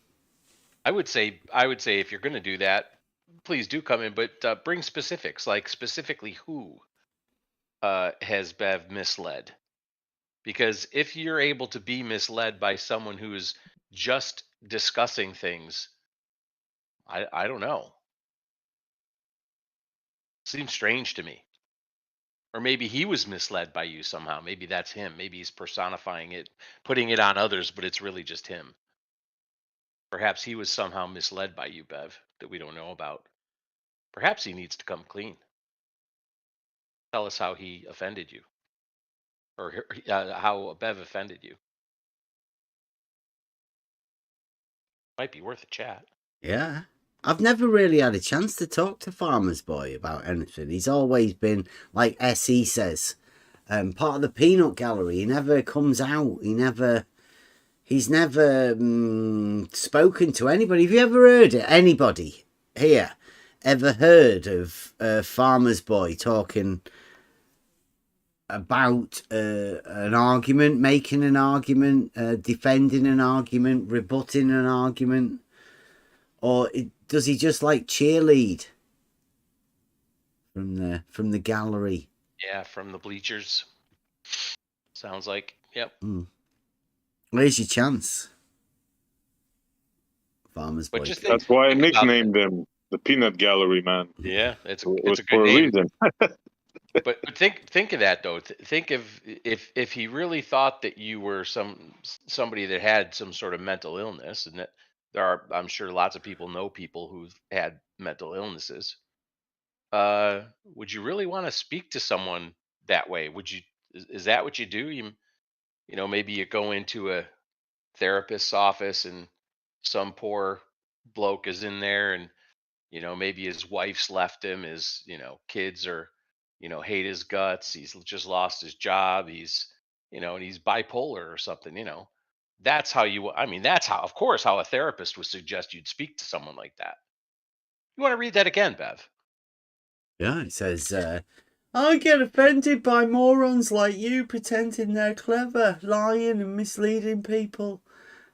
I would say if you're going to do that, please do come in, but bring specifics, like specifically who has Bev misled. Because if you're able to be misled by someone who's just discussing things, I don't know. Seems strange to me. Or maybe he was misled by you somehow. Maybe that's him. Maybe he's personifying it, putting it on others, but it's really just him. Perhaps he was somehow misled by you, Bev, that we don't know about. Perhaps he needs to come clean. Tell us how he offended you. Or how Bev offended you. Might be worth a chat. Yeah. I've never really had a chance to talk to Farmer's Boy about anything. He's always been, like SE says, part of the peanut gallery. He never comes out. He's never spoken to anybody. Have you ever heard it? Anybody here ever heard of Farmer's Boy talking about an argument, making an argument, defending an argument, rebutting an argument? Or does he just like cheerlead from the gallery? Yeah, from the bleachers. Sounds like, yep. Where's your chance, Farmer's Boy? That's why I nicknamed him the Peanut Gallery, man. Yeah, it's a good for name. A reason. But think of that though. Think of if he really thought that you were somebody that had some sort of mental illness, and that I'm sure lots of people know people who've had mental illnesses. Would you really want to speak to someone that way? Is that what you do? You know, maybe you go into a therapist's office and some poor bloke is in there, and maybe his wife's left him, his kids are hate his guts, he's just lost his job, he's and he's bipolar or something. That's how that's how, of course, how a therapist would suggest you'd speak to someone like that. You want to read that again, Bev? Yeah, it says, I get offended by morons like you pretending they're clever, lying and misleading people.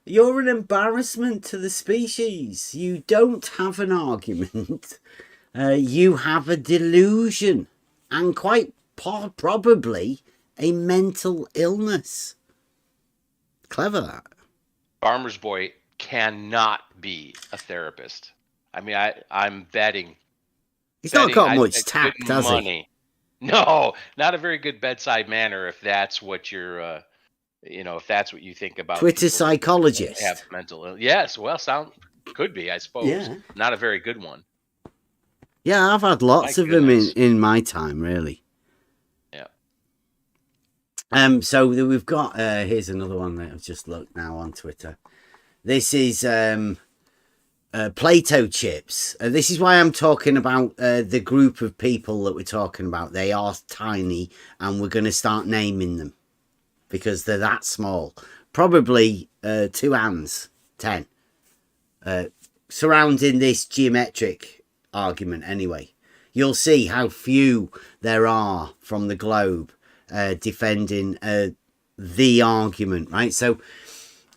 You're an embarrassment to the species. You don't have an argument. You have a delusion, and quite probably a mental illness. Clever, that. Farmer's Boy cannot be a therapist. I mean, I'm betting. He's not got much tact, has he? No, not a very good bedside manner. If that's what you're, if that's what you think about. Twitter psychologist. Have mental illness. Yes, well, could be, I suppose. Yeah. Not a very good one. Yeah, I've had lots of them in my time, really. Yeah. So we've got here's another one that I've just looked now on Twitter. This is Plato chips. This is why I'm talking about the group of people that we're talking about. They are tiny, and we're going to start naming them because they're that small. Probably 2 hands, 10, surrounding this geometric argument. Anyway, you'll see how few there are from the globe defending the argument, right? So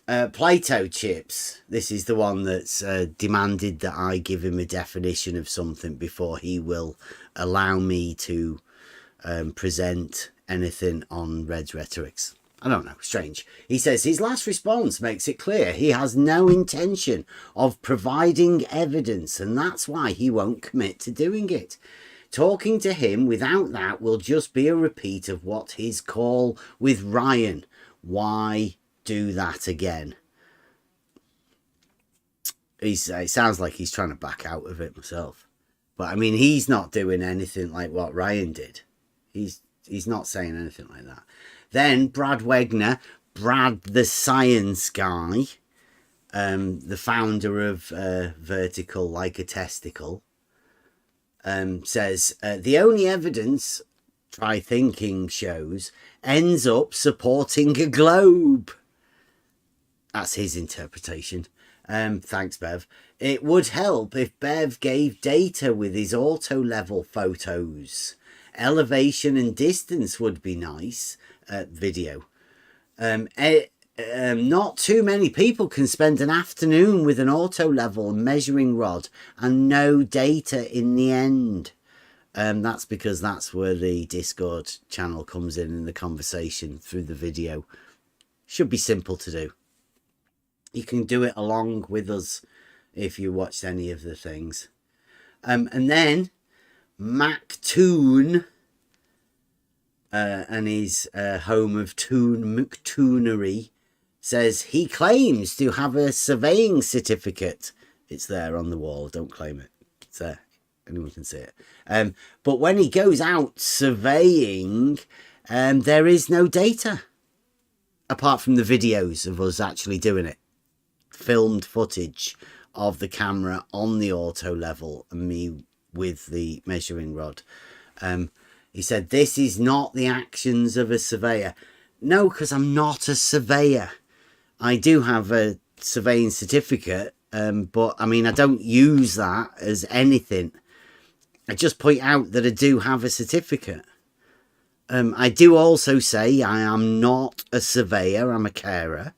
Plato chips, this is the one that's demanded that I give him a definition of something before he will allow me to present anything on Red's rhetorics. I don't know, strange. He says his last response makes it clear he has no intention of providing evidence, and that's why he won't commit to doing it. Talking to him without that will just be a repeat of what his call with Ryan. Why do that again? It sounds like he's trying to back out of it himself. But I mean, he's not doing anything like what Ryan did. He's not saying anything like that. Then Brad Wegner, Brad the science guy, the founder of Vertical Like a Testicle, says the only evidence Try Thinking shows ends up supporting a globe. That's his interpretation. Thanks, Bev. It would help if Bev gave data with his auto level photos. Elevation and distance would be nice. Video. Not too many people can spend an afternoon with an auto level measuring rod and no data in the end. That's because that's where the Discord channel comes in the conversation through the video. Should be simple to do. You can do it along with us if you watched any of the things. And then MacToon and his home of McToonery says he claims to have a surveying certificate. It's there on the wall. Don't claim it. It's there. Anyone can see it. But when he goes out surveying, there is no data apart from the videos of us actually doing it. Filmed footage of the camera on the auto level and me with the measuring rod. He said, this is not the actions of a surveyor. No, because I'm not a surveyor. I do have a surveying certificate, but I mean, I don't use that as anything. I just point out that I do have a certificate. I do also say I am not a surveyor, I'm a carer.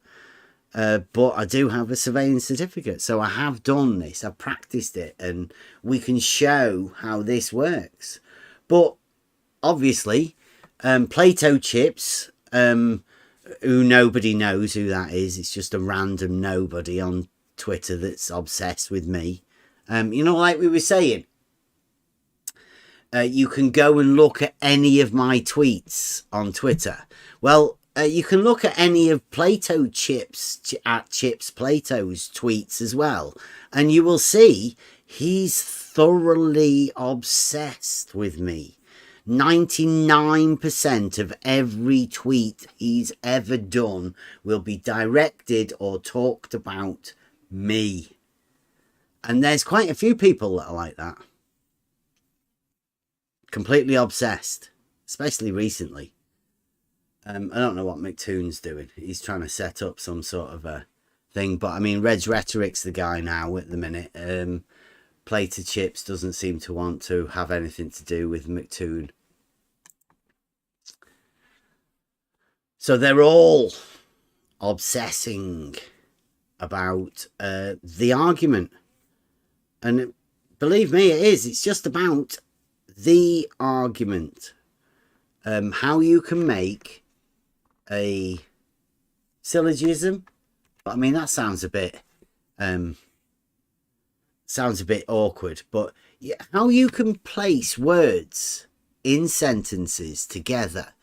But I do have a surveying certificate. So I have done this, I've practiced it, and we can show how this works. But obviously, Plato Chips, who nobody knows who that is, it's just a random nobody on Twitter that's obsessed with me. You know, like we were saying, you can go and look at any of my tweets on Twitter. Well, you can look at any of Plato Chips, at Chips Plato's tweets as well. And you will see he's thoroughly obsessed with me. 99% of every tweet he's ever done will be directed or talked about me. And there's quite a few people that are like that. Completely obsessed, especially recently. I don't know what McToon's doing. He's trying to set up some sort of a thing. But, I mean, Red's Rhetoric's the guy now at the minute. Plato Chips doesn't seem to want to have anything to do with McToon. So they're all obsessing about the argument. And believe me, it is. It's just about the argument. How you can make a syllogism. But I mean, that sounds a bit awkward. But how you can place words in sentences together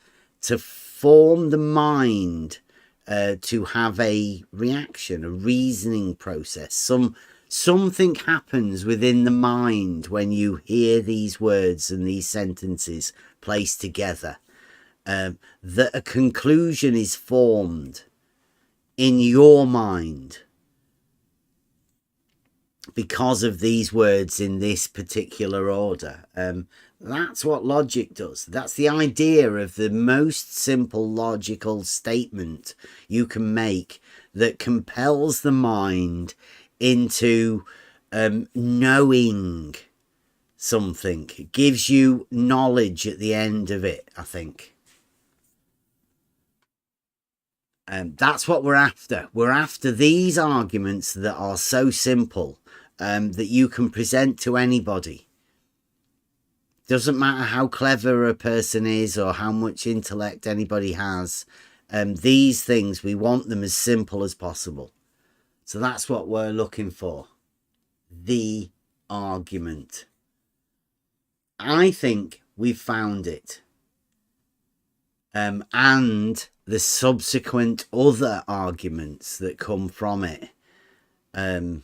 to form the mind, to have a reaction, a reasoning process. Something happens within the mind when you hear these words and these sentences placed together. That a conclusion is formed in your mind because of these words in this particular order. That's what logic does. That's the idea of the most simple logical statement you can make that compels the mind into knowing something. It gives you knowledge at the end of it, I think. That's what we're after. We're after these arguments that are so simple that you can present to anybody. Doesn't matter how clever a person is or how much intellect anybody has. These things, we want them as simple as possible. So that's what we're looking for. The argument. I think we've found it. And the subsequent other arguments that come from it are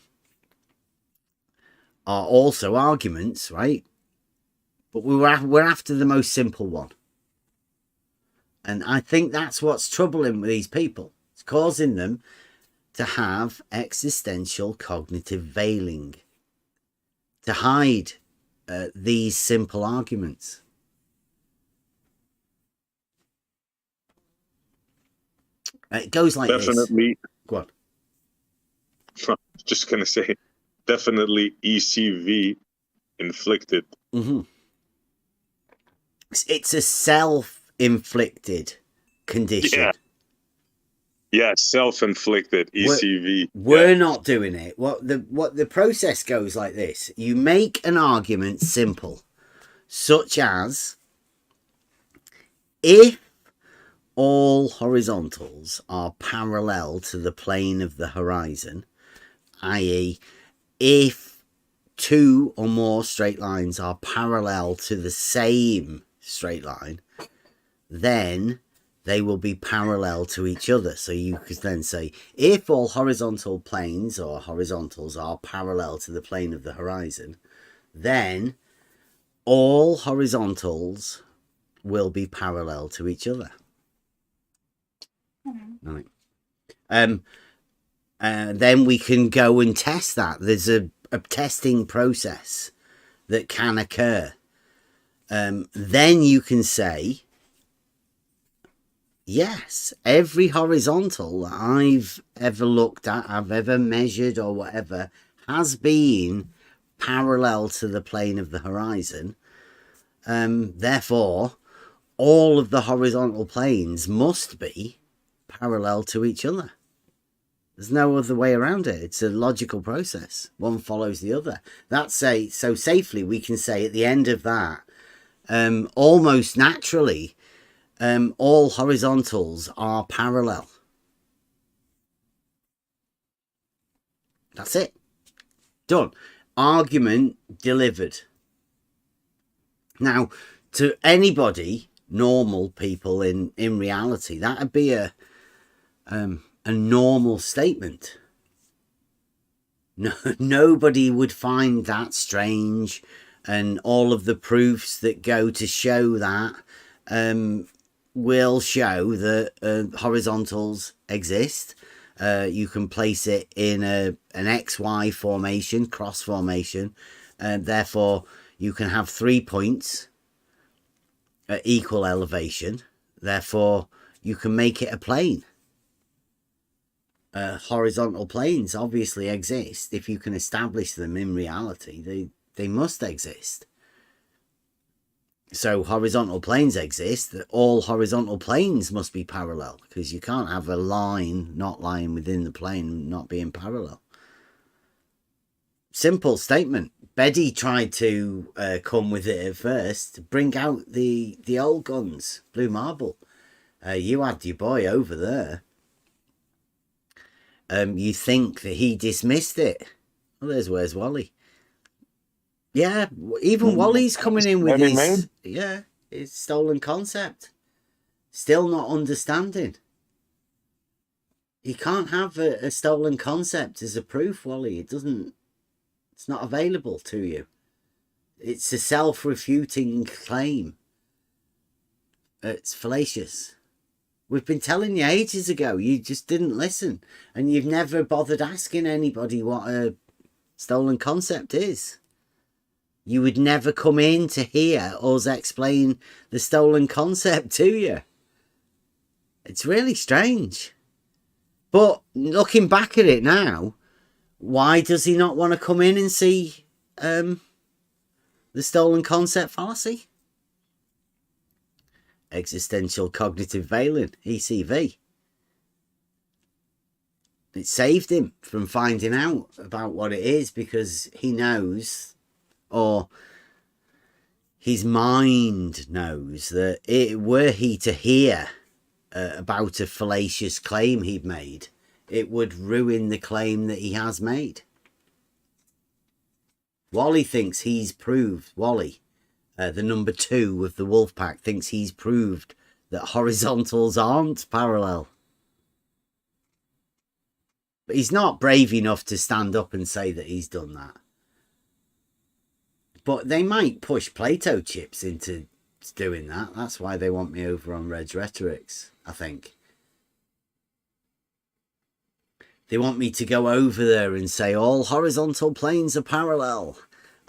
also arguments, right? But we're after the most simple one. And I think that's what's troubling with these people. It's causing them to have existential cognitive veiling, to hide these simple arguments. It goes like definitely. this. Go on. Just gonna say, definitely ECV, inflicted. Mm-hmm. It's a self-inflicted condition. Yeah, self-inflicted ECV. We're not doing it. What the process goes like this: you make an argument simple, such as if all horizontals are parallel to the plane of the horizon, i.e., if two or more straight lines are parallel to the same straight line, then they will be parallel to each other. So you could then say, if all horizontal planes or horizontals are parallel to the plane of the horizon, then all horizontals will be parallel to each other. Right. Then we can go and test that. There's a testing process that can occur. Then you can say, yes, every horizontal that I've ever looked at, I've ever measured or whatever, has been parallel to the plane of the horizon. Therefore, all of the horizontal planes must be parallel to each other. There's no other way around it. It's a logical process. One follows the other. That's so safely we can say at the end of that, almost naturally, all horizontals are parallel. That's it. Done. Argument delivered. Now, to anybody, normal people in reality, that would be a normal statement. No, nobody would find that strange, and all of the proofs that go to show that will show that horizontals exist. You can place it in an XY formation, cross formation, and therefore you can have 3 points at equal elevation. Therefore, you can make it a plane. Horizontal planes obviously exist. If you can establish them in reality, they must exist. So horizontal planes exist. All horizontal planes must be parallel, because you can't have a line not lying within the plane not being parallel. Simple statement. Beddy tried to come with it at first. Bring out the old guns. Blue Marble. You had your boy over there. You think that he dismissed it. Well, where's Wally? Yeah, even Wally's coming in with his stolen concept. Still not understanding. You can't have a stolen concept as a proof, Wally. It's not available to you. It's a self-refuting claim. It's fallacious. We've been telling you ages ago. You just didn't listen. And you've never bothered asking anybody what a stolen concept is. You would never come in to hear us explain the stolen concept to you. It's really strange. But looking back at it now, why does he not want to come in and see the stolen concept fallacy? Existential cognitive veiling, ECV. It saved him from finding out about what it is, because he knows, or his mind knows, that were he to hear about a fallacious claim he'd made, it would ruin the claim that he has made. Wally thinks he's proved, the number 2 of the wolf pack, thinks he's proved that horizontals aren't parallel. But he's not brave enough to stand up and say that he's done that. But they might push Plato chips into doing that. That's why they want me over on Red's Rhetorics, I think. They want me to go over there and say all horizontal planes are parallel.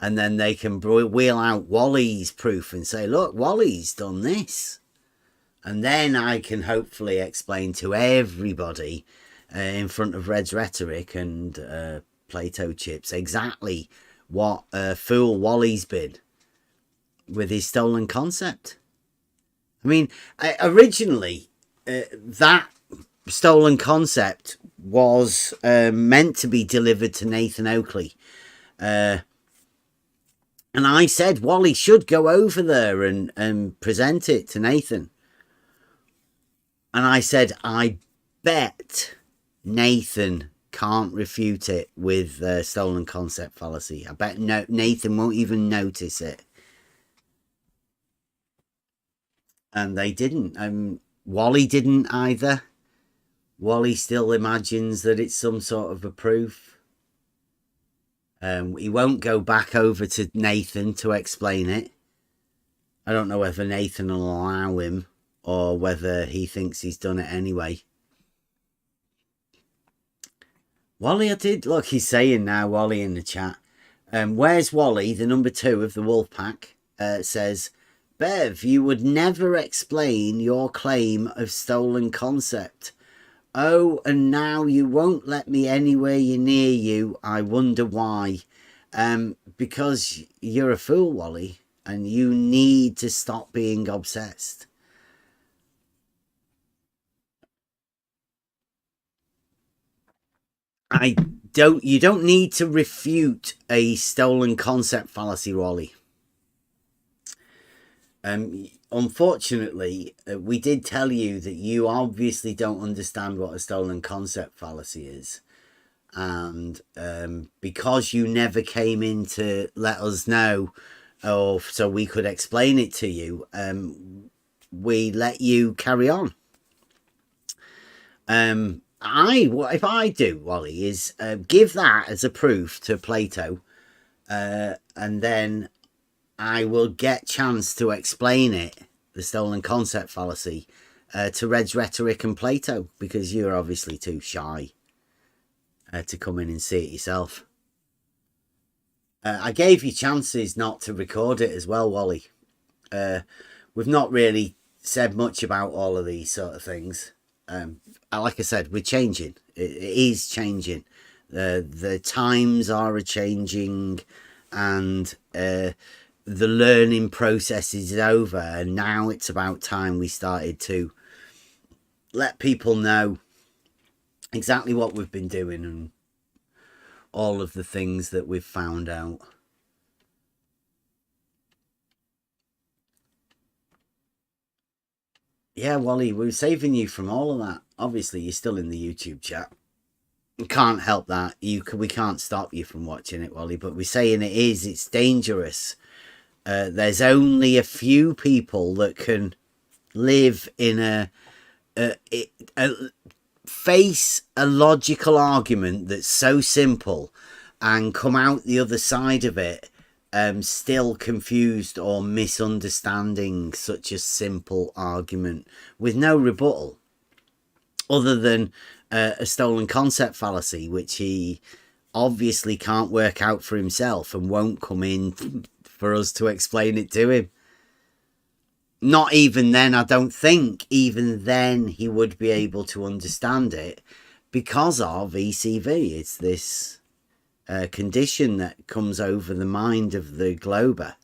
And then they can wheel out Wally's proof and say, look, Wally's done this. And then I can hopefully explain to everybody in front of Red's Rhetoric and Plato Chips exactly what a fool Wally's been with his stolen concept. I mean, originally, that stolen concept was meant to be delivered to Nathan Oakley. And I said Wally should go over there and present it to Nathan. And I said, I bet Nathan can't refute it with stolen concept fallacy. I bet Nathan won't even notice it. And they didn't. Wally didn't either. Wally still imagines that it's some sort of a proof. He won't go back over to Nathan to explain it. I don't know whether Nathan will allow him or whether he thinks he's done it anyway. Wally, I did. Look, he's saying now, Wally in the chat. Where's Wally, the number 2 of the wolf pack, says, Bev, you would never explain your claim of stolen concept. Oh, and now you won't let me anywhere near you. I wonder why. Because you're a fool, Wally, and you need to stop being obsessed. You don't need to refute a stolen concept fallacy, Wally. Unfortunately, we did tell you that you obviously don't understand what a stolen concept fallacy is. And because you never came in to let us know, or so we could explain it to you, we let you carry on. If I do, Wally, is give that as a proof to Plato, and then I will get chance to explain it, the stolen concept fallacy, to Red's Rhetoric and Plato, because you're obviously too shy to come in and see it yourself. I gave you chances not to record it as well, Wally. We've not really said much about all of these sort of things. Like I said, we're changing. It is changing. The times are changing, and the learning process is over. And now it's about time we started to let people know exactly what we've been doing and all of the things that we've found out. Yeah, Wally, we're saving you from all of that. Obviously, you're still in the YouTube chat. We can't help that. We can't stop you from watching it, Wally, but we're saying it's dangerous. There's only a few people that can live in face a logical argument that's so simple and come out the other side of it still confused or misunderstanding such a simple argument with no rebuttal other than a stolen concept fallacy, which he obviously can't work out for himself and won't come in for us to explain it to him. Not even then, I don't think even then he would be able to understand it because of ECV. It's this condition that comes over the mind of the glober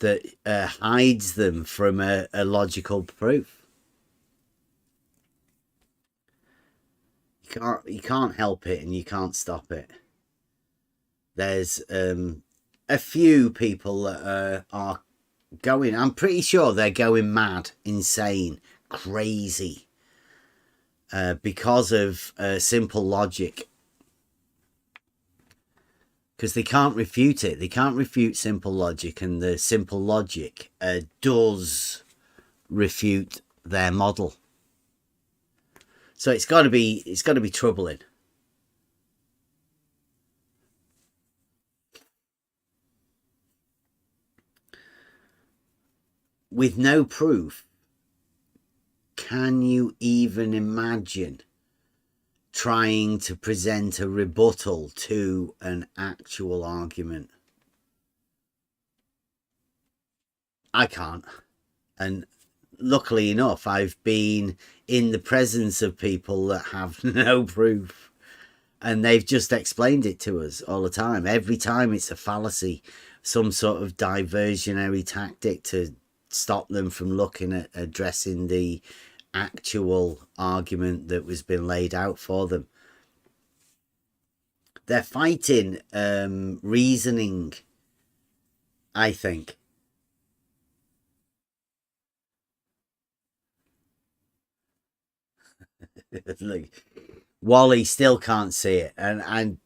that hides them from a logical proof. You can't help it and you can't stop it. There's a few people that are going, I'm pretty sure they're going mad, insane, crazy because of simple logic. Because they can't refute it. They can't refute simple logic, and the simple logic does refute their model. So it's got to be troubling. With no proof, can you even imagine trying to present a rebuttal to an actual argument. I can't. And luckily enough, I've been in the presence of people that have no proof. And they've just explained it to us all the time. Every time it's a fallacy, some sort of diversionary tactic to stop them from looking at addressing the actual argument that was been laid out for them. They're fighting reasoning, I think. Look, Wally still can't see it, and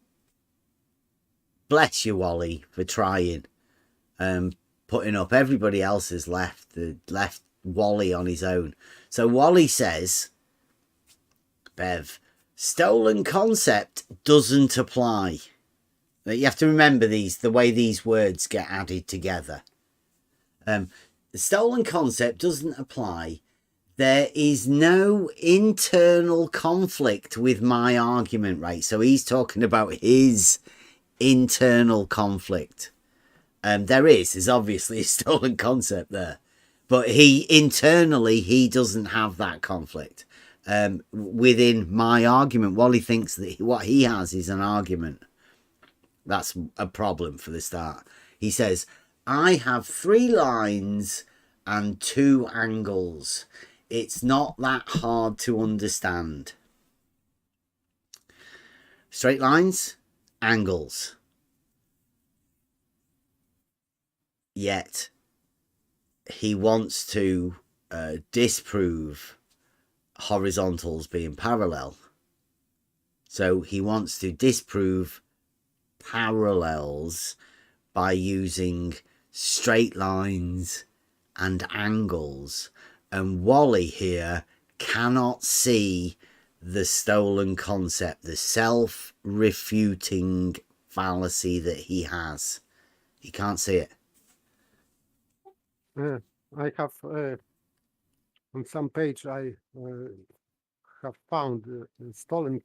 bless you, Wally, for trying. Putting up. Everybody else has left Wally on his own. So Wally says, Bev, stolen concept doesn't apply. You have to remember the way these words get added together. The stolen concept doesn't apply. There is no internal conflict with my argument, right? So he's talking about his internal conflict. There's obviously a stolen concept there, but internally he doesn't have that conflict within my argument. Wally thinks that what he has is an argument. That's a problem for the start. He says, I have 3 lines and 2 angles. It's not that hard to understand. Straight lines, angles. Yet he wants to disprove horizontals being parallel. So he wants to disprove parallels by using straight lines and angles. And Wally here cannot see the stolen concept, the self-refuting fallacy that he has. He can't see it. I have on some page I have found stolen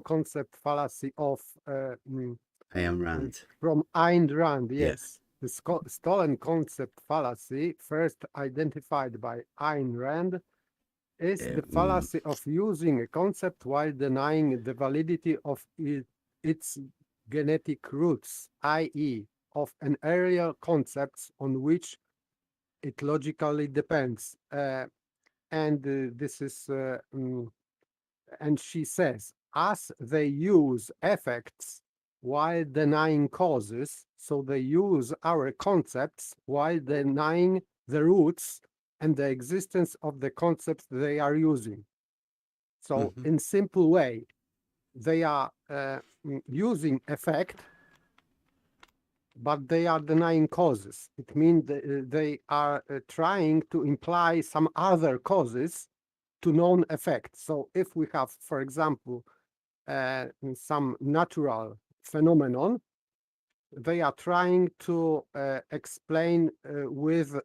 concept fallacy of Ayn Rand. From Ayn Rand, yes. The stolen concept fallacy, first identified by Ayn Rand, is the fallacy of using a concept while denying the validity of its genetic roots, i.e., of an earlier concepts on which it logically depends. This is, and she says, as they use effects while denying causes, so they use our concepts while denying the roots and the existence of the concepts they are using. So in simple way, they are using effect, but they are denying causes. It means they are trying to imply some other causes to known effects. So if we have, for example, some natural phenomenon, they are trying to explain with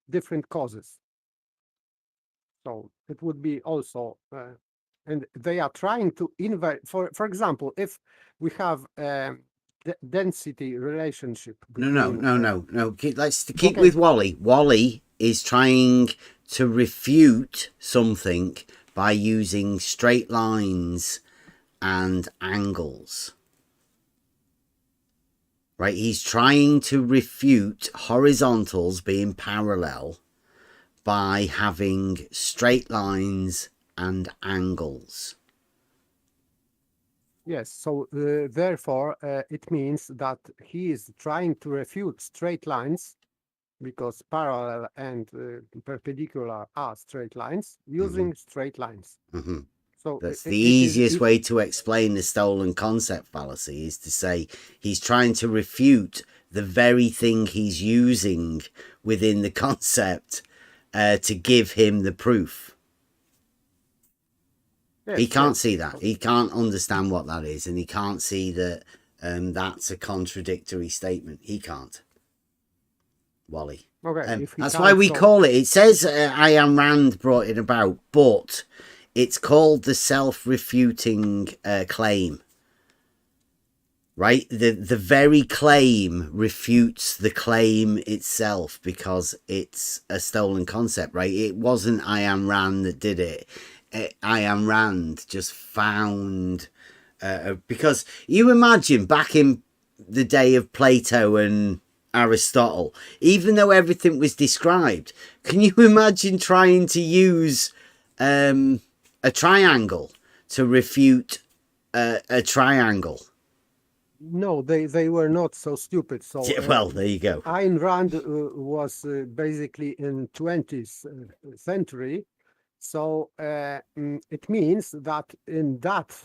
different causes. So it would be also, and they are trying to invert, for example, if we have density relationship. No. Let's keep with Wally. Wally is trying to refute something by using straight lines and angles. Right? He's trying to refute horizontals being parallel by having straight lines and angles. Yes, so therefore it means that he is trying to refute straight lines because parallel and perpendicular are straight lines using straight lines. So that's the easiest way to explain the stolen concept fallacy, is to say he's trying to refute the very thing he's using within the concept to give him the proof. Yes, he can't see that. He can't understand what that is, and he can't see that that's a contradictory statement. He can't. Wally. Okay, that's why we call it. It says Ayn Rand brought it about, but It's called the self-refuting claim. Right? The very claim refutes the claim itself because it's a stolen concept, right? It wasn't Ayn Rand that did it. Ayn Rand just found... because you imagine back in the day of Plato and Aristotle, even though everything was described, can you imagine trying to use a triangle to refute a triangle? No, they were not so stupid. So Yeah, well, there you go. Ayn Rand was basically in 20th century. So it means that in that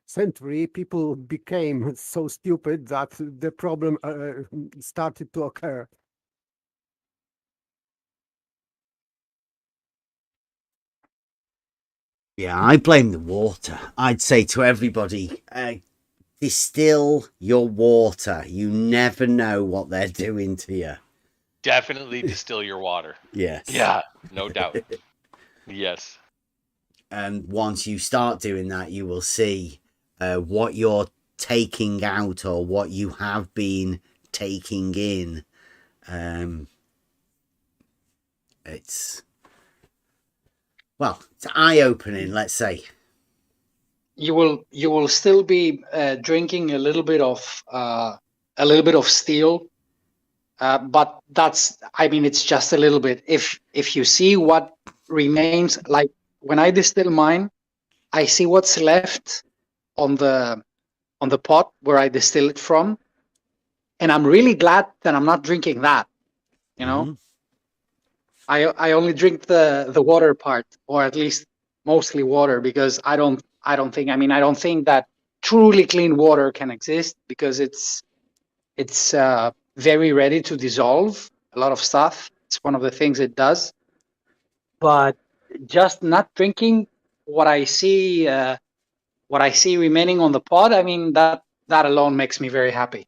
century, people became so stupid that the problem started to occur. Yeah, I blame the water. I'd say to everybody, distill your water. You never know what they're doing to you. Definitely distill your water. Yes. Yeah, no doubt. Yes. And once you start doing that, you will see what you're taking out or what you have been taking in. It's eye-opening, let's say. You will still be drinking a little bit of steel, but it's just a little bit. If you see what remains, like when I distill mine, I see what's left on the pot where I distill it from, and I'm really glad that I'm not drinking that. You know, I only drink the water part, or at least mostly water, because I don't think that truly clean water can exist, because it's very ready to dissolve a lot of stuff. It's one of the things it does. But just not drinking what I see remaining on the pot, that alone makes me very happy.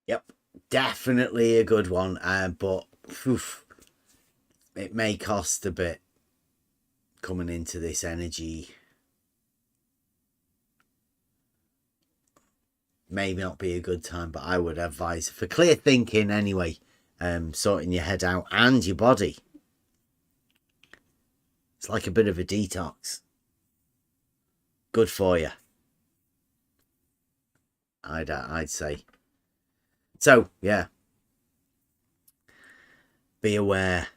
Yep, definitely a good one, but it may cost a bit coming into this energy. May not be a good time, but I would advise for clear thinking anyway, sorting your head out and your body. It's like a bit of a detox. Good for you, I'd say. So yeah, be aware.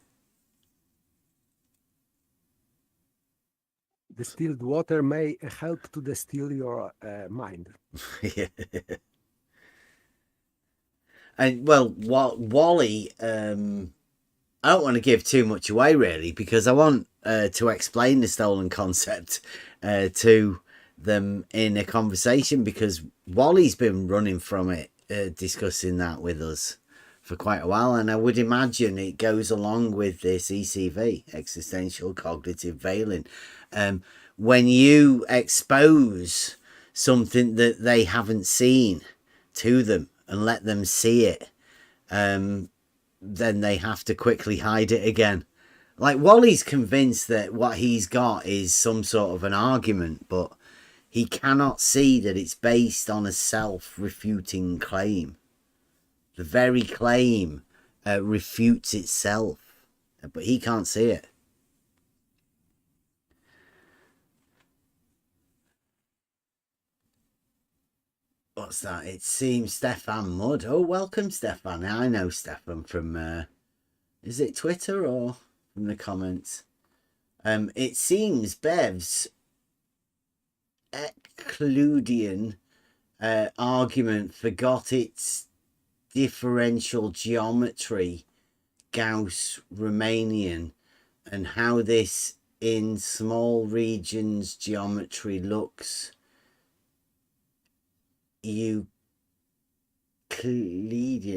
Distilled water may help to distill your mind. Yeah. And well, Wally, I don't want to give too much away really, because I want to explain the stolen concept to them in a conversation, because Wally's been running from it, discussing that with us for quite a while, and I would imagine it goes along with this ECV, existential cognitive veiling. When you expose something that they haven't seen to them and let them see it, then they have to quickly hide it again. Like, Wally's convinced that what he's got is some sort of an argument, but he cannot see that it's based on a self-refuting claim. The very claim refutes itself, but he can't see it. What's that? It seems Stefan Mudd. Oh, welcome, Stefan. I know Stefan from, is it Twitter or from the comments? It seems Bev's Euclidean argument forgot its differential geometry, Gauss-Riemannian, and how this in small regions geometry looks Euclidean.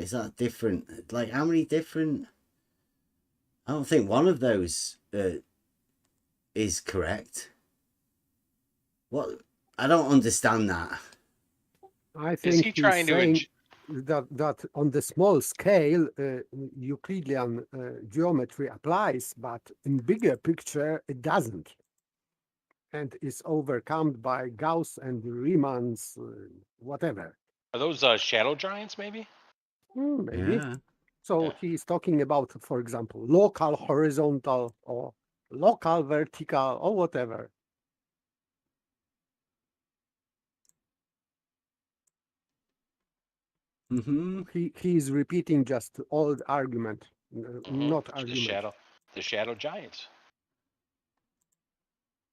Is that different? Like, how many different? I don't think one of those is correct. What? I don't understand that. I think Is he trying to that on the small scale, Euclidean geometry applies, but in bigger picture, it doesn't. And is overcome by Gauss and Riemann's whatever. Are those shadow giants, maybe? Maybe. Yeah. So he's talking about, for example, local horizontal or local vertical or whatever. He is repeating just old argument, not argument. The shadow giants.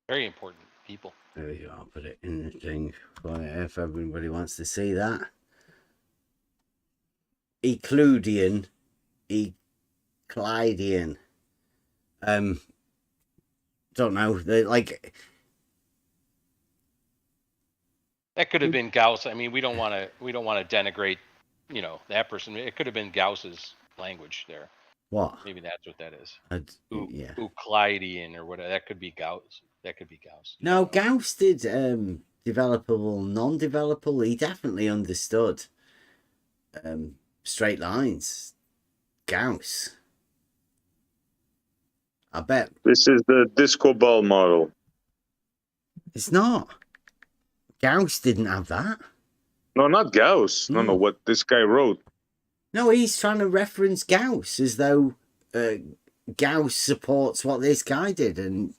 Very important people. There you go. I'll put it in the thing if everybody wants to see that. Euclidean. Don't know. They're like. That could have been Gauss. I mean, we don't want to denigrate, that person. It could have been Gauss's language there. What? Maybe that's what that is. Yeah. Euclidean or whatever. That could be Gauss. No, Gauss did developable, non-developable. He definitely understood straight lines. Gauss. I bet. This is the disco ball model. It's not. Gauss didn't have that. No, not Gauss. No, what this guy wrote. No, he's trying to reference Gauss as though Gauss supports what this guy did, and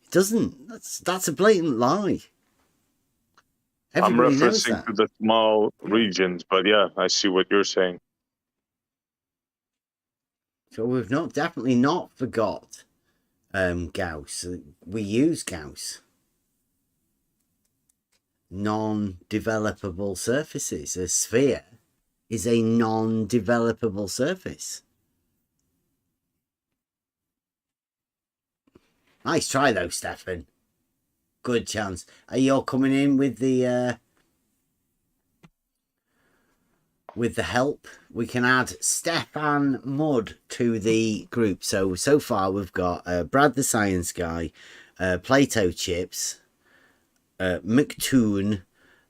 it doesn't. That's a blatant lie. Everybody knows I'm referencing that. to the small regions, but yeah, I see what you're saying. So we've definitely not forgot Gauss. We use Gauss. Non-developable surfaces. A sphere is a non-developable surface. Nice try though, Stefan. Good chance. Are you all coming in with the help? We can add Stefan Mudd to the group. So far we've got Brad the Science Guy, Plato Chips, McToon,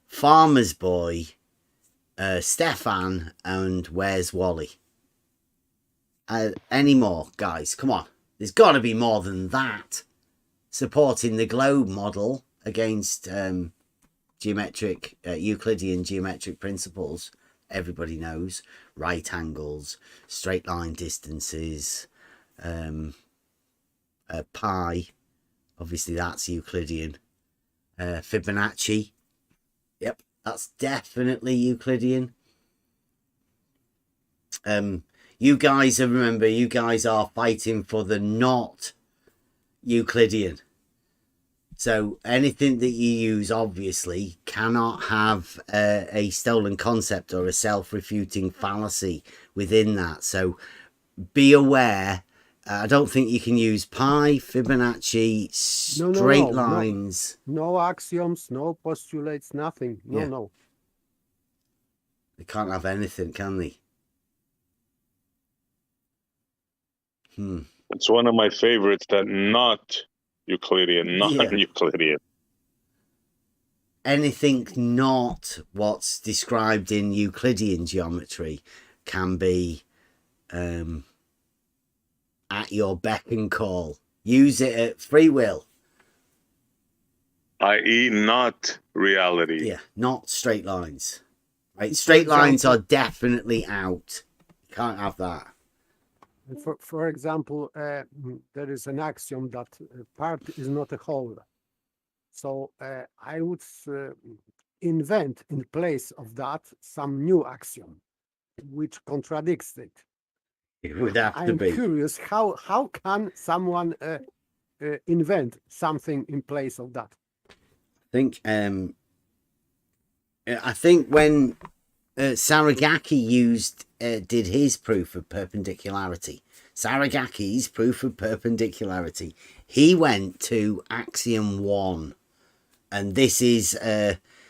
Farmer's Boy, Stefan, and Where's Wally? Any more, guys? Come on. There's got to be more than that. Supporting the globe model against Euclidean geometric principles. Everybody knows. Right angles, straight line distances, pi. Obviously, that's Euclidean. Fibonacci. Yep, that's definitely Euclidean. You guys are fighting for the not Euclidean. So anything that you use obviously cannot have a stolen concept or a self-refuting fallacy within that. So be aware. I don't think you can use pi, Fibonacci, straight lines. No axioms, no postulates, nothing. No. They can't have anything, can they? It's one of my favorites, that not Euclidean, non-Euclidean. Anything not what's described in Euclidean geometry can be at your beck and call. Use it at free will. I.e. not reality. Yeah, not straight lines. Right, straight lines are definitely out. You can't have that. For example, there is an axiom that part is not a whole. So I would invent in place of that some new axiom, which contradicts it. It would have to be. I'm curious, how can someone invent something in place of that? I think when Saragaki did his proof of perpendicularity. Saragaki's proof of perpendicularity. He went to axiom 1, and this is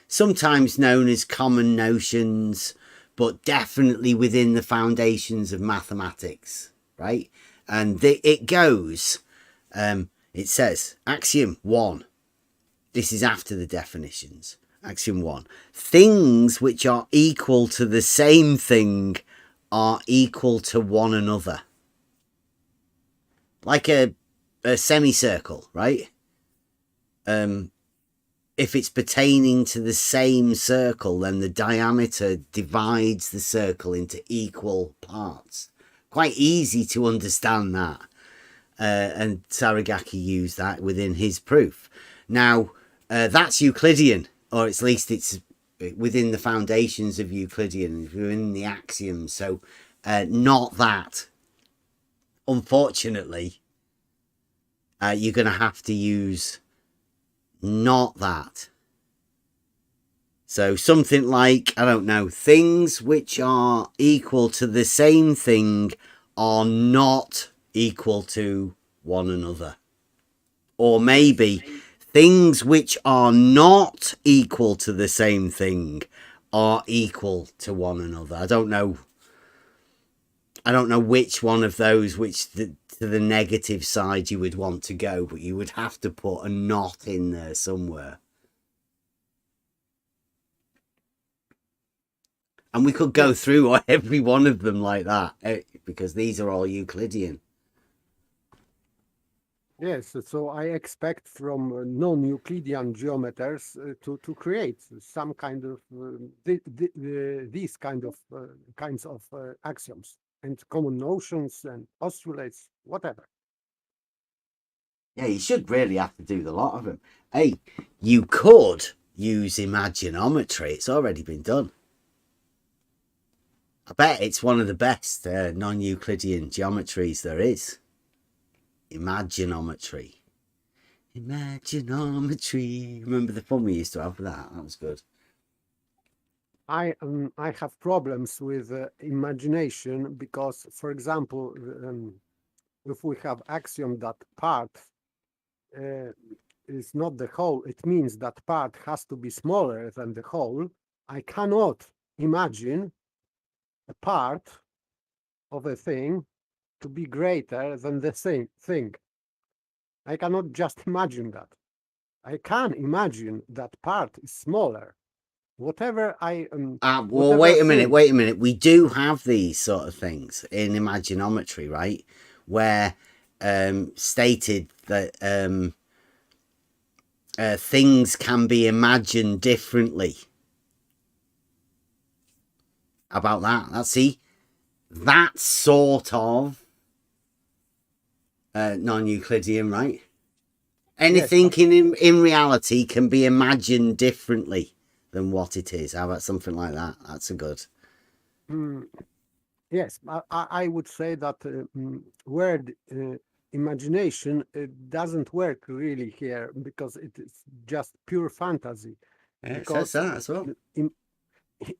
sometimes known as common notions, but definitely within the foundations of mathematics, right? And it goes, it says axiom 1. This is after the definitions. Axiom 1. Things which are equal to the same thing are equal to one another. Like a semicircle, right? If it's pertaining to the same circle, then the diameter divides the circle into equal parts. Quite easy to understand that. And Saragaki used that within his proof. Now, that's Euclidean, or at least it's within the foundations of Euclidean, within the axioms. So, not that. Unfortunately, you're going to have to use not that. So something like, I don't know, things which are equal to the same thing are not equal to one another. Or maybe things which are not equal to the same thing are equal to one another. I don't know which one of those, to the negative side you would want to go, but you would have to put a not in there somewhere. And we could go through every one of them like that, because these are all Euclidean. Yes, so I expect from non-Euclidean geometers to create some kind of these kinds of axioms and common notions and postulates, whatever. Yeah, you should really have to do the lot of them. Hey, you could use Imaginometry. It's already been done. I bet it's one of the best non-Euclidean geometries there is. Imaginometry. Imaginometry. Remember the fun we used to have with that? That was good. I have problems with imagination because, for example, if we have axiom that part is not the whole, it means that part has to be smaller than the whole. I cannot imagine a part of a thing to be greater than the same thing. I cannot just imagine that. I can imagine that part is smaller. Whatever I well, wait a minute. We do have these sort of things in Imaginometry, right? Where stated that things can be imagined differently. About that, see, that's sort of non-Euclidean, right? Anything yes, in reality can be imagined differently than what it is. How about something like that? That's a good. Yes, I would say that word imagination doesn't work really here because it is just pure fantasy. Yeah, it says that as well.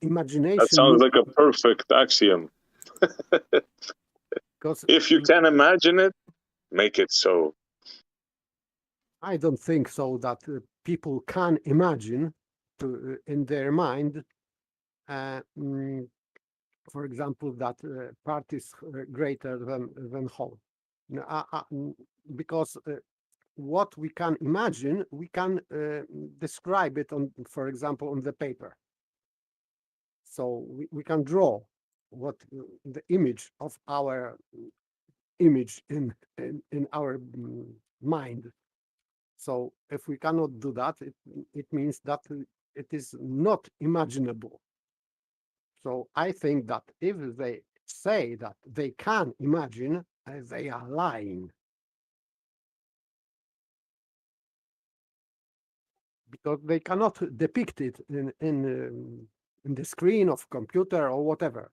Imagination. That sounds like a perfect axiom. If you can imagine it, make it so. I don't think so that people can imagine in their mind, for example, that part is greater than whole. Because what we can imagine, we can describe it on, for example, on the paper. So we can draw what the image of our image in our mind. So if we cannot do that, it means that it is not imaginable. So I think that if they say that they can imagine, they are lying. Because they cannot depict it in the screen of computer or whatever,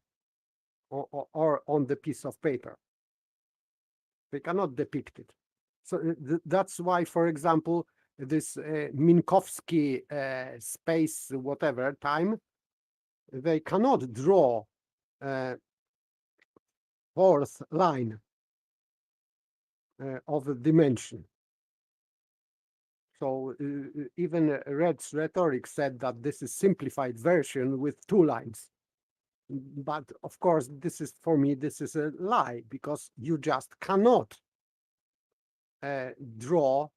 or on the piece of paper. They cannot depict it. So that's why, for example, this Minkowski space, whatever time, they cannot draw fourth line of a dimension. So even Red's rhetoric said that this is simplified version with 2 lines. But of course, this is, for me, this is a lie, because you just cannot draw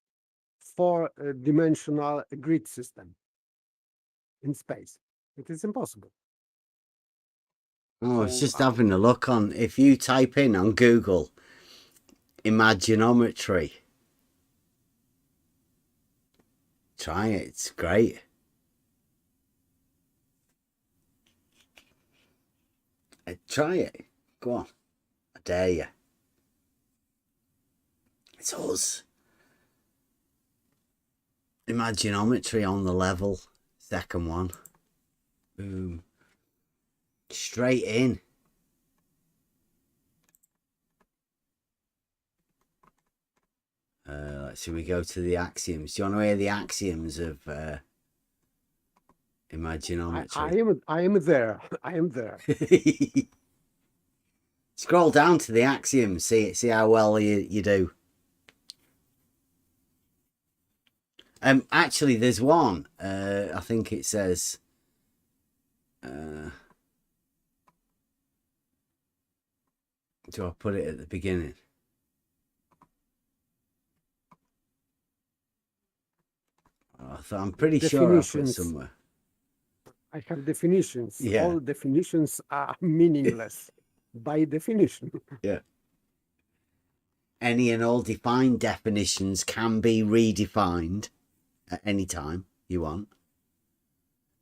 4-dimensional grid system. in space. It is impossible. Oh, I was just having a look on, if you type in on Google, Imaginometry. Try it, it's great. Try it. Go on. I dare you. It's us. Imaginometry on the level. Second one. Boom. Straight in. Should we go to the axioms? Do you want to hear the axioms of Imaginometry? I am there. I am there. Scroll down to the axioms. See how well you do. Actually, there's one. I think it says. Do I put it at the beginning? I'm pretty sure I put somewhere. I have definitions. Yeah. All definitions are meaningless by definition. Yeah. Any and all defined definitions can be redefined at any time you want.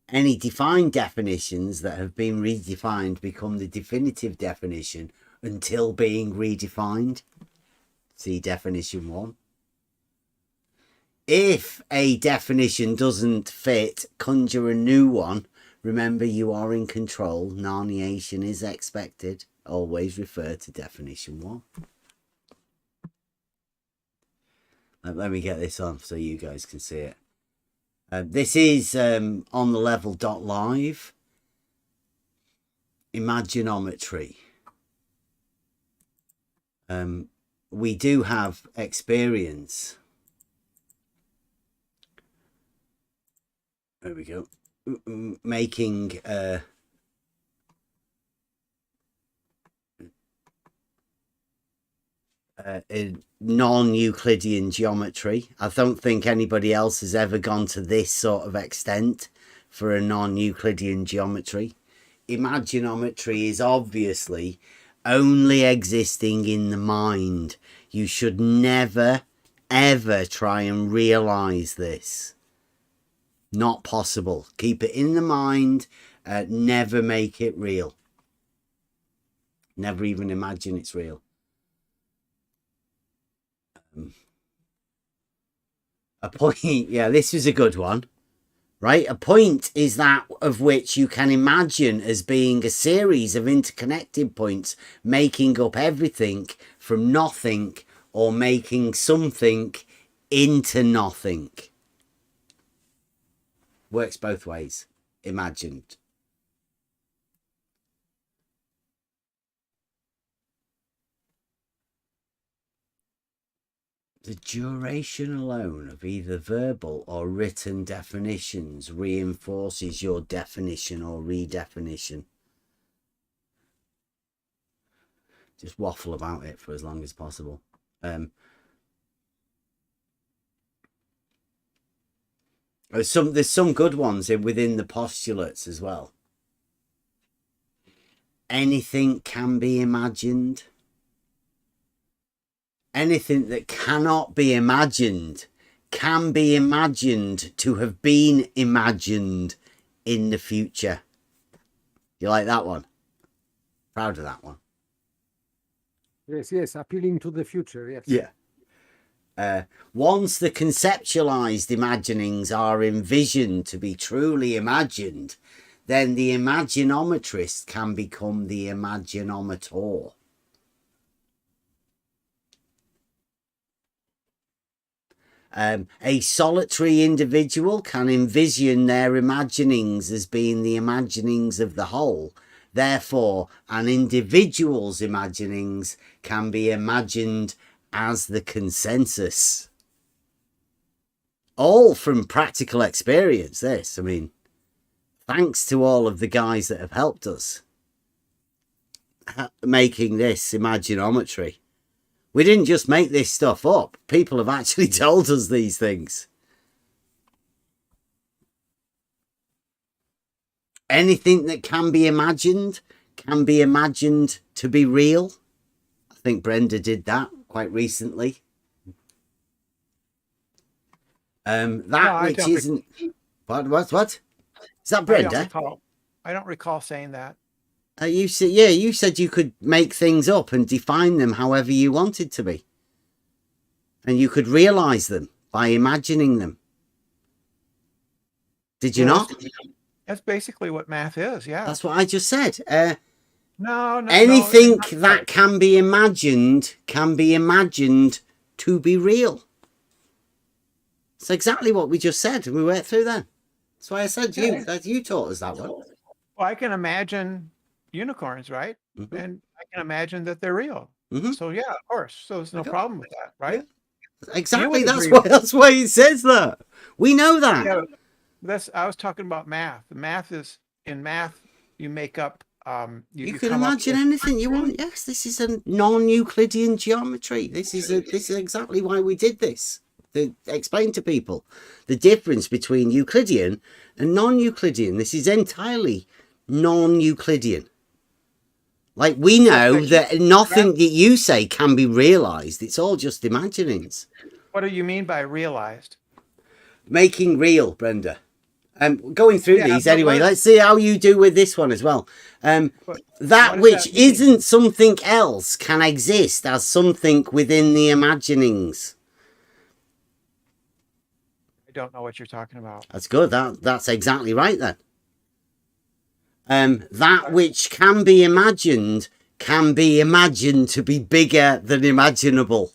Any defined definitions that have been redefined become the definitive definition until being redefined. See definition 1. If a definition doesn't fit, conjure a new one. Remember, you are in control. Narniation is expected. Always refer to definition 1. Let me get this on so you guys can see it. This is on the level.live. Imaginometry. We do have experience. There we go. Making non-Euclidean geometry. I don't think anybody else has ever gone to this sort of extent for a non-Euclidean geometry. Imaginometry is obviously only existing in the mind. You should never, ever try and realize this. Not possible. Keep it in the mind. Never make it real. Never even imagine it's real. A point, yeah, this is a good one, right? A point is that of which you can imagine as being a series of interconnected points making up everything from nothing or making something into nothing. Works both ways. Imagined. The duration alone of either verbal or written definitions reinforces your definition or redefinition. Just waffle about it for as long as possible. There's some good ones within the postulates as well. Anything can be imagined. Anything that cannot be imagined can be imagined to have been imagined in the future. You like that one? Proud of that one. Yes, appealing to the future, yes. Yeah. Once the conceptualized imaginings are envisioned to be truly imagined, then the imaginometrist can become the imaginometor. A solitary individual can envision their imaginings as being the imaginings of the whole. Therefore, an individual's imaginings can be imagined as the consensus. All from practical experience, this. I mean, thanks to all of the guys that have helped us making this imaginometry. We didn't just make this stuff up. People have actually told us these things. Anything that can be imagined to be real. I think Brenda did that quite recently. Which isn't... What? Is that Brenda? I don't recall saying that. You said you could make things up and define them however you wanted to be. And you could realize them by imagining them. Did you not? That's basically what math is, yeah. That's what I just said. No, anything that can be imagined to be real. It's exactly what we just said. We went through then. That's why I said you taught us that one. Well, I can imagine unicorns, right? Mm-hmm. And I can imagine that they're real. Mm-hmm. So yeah, of course. So there's no problem with that, right? Yeah. Exactly. That's why it says that. We know that. Yeah, I was talking about math. The math is in math. You make up. You can imagine anything you want. Yes, this is a non-Euclidean geometry. This is exactly why we did this. To explain to people the difference between Euclidean and non-Euclidean. This is entirely non-Euclidean. Like, we know that nothing that you say can be realized. It's all just imaginings. What do you mean by realized? Making real, Brenda. Going through these anyway. Let's see how you do with this one as well. That which isn't something else can exist as something within the imaginings. I don't know what you're talking about. That's good. That's exactly right then. That which can be imagined to be bigger than imaginable.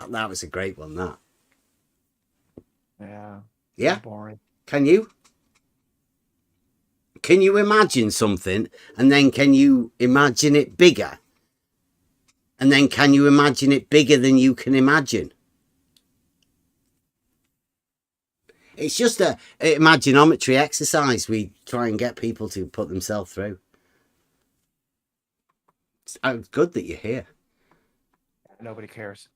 That was a great one, that. Yeah. Yeah? Boring. Can you imagine something, and then can you imagine it bigger? And then can you imagine it bigger than you can imagine? It's just a imaginometry exercise we try and get people to put themselves through. It's good that you're here. Nobody cares.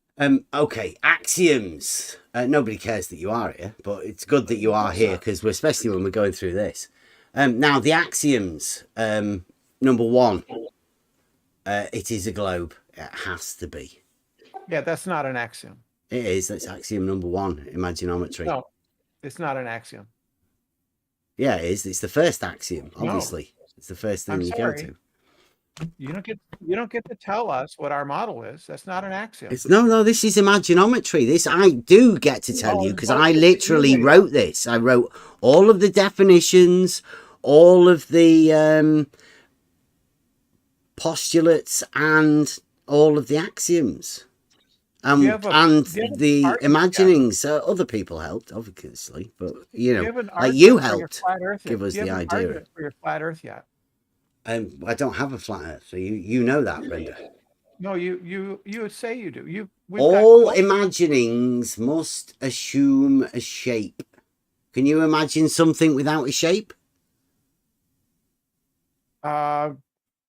Okay, axioms. Nobody cares that you are here, but it's good that you are here, because especially when we're going through this. Now, the axioms. Number one, it is a globe. It has to be. Yeah, that's not an axiom. It is. That's axiom number one, imaginometry. No, it's not an axiom. Yeah, it is. It's the first axiom, obviously. No. It's the first thing you go to. You don't get to tell us what our model is. That's not an axiom. No, this is imaginometry. This I do get to tell you, because I literally wrote this. I wrote all of the definitions, all of the postulates, and all of the axioms. And the imaginings. Other people helped, obviously, but like you helped give us the idea. For your flat Earth yet? I don't have a flat Earth, so you know that, Brenda. No, you say you do. All imaginings must assume a shape. Can you imagine something without a shape?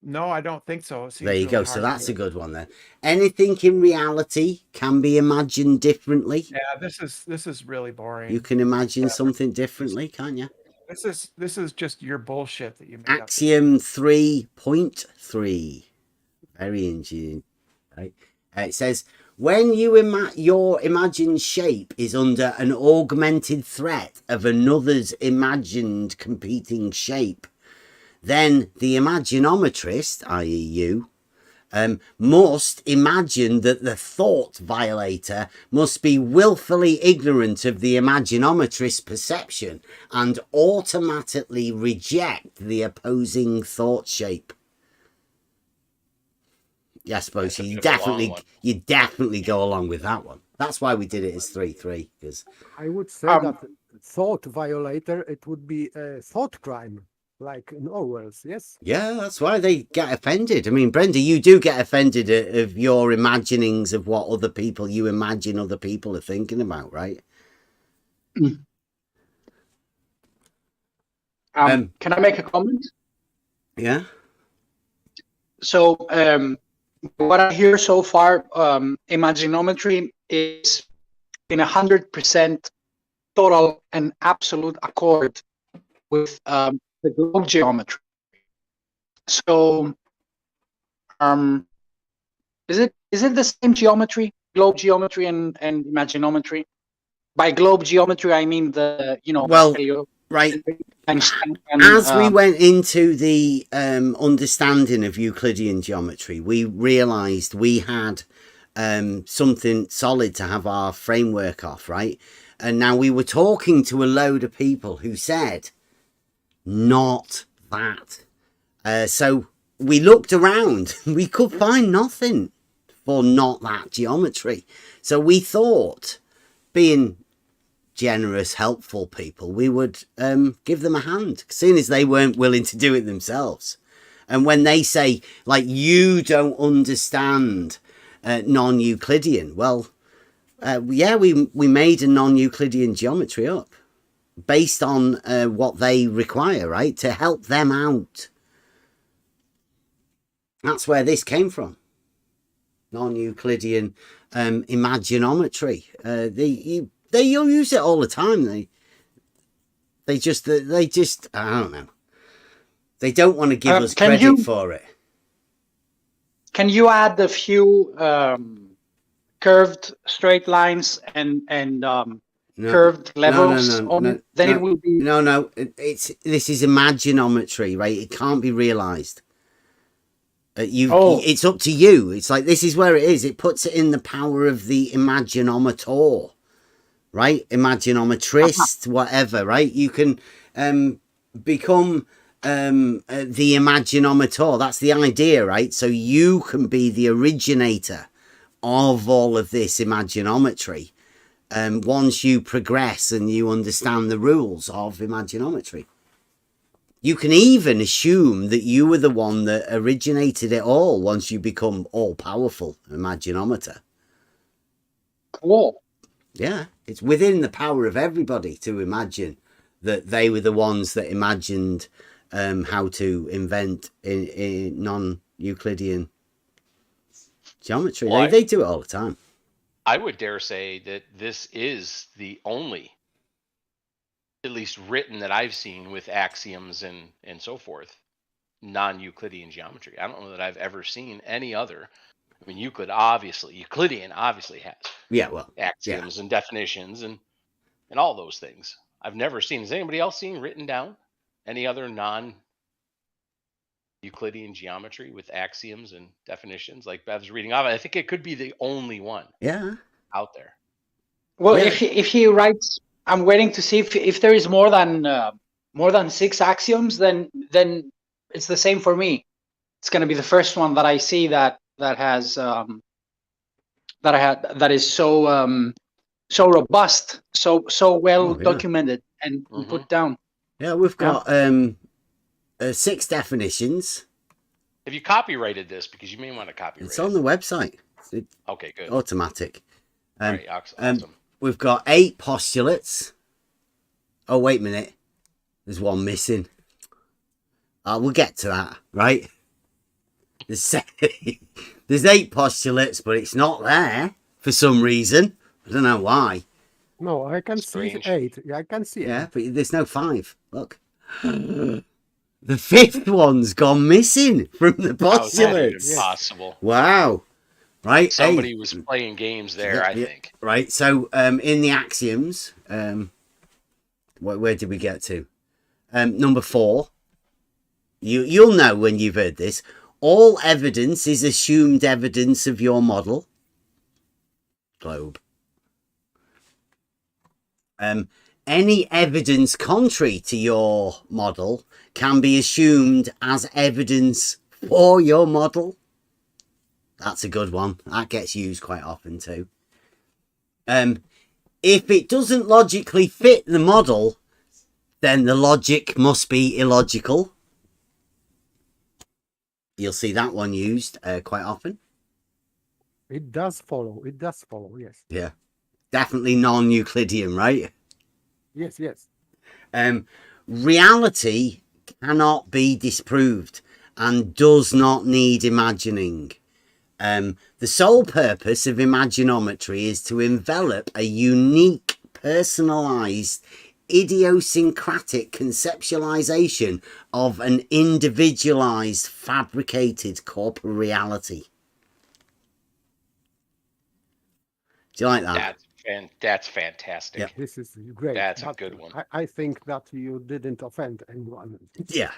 No, I don't think so. There you go. So that's a good one then. Anything in reality can be imagined differently. Yeah, this is really boring. You can imagine something differently, can't you? This is just your bullshit that you made Axiom 3.3. Very interesting. Right? It says, when your imagined shape is under an augmented threat of another's imagined competing shape, then the imaginometrist, i.e. you, must imagine that the thought violator must be willfully ignorant of the imaginometrist's perception and automatically reject the opposing thought shape. Yeah, I suppose you definitely go along with that one. That's why we did it as 3-3. Because I would say that thought violator, it would be a thought crime. Like in Orwell's, yes? Yeah, that's why they get offended. I mean, Brenda, you do get offended of your imaginings of what you imagine other people are thinking about, right? Can I make a comment? Yeah. So, what I hear so far, imaginometry is in 100% total and absolute accord with the globe geometry. So, is it the same geometry, globe geometry and imaginometry? By globe geometry, I mean the well, right. As we went into the understanding of Euclidean geometry, we realized we had something solid to have our framework off, right? And now we were talking to a load of people who said, not that. So we looked around, we could find nothing for not that geometry. So we thought, being generous, helpful people, we would give them a hand, seeing as they weren't willing to do it themselves. And when they say, like, you don't understand non-Euclidean, well, yeah, we made a non-Euclidean geometry up based on what they require, right, to help them out. That's where this came from. Non-Euclidean imaginometry. They use it all the time. They just I don't know. They don't want to give us credit for it. Can you add a few curved straight lines and curved levels on it? Then it will be this is imaginometry, right? It can't be realized. It's up to you. It's like, this is where it is. It puts it in the power of the imaginometer, right? Imaginometrist, whatever, right? You can become the imaginometer. That's the idea, right? So you can be the originator of all of this imaginometry once you progress and you understand the rules of imaginometry. You can even assume that you were the one that originated it all once you become all-powerful imaginometer. Cool. Yeah, it's within the power of everybody to imagine that they were the ones that imagined how to invent in non-Euclidean geometry. Well, they do it all the time. I would dare say that this is the only, at least written, that I've seen with axioms and so forth, non-Euclidean geometry. I don't know that I've ever seen any other. I mean, Euclidean obviously has axioms and definitions and all those things. I've never seen. Has anybody else seen written down any other non-Euclidean geometry with axioms and definitions like Bev's reading off? I think it could be the only one out there. Well, if he writes, I'm waiting to see if there is more than 6 axioms, then it's the same for me. It's going to be the first one that I see that has that is so robust, so well documented and put down. Yeah, we've got 6 definitions. Have you copyrighted this? Because you may want to copyright It's on the website. Okay, good. Automatic. Right, awesome. We've got 8 postulates. Oh, wait a minute. There's one missing. We'll get to that, right? There's 8 postulates, but it's not there for some reason. I don't know why. No, I can see 8. I can see it. Yeah, but there's no 5. Look. The 5th one's gone missing from the postulates. Impossible. Wow. Right. Somebody was playing games there, I think. Right. So in the axioms, where did we get to? Number 4. You'll know when you've heard this. All evidence is assumed evidence of your model. Globe. Any evidence contrary to your model can be assumed as evidence for your model. That's a good one. That gets used quite often too. If it doesn't logically fit the model, then the logic must be illogical. You'll see that one used quite often. It does follow. It does follow, yes. Yeah. Definitely non-Euclidean, right? Yes, yes. Reality cannot be disproved and does not need imagining. The sole purpose of imaginometry is to envelop a unique, personalized idiosyncratic conceptualization of an individualized, fabricated corporeality. Do you like that? That's fantastic. Yeah. This is great. That's a but good one. I think that you didn't offend anyone. Yeah.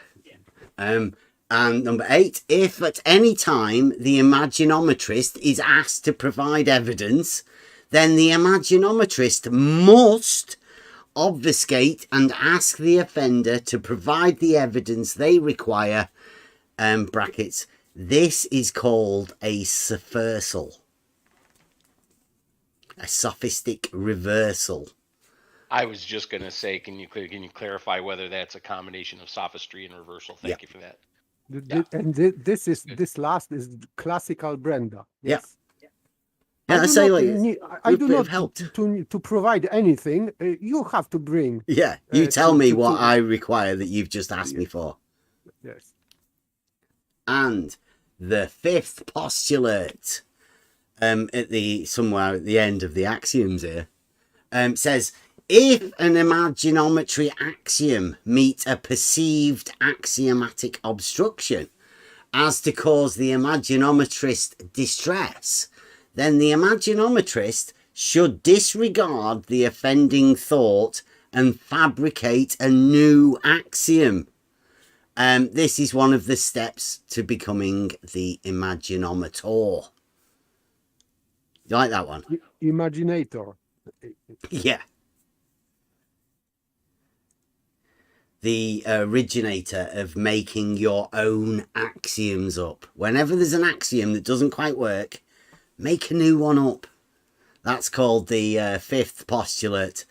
And number 8, if at any time the Imaginometrist is asked to provide evidence, then the Imaginometrist must obfuscate and ask the offender to provide the evidence they require. Brackets. This is called a spherical. A sophistic reversal. I was just going to say, can you clarify whether that's a combination of sophistry and reversal? Thank you for that. And this last is classical Brenda. Yes. Yeah, I say like I do not help to provide anything. You have to bring. Yeah, you tell me what I require that you've just asked me for. Yes. And the 5th postulate, somewhere at the end of the axioms here, says if an imaginometry axiom meets a perceived axiomatic obstruction as to cause the imaginometrist distress, then the imaginometrist should disregard the offending thought and fabricate a new axiom. This is one of the steps to becoming the imaginometor. You like that one? Imaginator. Yeah. The originator of making your own axioms up. Whenever there's an axiom that doesn't quite work, make a new one up. That's called the 5th postulate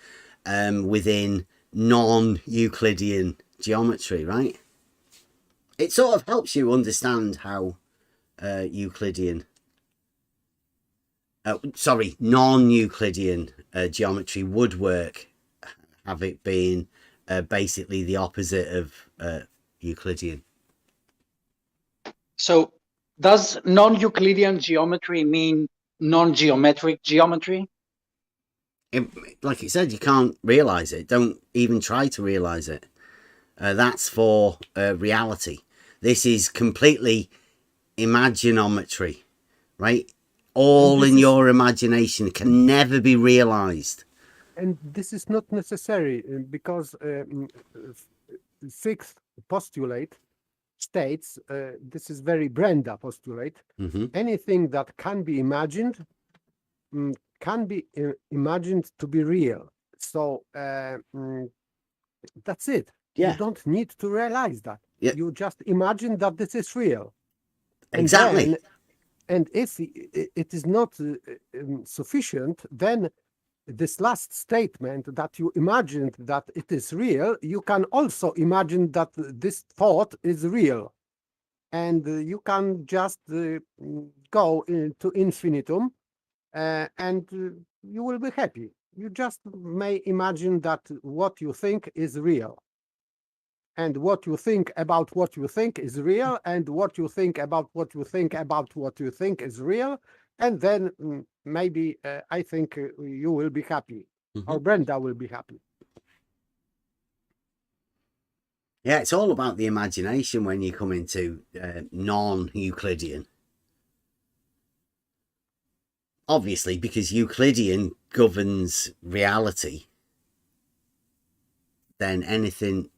within non-Euclidean geometry, right? It sort of helps you understand how non-Euclidean geometry would work, have it being basically the opposite of Euclidean. So does non-Euclidean geometry mean non-geometric geometry? Like you said, you can't realize it. Don't even try to realize it. That's for reality. This is completely imaginometry, right? All in your imagination. It can never be realized. And this is not necessary because 6th postulate states, this is very Brenda postulate, anything that can be imagined can be imagined to be real. So that's it. Yeah. You don't need to realize that. Yeah. You just imagine that this is real. Exactly. And if it is not sufficient, then this last statement that you imagined that it is real, you can also imagine that this thought is real. And you can just go into infinitum and you will be happy. You just may imagine that what you think is real. And what you think about what you think is real, and what you think about what you think about what you think is real, and then maybe I think you will be happy, or Brenda will be happy. Yeah, it's all about the imagination when you come into non-Euclidean. Obviously, because Euclidean governs reality, then anything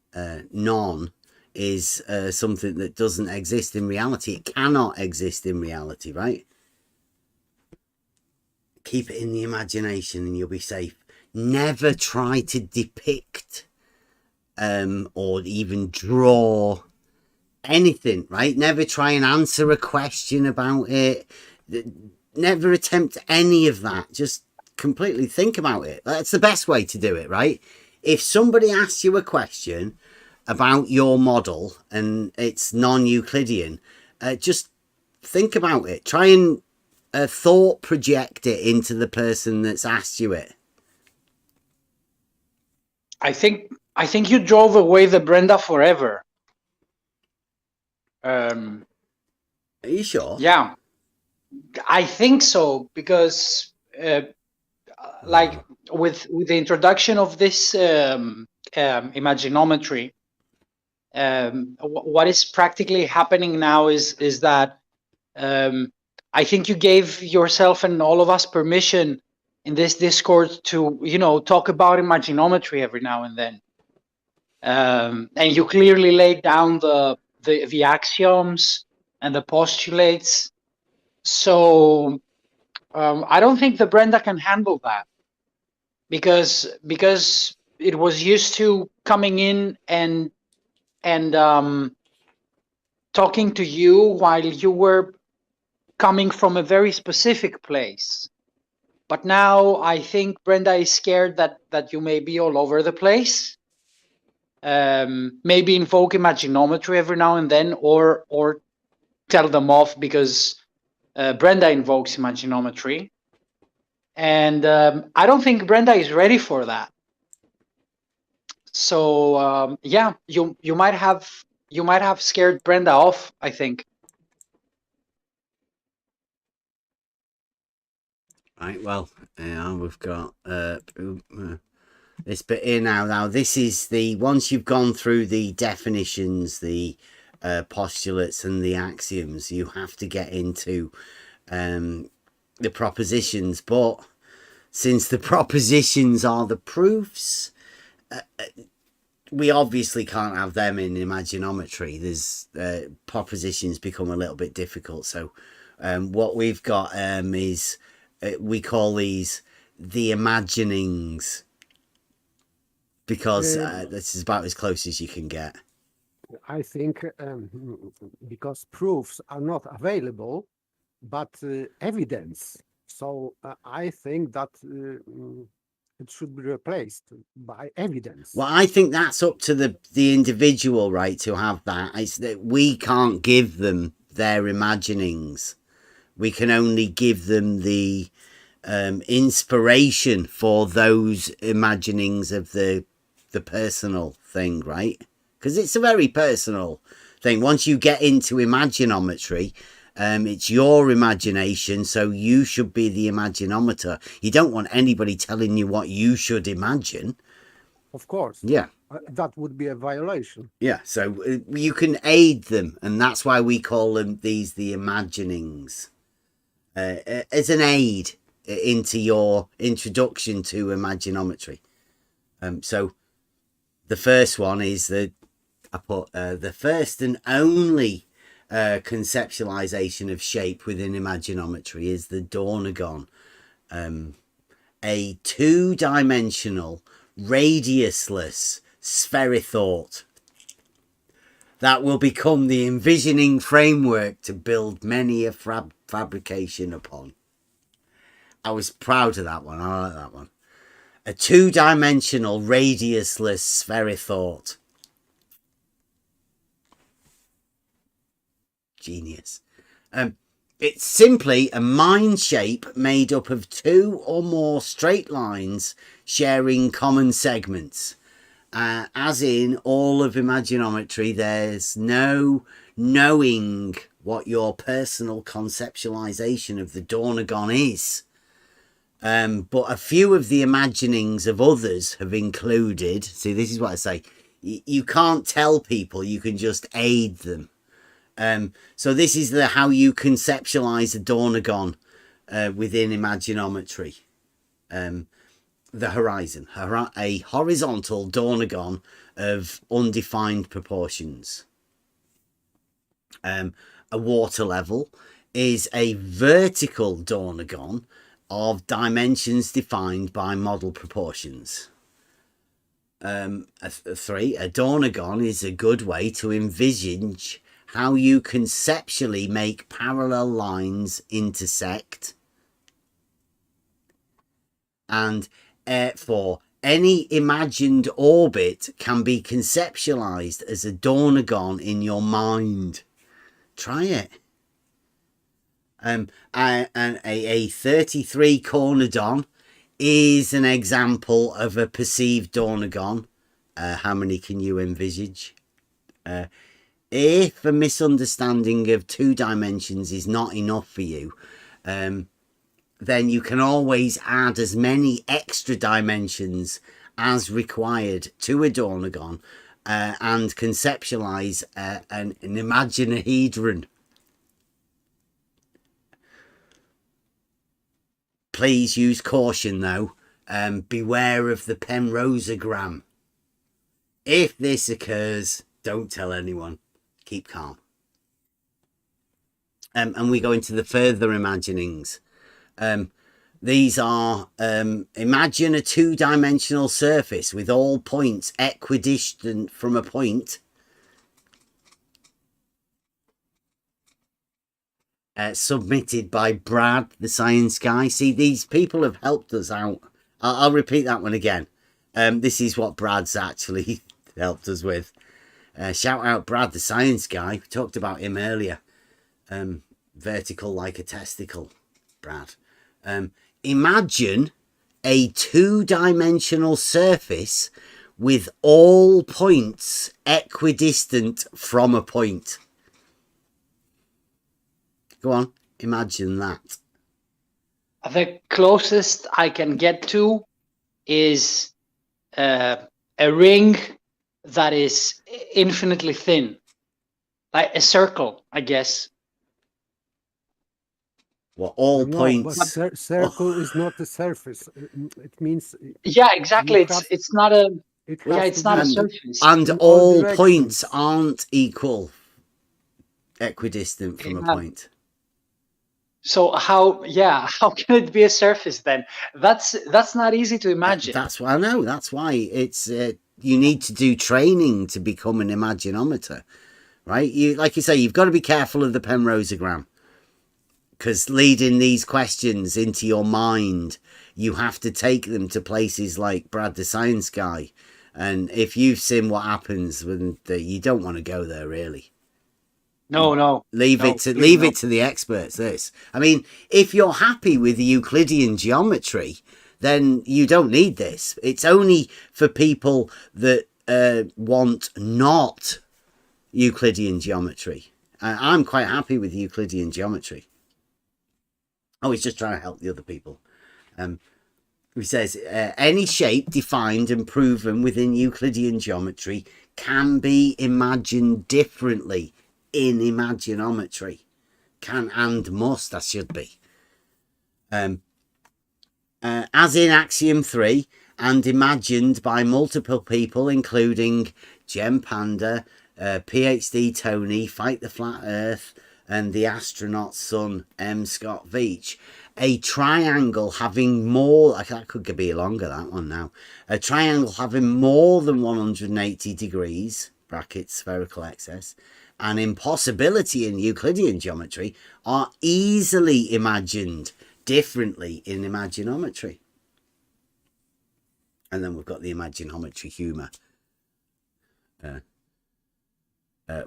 non is something that doesn't exist in reality. It cannot exist in reality, right? Keep it in the imagination and you'll be safe. Never try to depict or even draw anything, right? Never try and answer a question about it. Never attempt any of that. Just completely think about it. That's the best way to do it, right? If somebody asks you a question about your model and it's non-Euclidean, just think about it. Try and thought project it into the person that's asked you it. I think you drove away the Brenda forever. Are you sure? Yeah, I think so, because like with the introduction of this Imaginometry, what is practically happening now is that I think you gave yourself and all of us permission in this Discord to, you know, talk about Imaginometry every now and then. And you clearly laid down the axioms and the postulates. So I don't think the Brenda can handle that because it was used to coming in and talking to you while you were coming from a very specific place. But now I think Brenda is scared that you may be all over the place. Maybe invoke Imaginometry every now and then, or tell them off because Brenda invokes Imaginometry. And I don't think Brenda is ready for that. So yeah, you might have scared Brenda off, I think. Right, well, we've got this bit here now. Now, this is the, once you've gone through the definitions, the postulates and the axioms, you have to get into the propositions. But since the propositions are the proofs, we obviously can't have them in Imaginometry. There's propositions become a little bit difficult. So what we've got is we call these the imaginings, because this is about as close as you can get. I think because proofs are not available, but evidence. So I think that it should be replaced by evidence. Well, I think that's up to the individual, right, to have that. It's that we can't give them their imaginings. We can only give them the inspiration for those imaginings of the personal thing, right? Because it's a very personal thing. Once you get into Imaginometry, it's your imagination, so you should be the imaginometer. You don't want anybody telling you what you should imagine. Of course. Yeah. That would be a violation. Yeah, so you can aid them, and that's why we call them the imaginings. As an aid into your introduction to Imaginometry. So the first one is I put the first and only conceptualization of shape within Imaginometry is the Dornagon, a two-dimensional, radiusless spherithought that will become the envisioning framework to build many a fabrication upon. I was proud of that one. I like that one. A two-dimensional, radiusless spherithought. Genius. It's simply a mind shape made up of two or more straight lines sharing common segments. As in all of Imaginometry, there's no knowing what your personal conceptualization of the Dornagon is. But a few of the imaginings of others have included. See, this is what I say. You can't tell people, you can just aid them. So this is how you conceptualize a Dornagon within Imaginometry. The horizon. A horizontal Dornagon of undefined proportions. A water level is a vertical Dornagon of dimensions defined by model proportions. A Dornagon is a good way to envisage how you conceptually make parallel lines intersect. And for any imagined orbit can be conceptualized as a Dornagon in your mind. Try it. And a 33 cornerdon is an example of a perceived Dornagon. How many can you envisage? If a misunderstanding of two dimensions is not enough for you, then you can always add as many extra dimensions as required to a Dornagon and conceptualize an imaginahedron. Please use caution, though. Beware of the Penrosegram. If this occurs, don't tell anyone. Keep calm. And we go into the further imaginings. These are, imagine a two-dimensional surface with all points equidistant from a point. Submitted by Brad, the science guy. See, these people have helped us out. I'll repeat that one again. This is what Brad's actually helped us with. Shout out Brad, the science guy. We talked about him earlier. Vertical like a testicle, Brad. Imagine a two-dimensional surface with all points equidistant from a point. Go on, imagine that. The closest I can get to is a ring that is infinitely thin, like a circle, I guess. Well, all points. But circle is not a surface. It means. Yeah, exactly. It's not a. It's not a surface. And all points aren't equal, equidistant from a point. So how can it be a surface then? That's not easy to imagine. That's why I know. That's why it's you need to do training to become an Imaginometer, right? You, like you say, you've got to be careful of the Penrosegram, because leading these questions into your mind, you have to take them to places like Brad the Science Guy, and if you've seen what happens when you don't want to go there, really. No. Leave it to the experts. This, I mean, if you're happy with Euclidean geometry, then you don't need this. It's only for people that want not Euclidean geometry. I'm quite happy with Euclidean geometry. Oh, he's just trying to help the other people. He says, any shape defined and proven within Euclidean geometry can be imagined differently in Imaginometry. Can and must, that should be. As in Axiom 3, and imagined by multiple people, including Gem Panda, PhD Tony, Fight the Flat Earth, and the astronaut son, M. Scott Veach. A triangle having more, that could be longer, that one now. A triangle having more than 180 degrees, brackets, spherical excess, and impossibility in Euclidean geometry are easily imagined differently in Imaginometry. And then we've got the Imaginometry humour.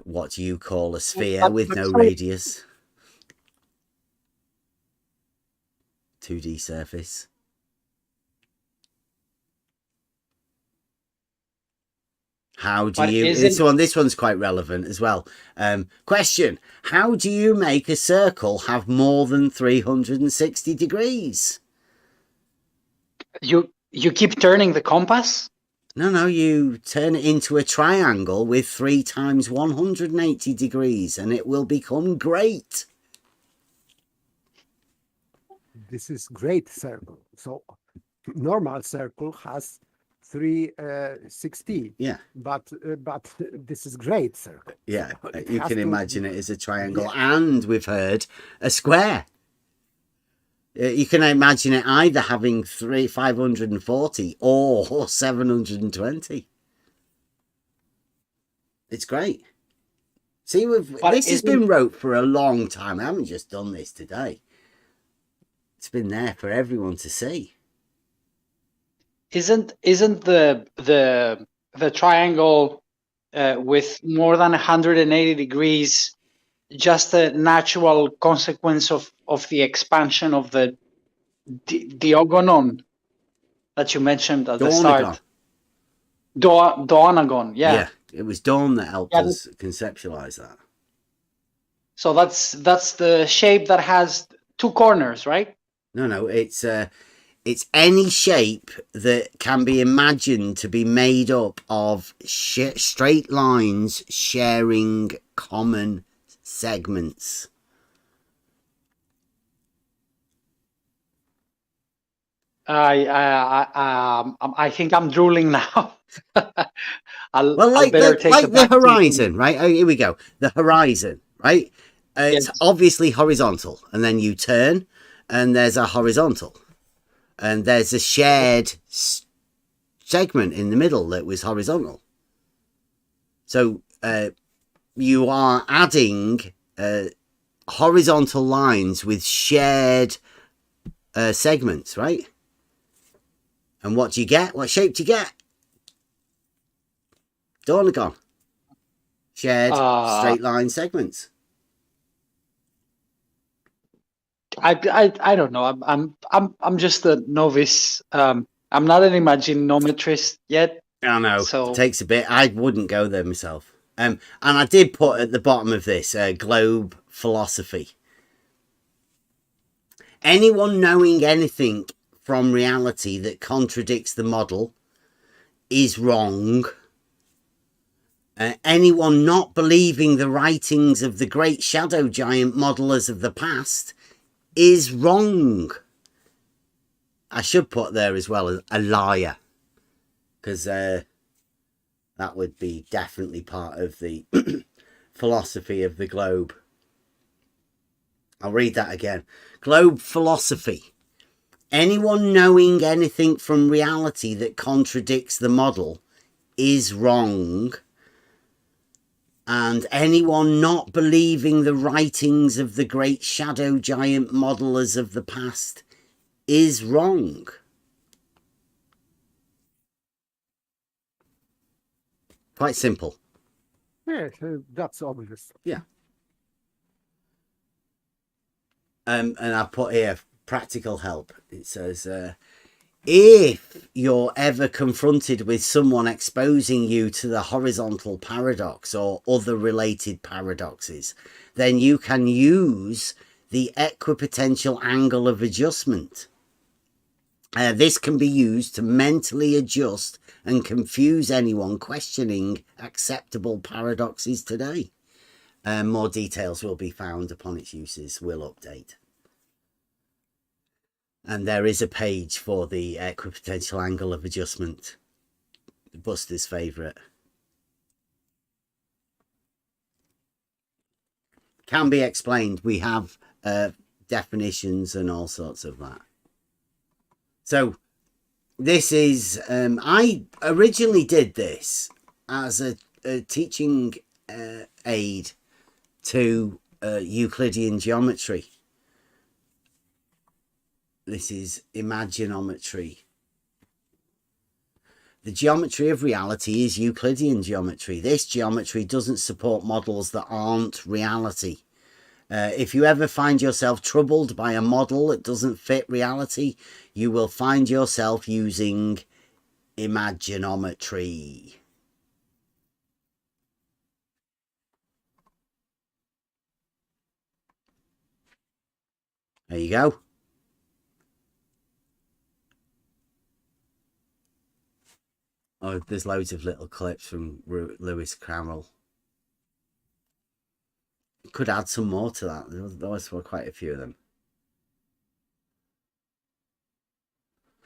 What do you call a sphere with no radius? 2D surface. How do you... This one's quite relevant as well. Question. How do you make a circle have more than 360 degrees? You keep turning the compass? No, you turn it into a triangle with 3 times 180 degrees and it will become great. This is great circle. So normal circle has 360. Yeah. But this is great circle. Yeah, So you can imagine it as a triangle, and we've heard a square. You can imagine it either having 540 or 720. It's great. See, this has been wrote for a long time. I haven't just done this today. It's been there for everyone to see. Isn't the triangle with more than 180 degrees just a natural consequence of the expansion of the diagonon that you mentioned at the start? Doanagon, yeah. Yeah, it was Dawn that helped us conceptualize that. So that's the shape that has 2 corners, right? No, it's any shape that can be imagined to be made up of straight lines sharing common segments. I think I'm drooling now. I'll Like better take like a the back seat. horizon, right? Oh, here we go. The horizon, right? It's obviously horizontal, and then you turn, and there's a horizontal, and there's a shared segment in the middle that was horizontal. So you are adding horizontal lines with shared segments, right? And what do you get? What shape do you get? Dornagon. Shared straight line segments. I don't know. I'm just a novice. I'm not an imaginometrist yet. I know. So it takes a bit. I wouldn't go there myself. And I did put at the bottom of this globe philosophy. Anyone knowing anything from reality that contradicts the model is wrong. Anyone not believing the writings of the great shadow giant modelers of the past is wrong. I should put there as well as a liar, because that would be definitely part of the philosophy of the globe. I'll read that again. Globe philosophy. Anyone knowing anything from reality that contradicts the model is wrong. And anyone not believing the writings of the great shadow giant modelers of the past is wrong. Quite simple. Yeah, that's obvious. Yeah. And I put here practical help. It says, if you're ever confronted with someone exposing you to the horizontal paradox or other related paradoxes, then you can use the equipotential angle of adjustment. This can be used to mentally adjust and confuse anyone questioning acceptable paradoxes today. More details will be found upon its uses. We'll update. And there is a page for the equipotential angle of adjustment. Buster's favourite. Can be explained. We have definitions and all sorts of that. So this is, I originally did this as a teaching aid to Euclidean geometry. This is Imaginometry. The geometry of reality is Euclidean geometry. This geometry doesn't support models that aren't reality. If you ever find yourself troubled by a model that doesn't fit reality, you will find yourself using Imaginometry. There you go. Oh, there's loads of little clips from Lewis Carroll. Could add some more to that. There were quite a few of them.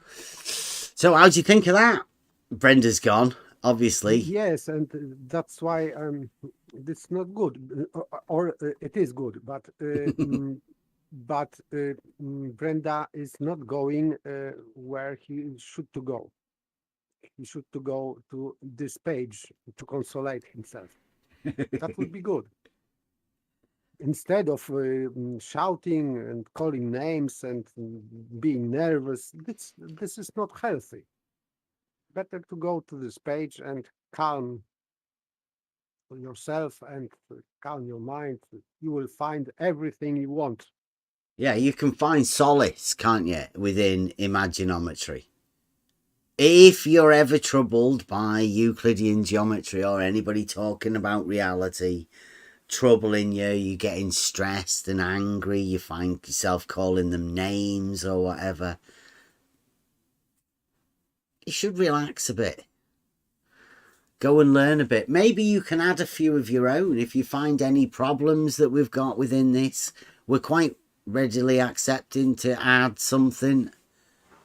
So how do you think of that? Brenda's gone, obviously. Yes, and that's why it's not good, or it is good, but Brenda is not going where he should to go. He should to go to this page to consolate himself. That would be good. Instead of shouting and calling names and being nervous, this is not healthy. Better to go to this page and calm yourself and calm your mind. You will find everything you want. Yeah, you can find solace, can't you, within Imaginometry. If you're ever troubled by Euclidean geometry or anybody talking about reality, troubling you, you're getting stressed and angry, you find yourself calling them names or whatever, you should relax a bit. Go and learn a bit. Maybe you can add a few of your own. If you find any problems that we've got within this, we're quite readily accepting to add something.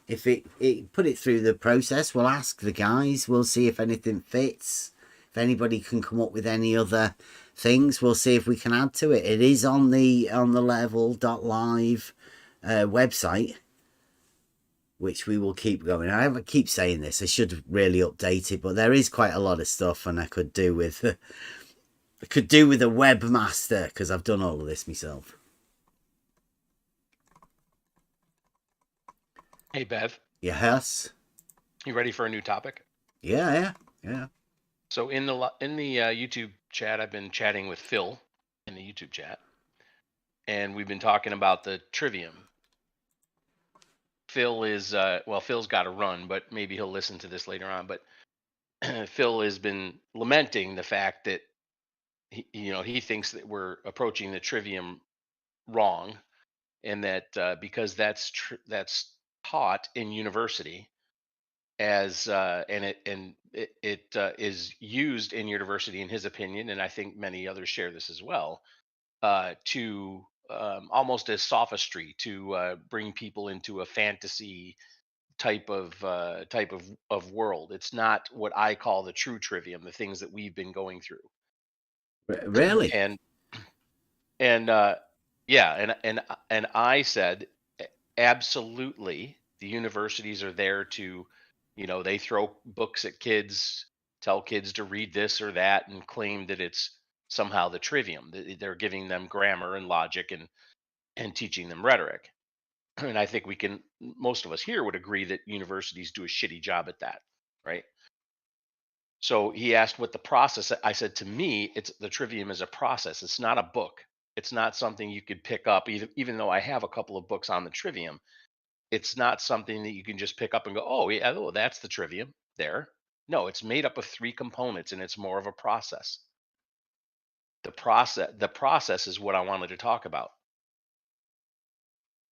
If it put it through the process, we'll ask the guys, we'll see if anything fits. If anybody can come up with any other things, we'll see if we can add to it. It is on the level.live website, which we will keep going. I keep saying this, I should really update it, but there is quite a lot of stuff, and I could do with a webmaster, because I've done all of this myself. Hey, Bev. Yes. You ready for a new topic? Yeah. So in the YouTube chat, I've been chatting with Phil in the YouTube chat, and we've been talking about the Trivium. Phil is Phil's got to run, but maybe he'll listen to this later on. But Phil has been lamenting the fact that he thinks that we're approaching the Trivium wrong, and that because that's taught in university as it is used in university, in his opinion, and I think many others share this as well, to almost as sophistry, to bring people into a fantasy type of world. It's not what I call the true Trivium, the things that we've been going through. Really? And I said, absolutely, the universities are there to, they throw books at kids, tell kids to read this or that, and claim that it's somehow the Trivium. They're giving them grammar and logic and teaching them rhetoric. And I think most of us here would agree that universities do a shitty job at that, right? So he asked what the process. I said, to me, the Trivium is a process. It's not a book. It's not something you could pick up, even though I have a couple of books on the Trivium. It's not something that you can just pick up and go, oh yeah, that's the Trivium there. No, it's made up of 3 components, and it's more of a process. The process is what I wanted to talk about.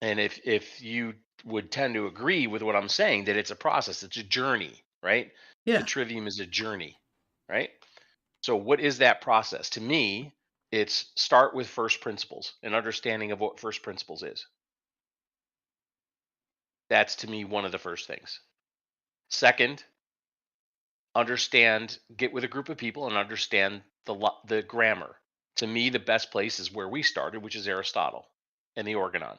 And if you would tend to agree with what I'm saying, that it's a process, it's a journey, right? Yeah. The Trivium is a journey, right? So what is that process? To me, it's start with first principles, an understanding of what first principles is. That's, to me, one of the first things. Second, get with a group of people and understand the grammar. To me, the best place is where we started, which is Aristotle and the Organon.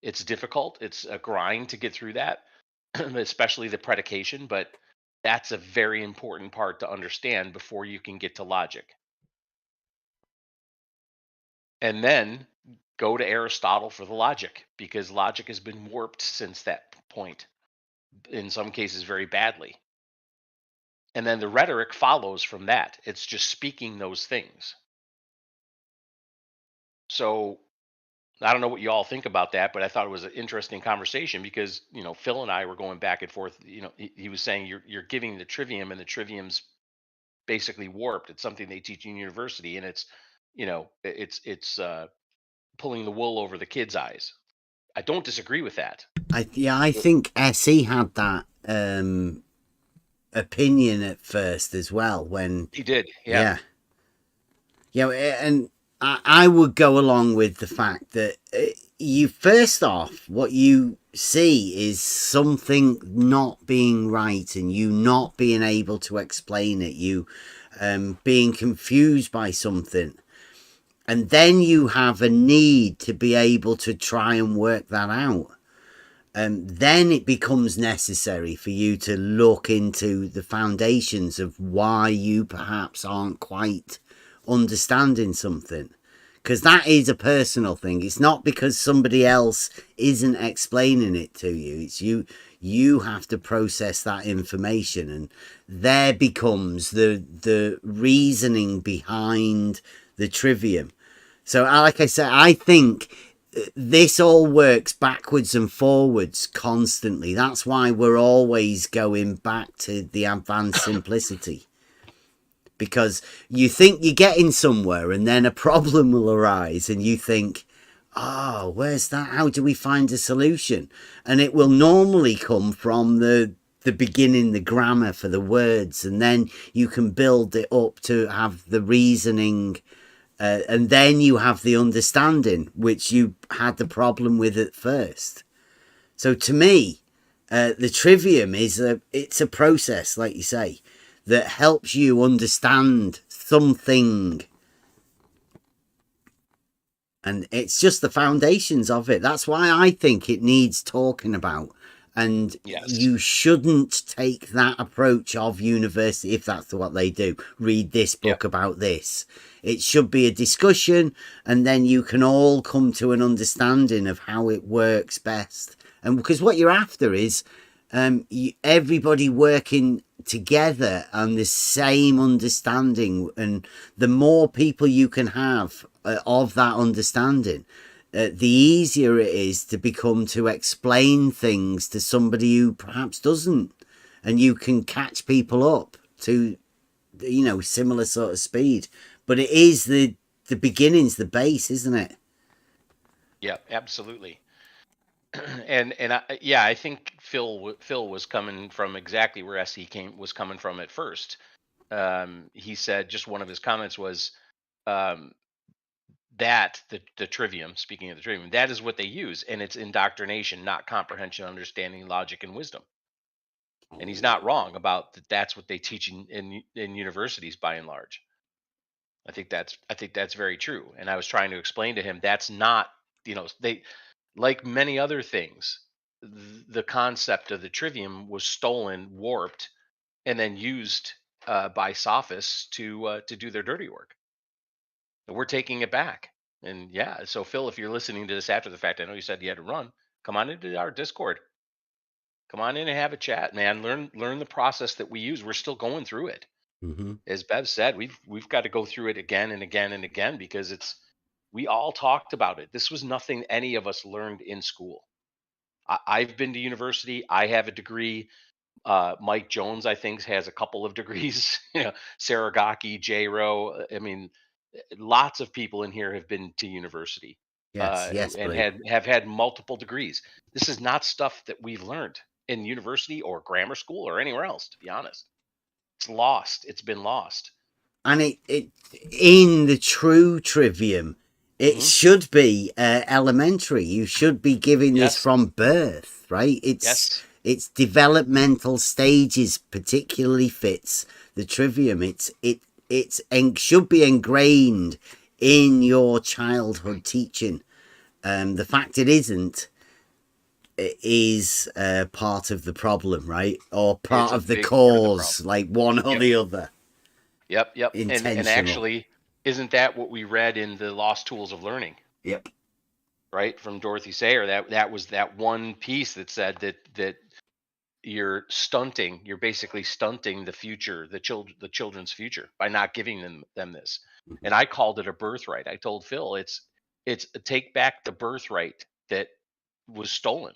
It's difficult. It's a grind to get through that, especially the predication, but that's a very important part to understand before you can get to logic. And then go to Aristotle for the logic, because logic has been warped since that point, in some cases very badly. And then the rhetoric follows from that. It's just speaking those things. So I don't know what you all think about that, but I thought it was an interesting conversation, because Phil and I were going back and forth. He was saying you're giving the Trivium, and the Trivium's basically warped. It's something they teach in university, and it's pulling the wool over the kids' eyes. I don't disagree with that. I think SE had that opinion at first as well, when he did. Yeah. And I would go along with the fact that you, first off, what you see is something not being right, and you not being able to explain it, you being confused by something, and then you have a need to be able to try and work that out. Then it becomes necessary for you to look into the foundations of why you perhaps aren't quite understanding something, because that is a personal thing. It's not because somebody else isn't explaining it to you. It's you have to process that information, and there becomes the reasoning behind the Trivium. So like I said, I think this all works backwards and forwards constantly. That's why we're always going back to the advanced simplicity, because you think you're getting somewhere and then a problem will arise and you think, oh, where's that? How do we find a solution? And it will normally come from the beginning, the grammar for the words, and then you can build it up to have the reasoning, and then you have the understanding, which you had the problem with at first. So to me, the Trivium it's a process, like you say, that helps you understand something. And it's just the foundations of it. That's why I think it needs talking about. And you shouldn't take that approach of university, if that's what they do. Read this book about this. It should be a discussion, and then you can all come to an understanding of how it works best. And because what you're after is everybody working together on the same understanding, and the more people you can have of that understanding, the easier it is to explain things to somebody who perhaps doesn't, and you can catch people up to, you know, similar sort of speed. But it is the beginnings, the base, isn't it? Yeah, absolutely. And I think Phil was coming from exactly where SE was coming from at first. He said, just one of his comments was that the Trivium, speaking of the Trivium, that is what they use, and it's indoctrination, not comprehension, understanding, logic, and wisdom. And he's not wrong about that. That's what they teach in universities by and large. I think that's very true. And I was trying to explain to him that's not, they, like many other things, the concept of the Trivium was stolen, warped, and then used by sophists to do their dirty work. And we're taking it back. And yeah, so Phil, if you're listening to this after the fact, I know you said you had to run. Come on into our Discord. Come on in and have a chat, man. Learn the process that we use. We're still going through it. Mm-hmm. As Bev said, we've got to go through it again and again and again, because we all talked about it. This was nothing any of us learned in school. I've been to university. I have a degree. Mike Jones, I think, has a couple of degrees. Saragaki, J-Ro. I mean, lots of people in here have been to university. Yes, and Blue. have had multiple degrees. This is not stuff that we've learned in university or grammar school or anywhere else, to be honest. It's lost. It's been lost. And it in the true Trivium, it should be elementary. You should be giving this from birth, right? It's developmental stages particularly fits the Trivium. It should be ingrained in your childhood teaching. The fact it isn't is part of the problem, right? Or part of the cause, like one or the other. Yep. And actually, isn't that what we read in the Lost Tools of Learning? Yep. Right, from Dorothy Sayre. That was that one piece that said that you're basically stunting the future, the children's future, by not giving them this. And I called it a birthright. I told Phil it's take back the birthright that was stolen.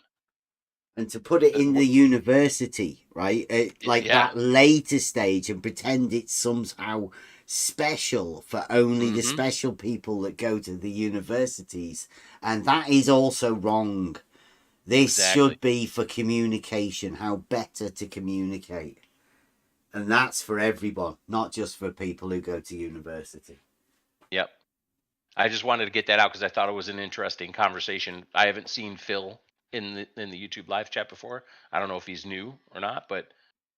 And to put it in the university, right? That later stage, and pretend it's somehow special for only the special people that go to the universities. And that is also wrong. This should be for communication, how better to communicate. And that's for everyone, not just for people who go to university. Yep. I just wanted to get that out because I thought it was an interesting conversation. I haven't seen Phil in the YouTube live chat before. I don't know if he's new or not, but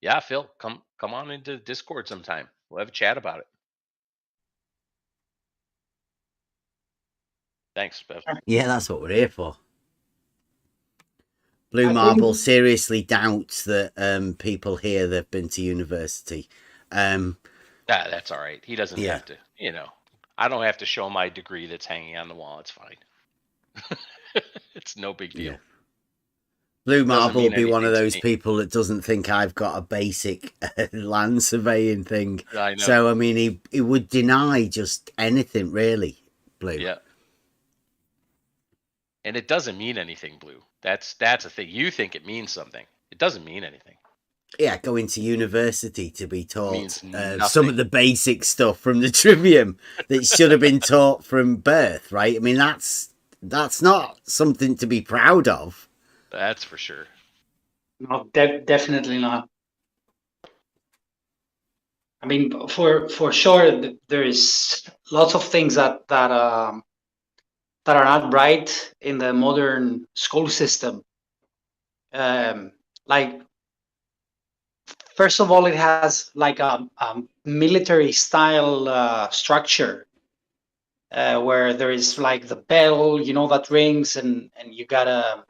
yeah, Phil, come on into Discord sometime. We'll have a chat about it. Thanks, Bev. Yeah, that's what we're here for. Blue Marble seriously doubts that people here that have been to university. That's all right. He doesn't have to, I don't have to show my degree that's hanging on the wall. It's fine. It's no big deal. Yeah. Blue Marble will be one of those people that doesn't think I've got a basic land surveying thing. I know. So, I mean, he would deny just anything, really, Blue. Yeah. And it doesn't mean anything, Blue. That's a thing. You think it means something. It doesn't mean anything. Yeah, going to university to be taught Means some of the basic stuff from the Trivium that should have been taught from birth, right? I mean, that's not something to be proud of. That's for sure. No, definitely not. I mean, for sure, there is lots of things that are not right in the modern school system. Like, first of all, it has like a military style structure where there is like the bell, that rings, and you gotta.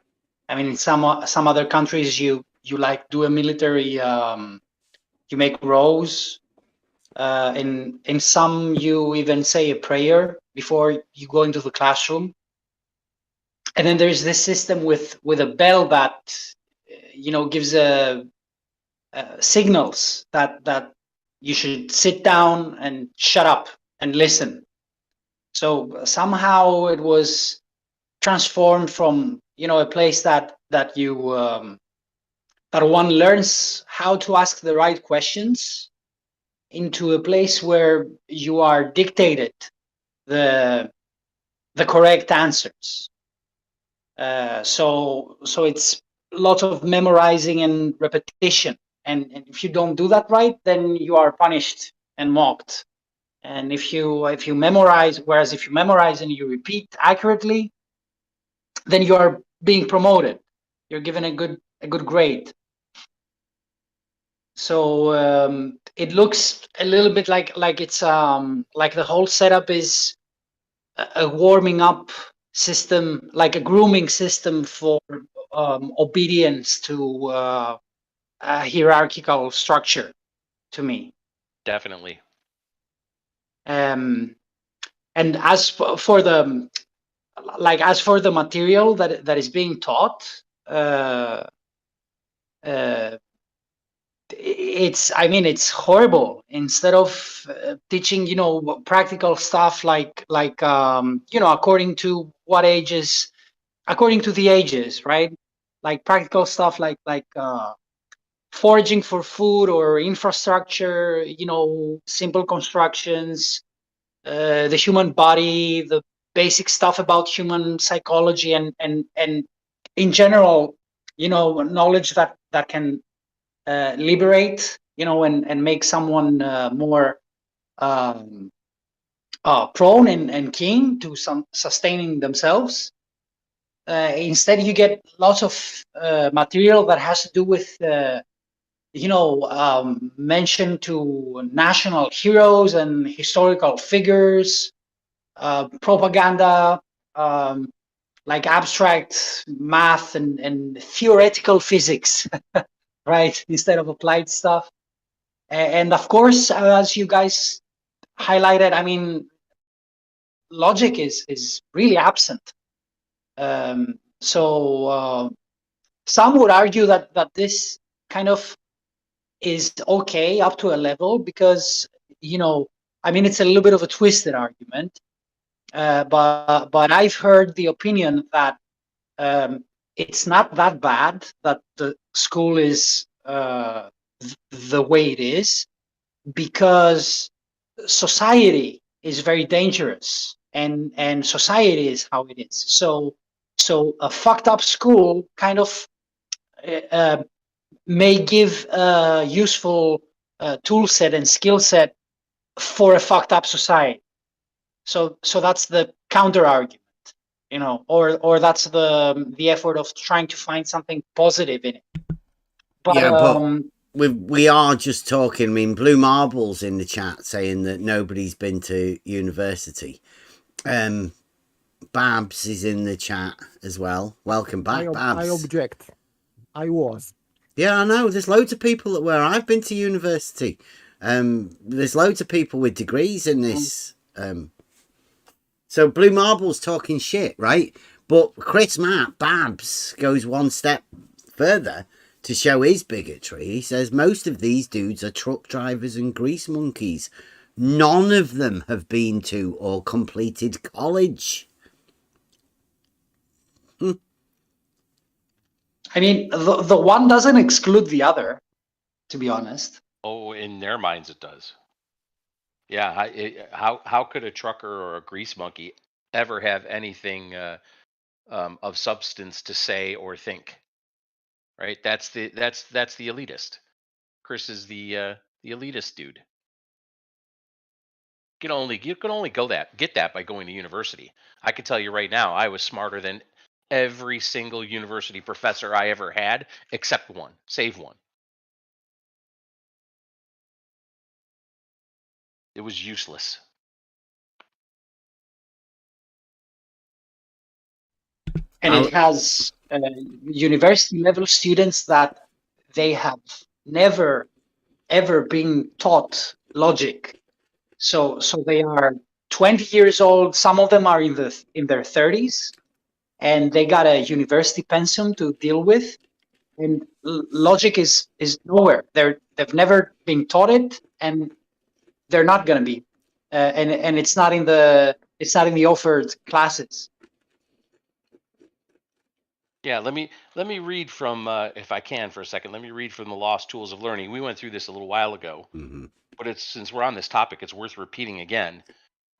I mean, in some other countries, you like do a military. You make rows. In some, you even say a prayer before you go into the classroom. And then there's this system with a bell that gives signals that you should sit down and shut up and listen. So somehow it was transformed from a place that you that one learns how to ask the right questions into a place where you are dictated the correct answers. So it's lots of memorizing and repetition, and if you don't do that right, then you are punished and mocked. And if you memorize, whereas if you memorize and you repeat accurately, then you are being promoted. You're given a good grade. So it looks a little bit like it's like the whole setup is a warming up system, like a grooming system for obedience to a hierarchical structure, to me. Definitely. And as for the material that is being taught, it's horrible. Instead of teaching practical stuff like according to what ages, according to the ages, right? Like practical stuff like foraging for food or infrastructure, simple constructions, the human body, the basic stuff about human psychology, and in general, knowledge that can liberate, and make someone more prone and keen to sustaining themselves. Instead, you get lots of material that has to do with mention to national heroes and historical figures, propaganda, like abstract math and theoretical physics, right? Instead of applied stuff. And of course, as you guys highlighted, I mean, logic is really absent. So some would argue that this kind of is okay up to a level because, I mean, it's a little bit of a twisted argument. But I've heard the opinion that it's not that bad that the school is the way it is, because society is very dangerous, and society is how it is. So a fucked up school kind of may give a useful tool set and skill set for a fucked up society. So that's the counter argument, or that's the effort of trying to find something positive in it. But, yeah, but we are just talking. I mean, Blue Marble's in the chat saying that nobody's been to university. Babs is in the chat as well. Welcome back, Babs. I object. I was. Yeah, I know. There's loads of people that where I've been to university. There's loads of people with degrees in this. So Blue Marble's talking shit, right? But Chris Matt, Babs, goes one step further to show his bigotry. He says most of these dudes are truck drivers and grease monkeys. None of them have been to or completed college. I mean, the one doesn't exclude the other. to be honest. Oh, in their minds it does. Yeah, how could a trucker or a grease monkey ever have anything of substance to say or think? Right? That's the elitist. Chris is the elitist dude. You can only get that by going to university. I can tell you right now, I was smarter than every single university professor I ever had, except one, save one. It was useless. And it has university level students that they have never ever been taught logic. So they are 20 years old. Some of them are in their 30s, and they got a university pensum to deal with. And logic is nowhere. They've never been taught it, and they're not going to be. And it's not in the offered classes. Yeah, let me read from, if I can for a second. Let me read from the Lost Tools of Learning. We went through this a little while ago, but since we're on this topic, it's worth repeating again.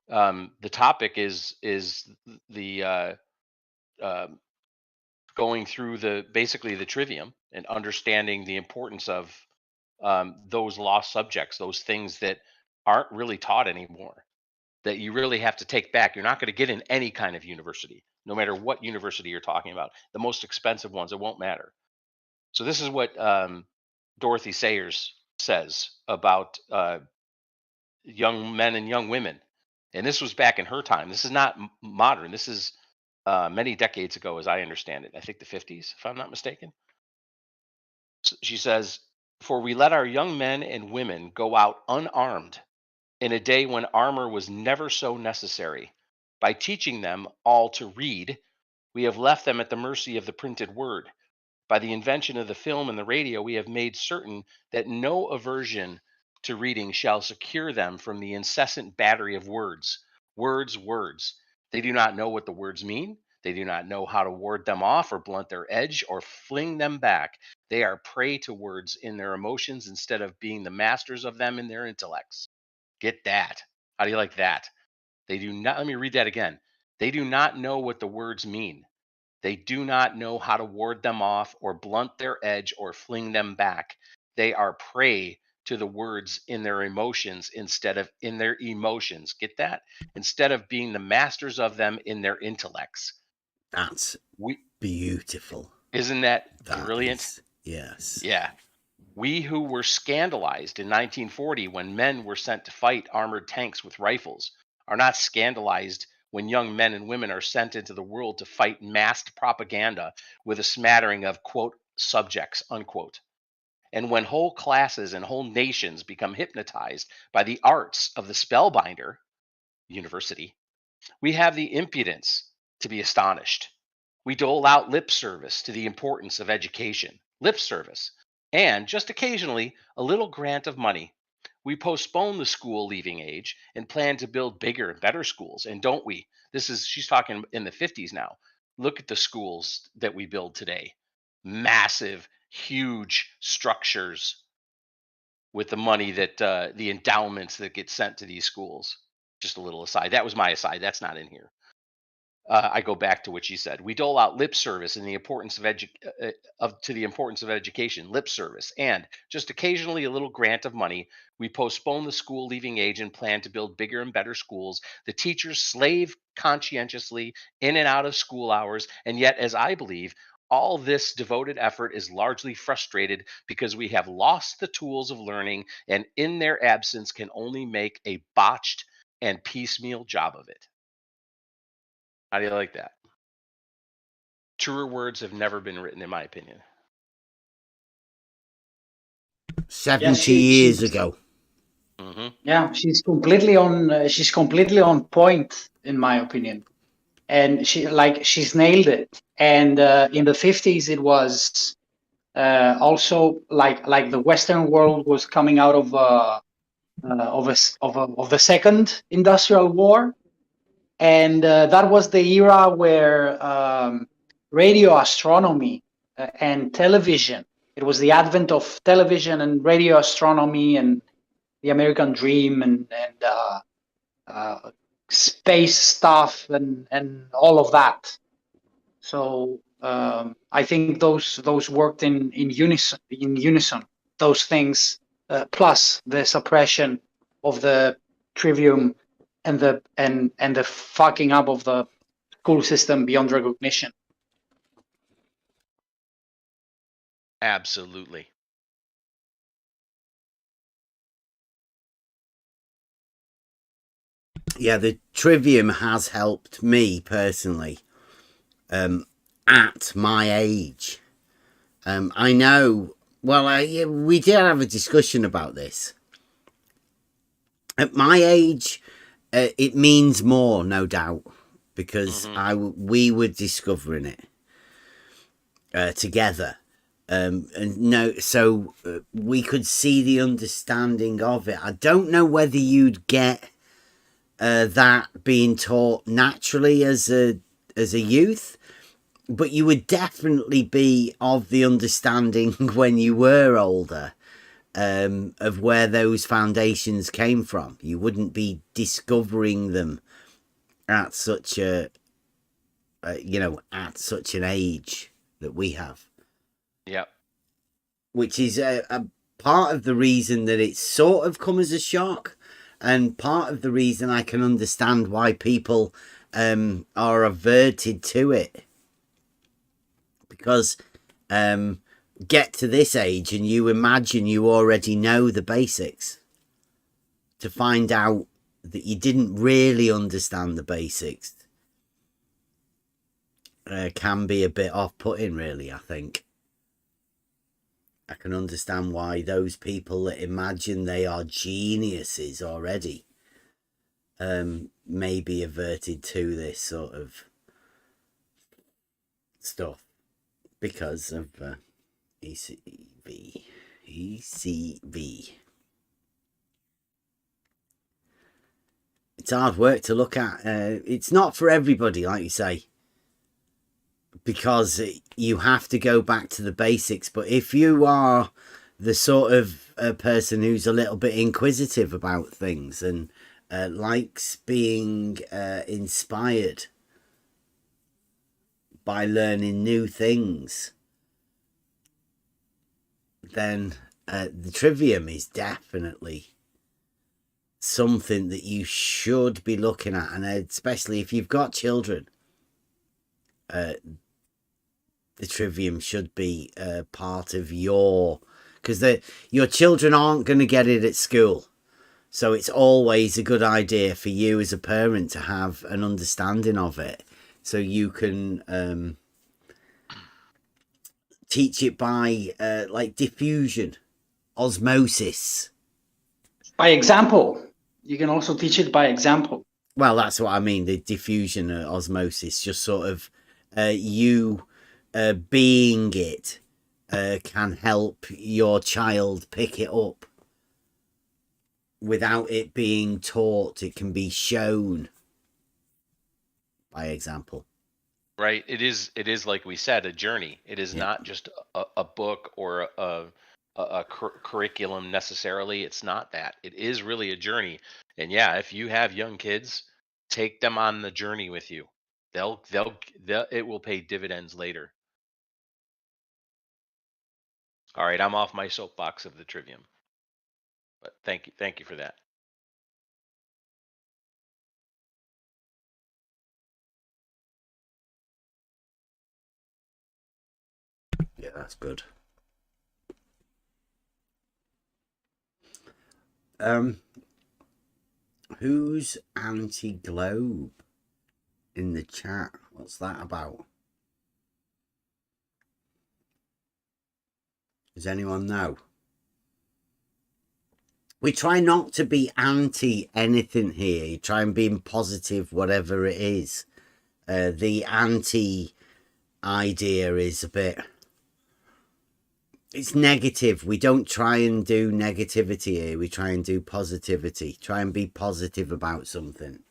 The topic is the going through basically the Trivium and understanding the importance of those lost subjects, those things that aren't really taught anymore, that you really have to take back. You're not going to get in any kind of university, no matter what university you're talking about. The most expensive ones, it won't matter. So this is what Dorothy Sayers says about young men and young women. And this was back in her time. This is not modern. This is many decades ago, as I understand it. I think the 50s, if I'm not mistaken. So she says, "For we let our young men and women go out unarmed in a day when armor was never so necessary. By teaching them all to read, we have left them at the mercy of the printed word. By the invention of the film and the radio, we have made certain that no aversion to reading shall secure them from the incessant battery of words. Words, words. They do not know what the words mean. They do not know how to ward them off or blunt their edge or fling them back. They are prey to words in their emotions instead of being the masters of them in their intellects." Get that. How do you like that? They do not, let me read that again. They do not know what the words mean. They do not know how to ward them off or blunt their edge or fling them back. They are prey to the words in their emotions instead of in their emotions. Get that? Instead of being the masters of them in their intellects. That's beautiful. Isn't that brilliant? Yes. Yeah. We who were scandalized in 1940 when men were sent to fight armored tanks with rifles are not scandalized when young men and women are sent into the world to fight masked propaganda with a smattering of, quote, subjects, unquote. And when whole classes and whole nations become hypnotized by the arts of the spellbinder, university, we have the impudence to be astonished. We dole out lip service to the importance of education, lip service, and just occasionally a little grant of money. We postpone the school leaving age and plan to build bigger and better schools. And don't we? She's talking in the 50s now. Look at the schools that we build today. Massive, huge structures with the money that the endowments that get sent to these schools. Just a little aside. That was my aside. That's not in here. I go back to what she said. We dole out lip service in the importance to the importance of education, lip service, and just occasionally a little grant of money. We postpone the school leaving age and plan to build bigger and better schools. The teachers slave conscientiously in and out of school hours, and yet, as I believe, all this devoted effort is largely frustrated because we have lost the tools of learning, and in their absence can only make a botched and piecemeal job of it. How do you like that? Truer words have never been written, in my opinion. 70 years ago. Mm-hmm. Yeah, she's completely on point, in my opinion, and she's nailed it. And in the 50s, it was also like the Western world was coming out of the Second Industrial War. And that was the era where radio astronomy and television, It was the advent of television and radio astronomy and the American dream and space stuff and all of that. So I think those worked in unison. Those things plus the suppression of the Trivium and the fucking up of the school system beyond recognition. Absolutely. Yeah, the Trivium has helped me personally at my age. I know, well, we did have a discussion about this. At my age, it means more, no doubt, because we were discovering it together. So we could see the understanding of it. I don't know whether you'd get that being taught naturally as a youth, but you would definitely be of the understanding when you were older of where those foundations came from. You wouldn't be discovering them at such a at such an age that we have. Yep. Which is a part of the reason that it's sort of come as a shock, and part of the reason I can understand why people are averted to it. Because get to this age and you imagine you already know the basics. To find out that you didn't really understand the basics can be a bit off-putting, really, I think. I can understand why those people that imagine they are geniuses already may be averted to this sort of stuff because of ECV. It's hard work to look at. It's not for everybody, like you say, because you have to go back to the basics. But if you are the sort of person who's a little bit inquisitive about things and likes being inspired by learning new things, then the Trivium is definitely something that you should be looking at, and especially if you've got children, the Trivium should be part of because your children aren't going to get it at school, so it's always a good idea for you as a parent to have an understanding of it, so you can teach it by like diffusion, osmosis. By example. You can also teach it by example. Well, that's what I mean. The diffusion osmosis, just sort of you being it can help your child pick it up without it being taught. It can be shown by example. Right. It is like we said, a journey. It is not just a book or a curriculum necessarily. It's not that. It is really a journey. And yeah, if you have young kids, take them on the journey with you. It will pay dividends later. All right, I'm off my soapbox of the Trivium. But thank you for that. Yeah, that's good. Who's anti-globe in the chat? What's that about? Does anyone know? We try not to be anti anything here. You try and be positive, whatever it is. The anti idea is a bit... It's negative. We don't try and do negativity here. We try and do positivity. Try and be positive about something.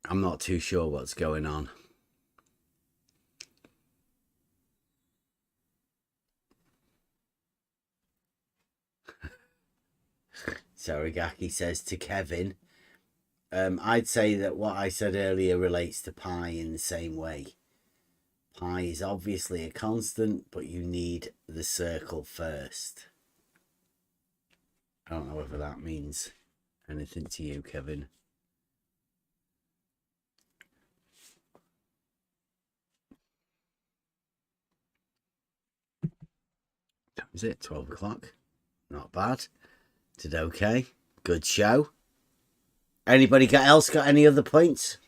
I'm not too sure what's going on. Saragaki says to Kevin. I'd say that what I said earlier relates to pi in the same way. Pi is obviously a constant, but you need the circle first. I don't know whether that means anything to you, Kevin. Is it 12 o'clock? Not bad. Did okay. Good show. Anybody else got any other points?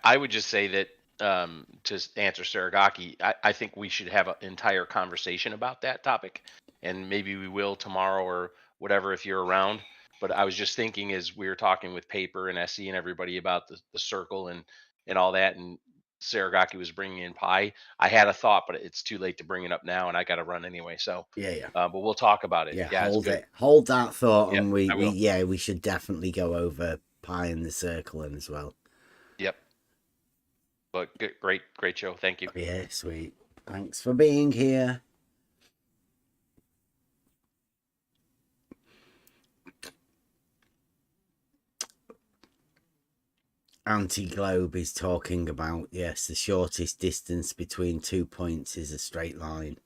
I would just say that to answer Saragaki, I think we should have an entire conversation about that topic, and maybe we will tomorrow or whatever if you're around. But I was just thinking as we were talking with Paper and SE and everybody about the circle and all that, and Saragaki was bringing in pi. I had a thought, but it's too late to bring it up now, and I got to run anyway. So yeah. But we'll talk about it. Yeah, Yeah, hold that thought, yep, and I will. we should definitely go over pi and the circle in as well. Yep. But great show. Thank you. Yeah, sweet. Thanks for being here. Anti-Globe is talking about, yes, the shortest distance between 2 points is a straight line.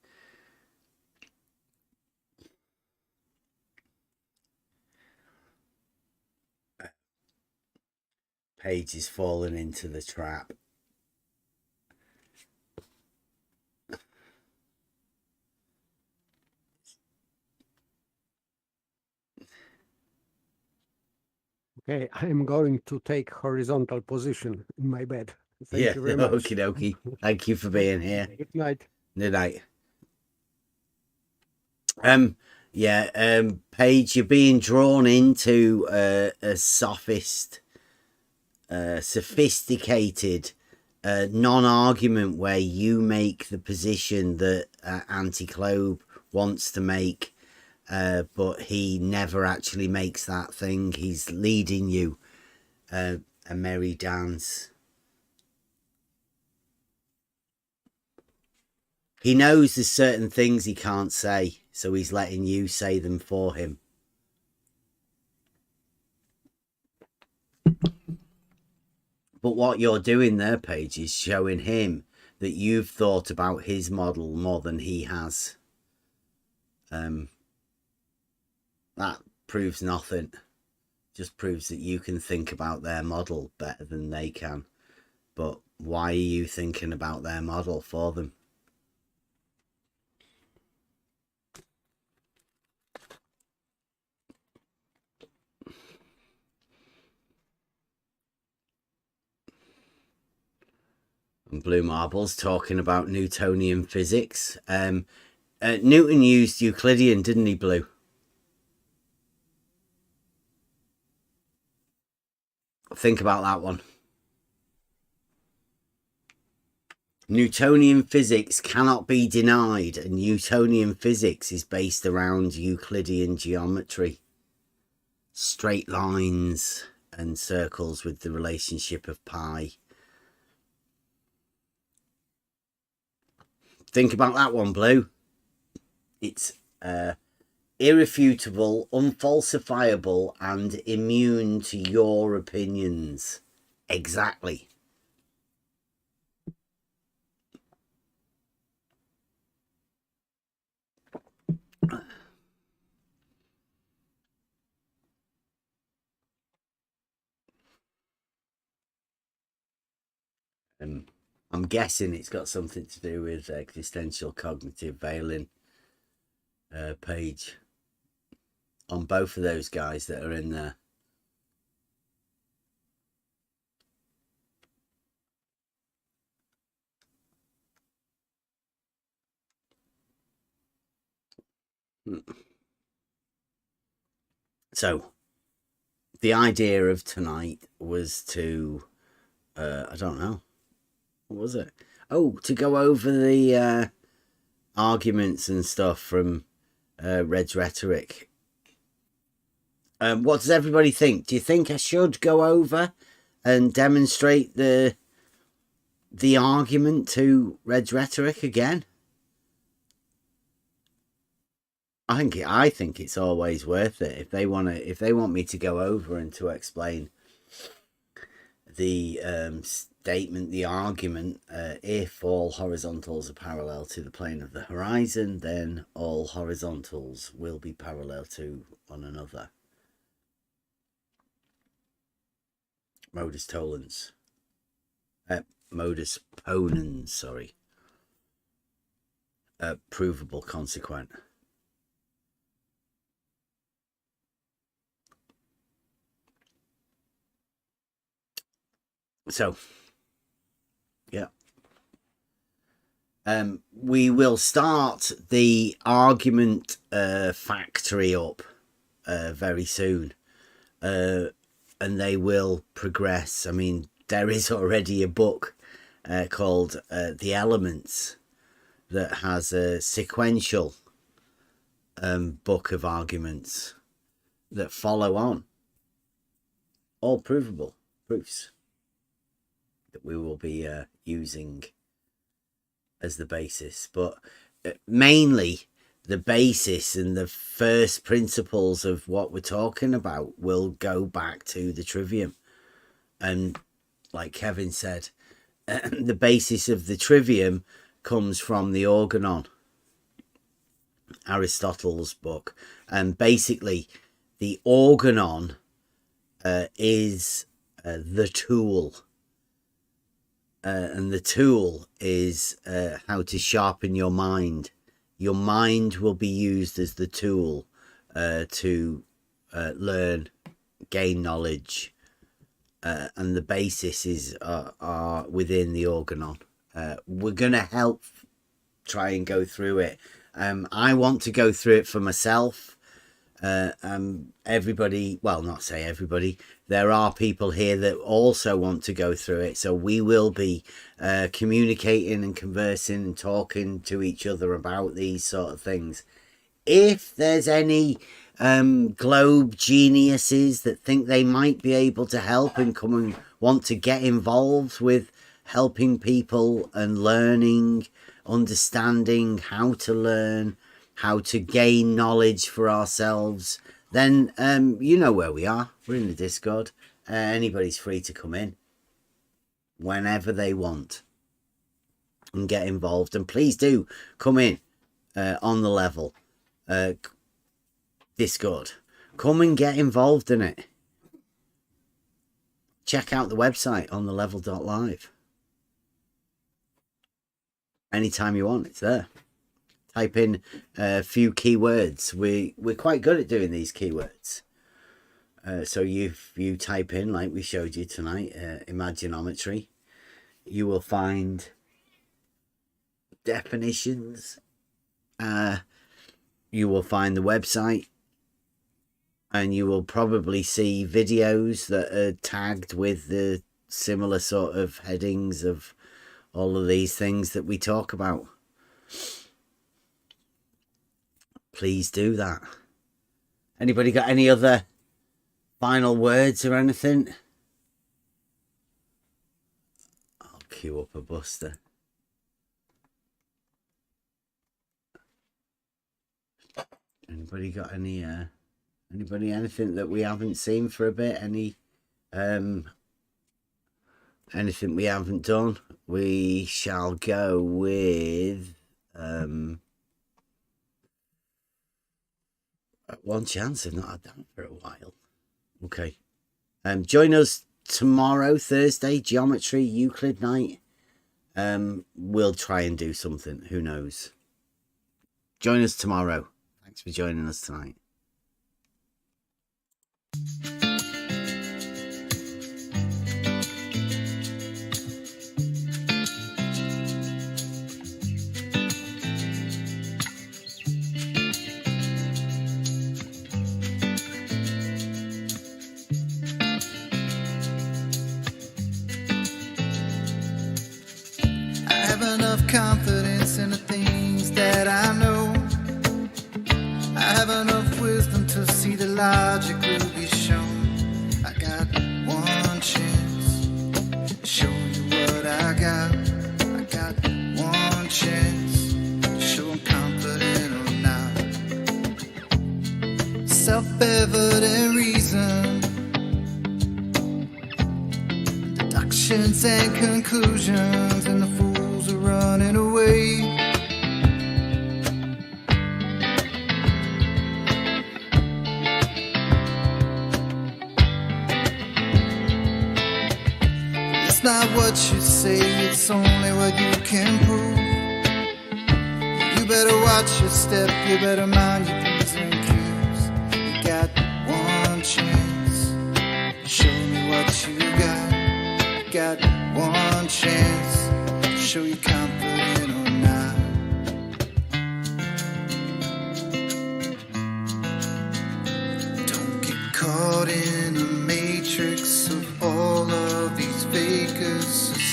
Page is fallen into the trap. Okay, I'm going to take horizontal position in my bed. Thank you very much. Okie dokie. Thank you for being here. Good night. Good night. Paige, you're being drawn into a sophisticated non-argument where you make the position that Anti-Globe wants to make, but he never actually makes that thing. He's leading you a merry dance. He knows there's certain things he can't say, so he's letting you say them for him. But what you're doing there, Paige, is showing him that you've thought about his model more than he has. That proves nothing. Just proves that you can think about their model better than they can. But why are you thinking about their model for them? And Blue Marble's talking about Newtonian physics. Newton used Euclidean, didn't he, Blue? Think about that one. Newtonian physics cannot be denied, and Newtonian physics is based around Euclidean geometry. Straight lines and circles with the relationship of pi. Think about that one, Blue. It's irrefutable, unfalsifiable, and immune to your opinions. Exactly. I'm guessing it's got something to do with existential cognitive veiling, Page, on both of those guys that are in there. So, the idea of tonight was to, I don't know, what was it? Oh, to go over the arguments and stuff from Red's rhetoric. What does everybody think? Do you think I should go over and demonstrate the argument to Red's rhetoric again? I think it's always worth it if they want me to go over and to explain the statement, the argument. If all horizontals are parallel to the plane of the horizon, then all horizontals will be parallel to one another. Modus tollens. Modus ponens, sorry. Provable consequent. So, yeah. We will start the argument factory up very soon. And they will progress. I mean, there is already a book called The Elements that has a sequential book of arguments that follow on. All provable proofs that we will be using as the basis. But mainly the basis and the first principles of what we're talking about will go back to the Trivium. And like Kevin said, the basis of the Trivium comes from the Organon, Aristotle's book. And basically the Organon is the tool. And the tool is how to sharpen your mind. Your mind will be used as the tool to learn, gain knowledge, and the basis is are within the Organon. We're going to help try and go through it. I want to go through it for myself. Everybody, well, not say everybody, there are people here that also want to go through it, so we will be communicating and conversing and talking to each other about these sort of things. If there's any globe geniuses that think they might be able to help and come and want to get involved with helping people and learning, understanding how to learn, how to gain knowledge for ourselves, then you know where we are. We're in the Discord. Anybody's free to come in whenever they want and get involved. And please do come in on the level Discord. Come and get involved in it. Check out the website on thelevel.live. Anytime you want, it's there. Type in a few keywords. We're quite good at doing these keywords. So if you type in, like we showed you tonight, Imaginometry, you will find definitions. You will find the website, and you will probably see videos that are tagged with the similar sort of headings of all of these things that we talk about. Please do that. Anybody got any other final words or anything? I'll queue up a buster. Anybody got any anything that we haven't seen for a bit? Any anything we haven't done? We shall go with One Chance. I've not had that for a while. Okay. Join us tomorrow, Thursday, Geometry Euclid night. We'll try and do something. Who knows? Join us tomorrow. Thanks for joining us tonight. Confidence in the things that I know. I have enough wisdom to see the logic will be shown. I got one chance to show you what I got. I got one chance to show I'm confident or not. and conclusions, and the fools are running away. It's not what you say, it's only what you can prove. You better watch your step, you better mind your P's and Q's. You got one chance, show me what you got. You got one chance, show you confident or not. Don't get caught in a matrix of all of these fakers.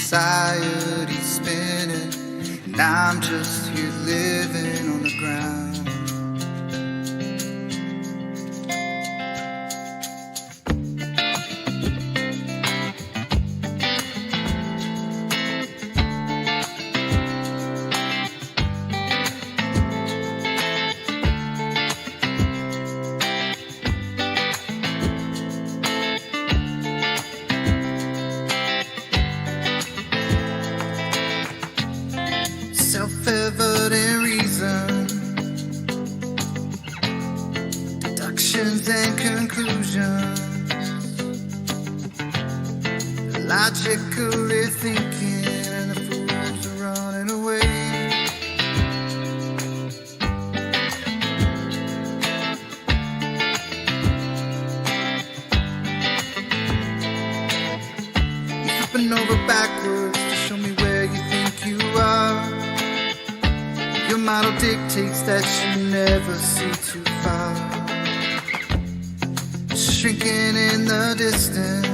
Society spinning, and I'm just here living on the ground. Self-evident reason, deductions and conclusions, logically thinking, and the fools are running away. You're flipping over backwards to show me where you think you are. Your model dictates that you never see too far. Shrinking in the distance,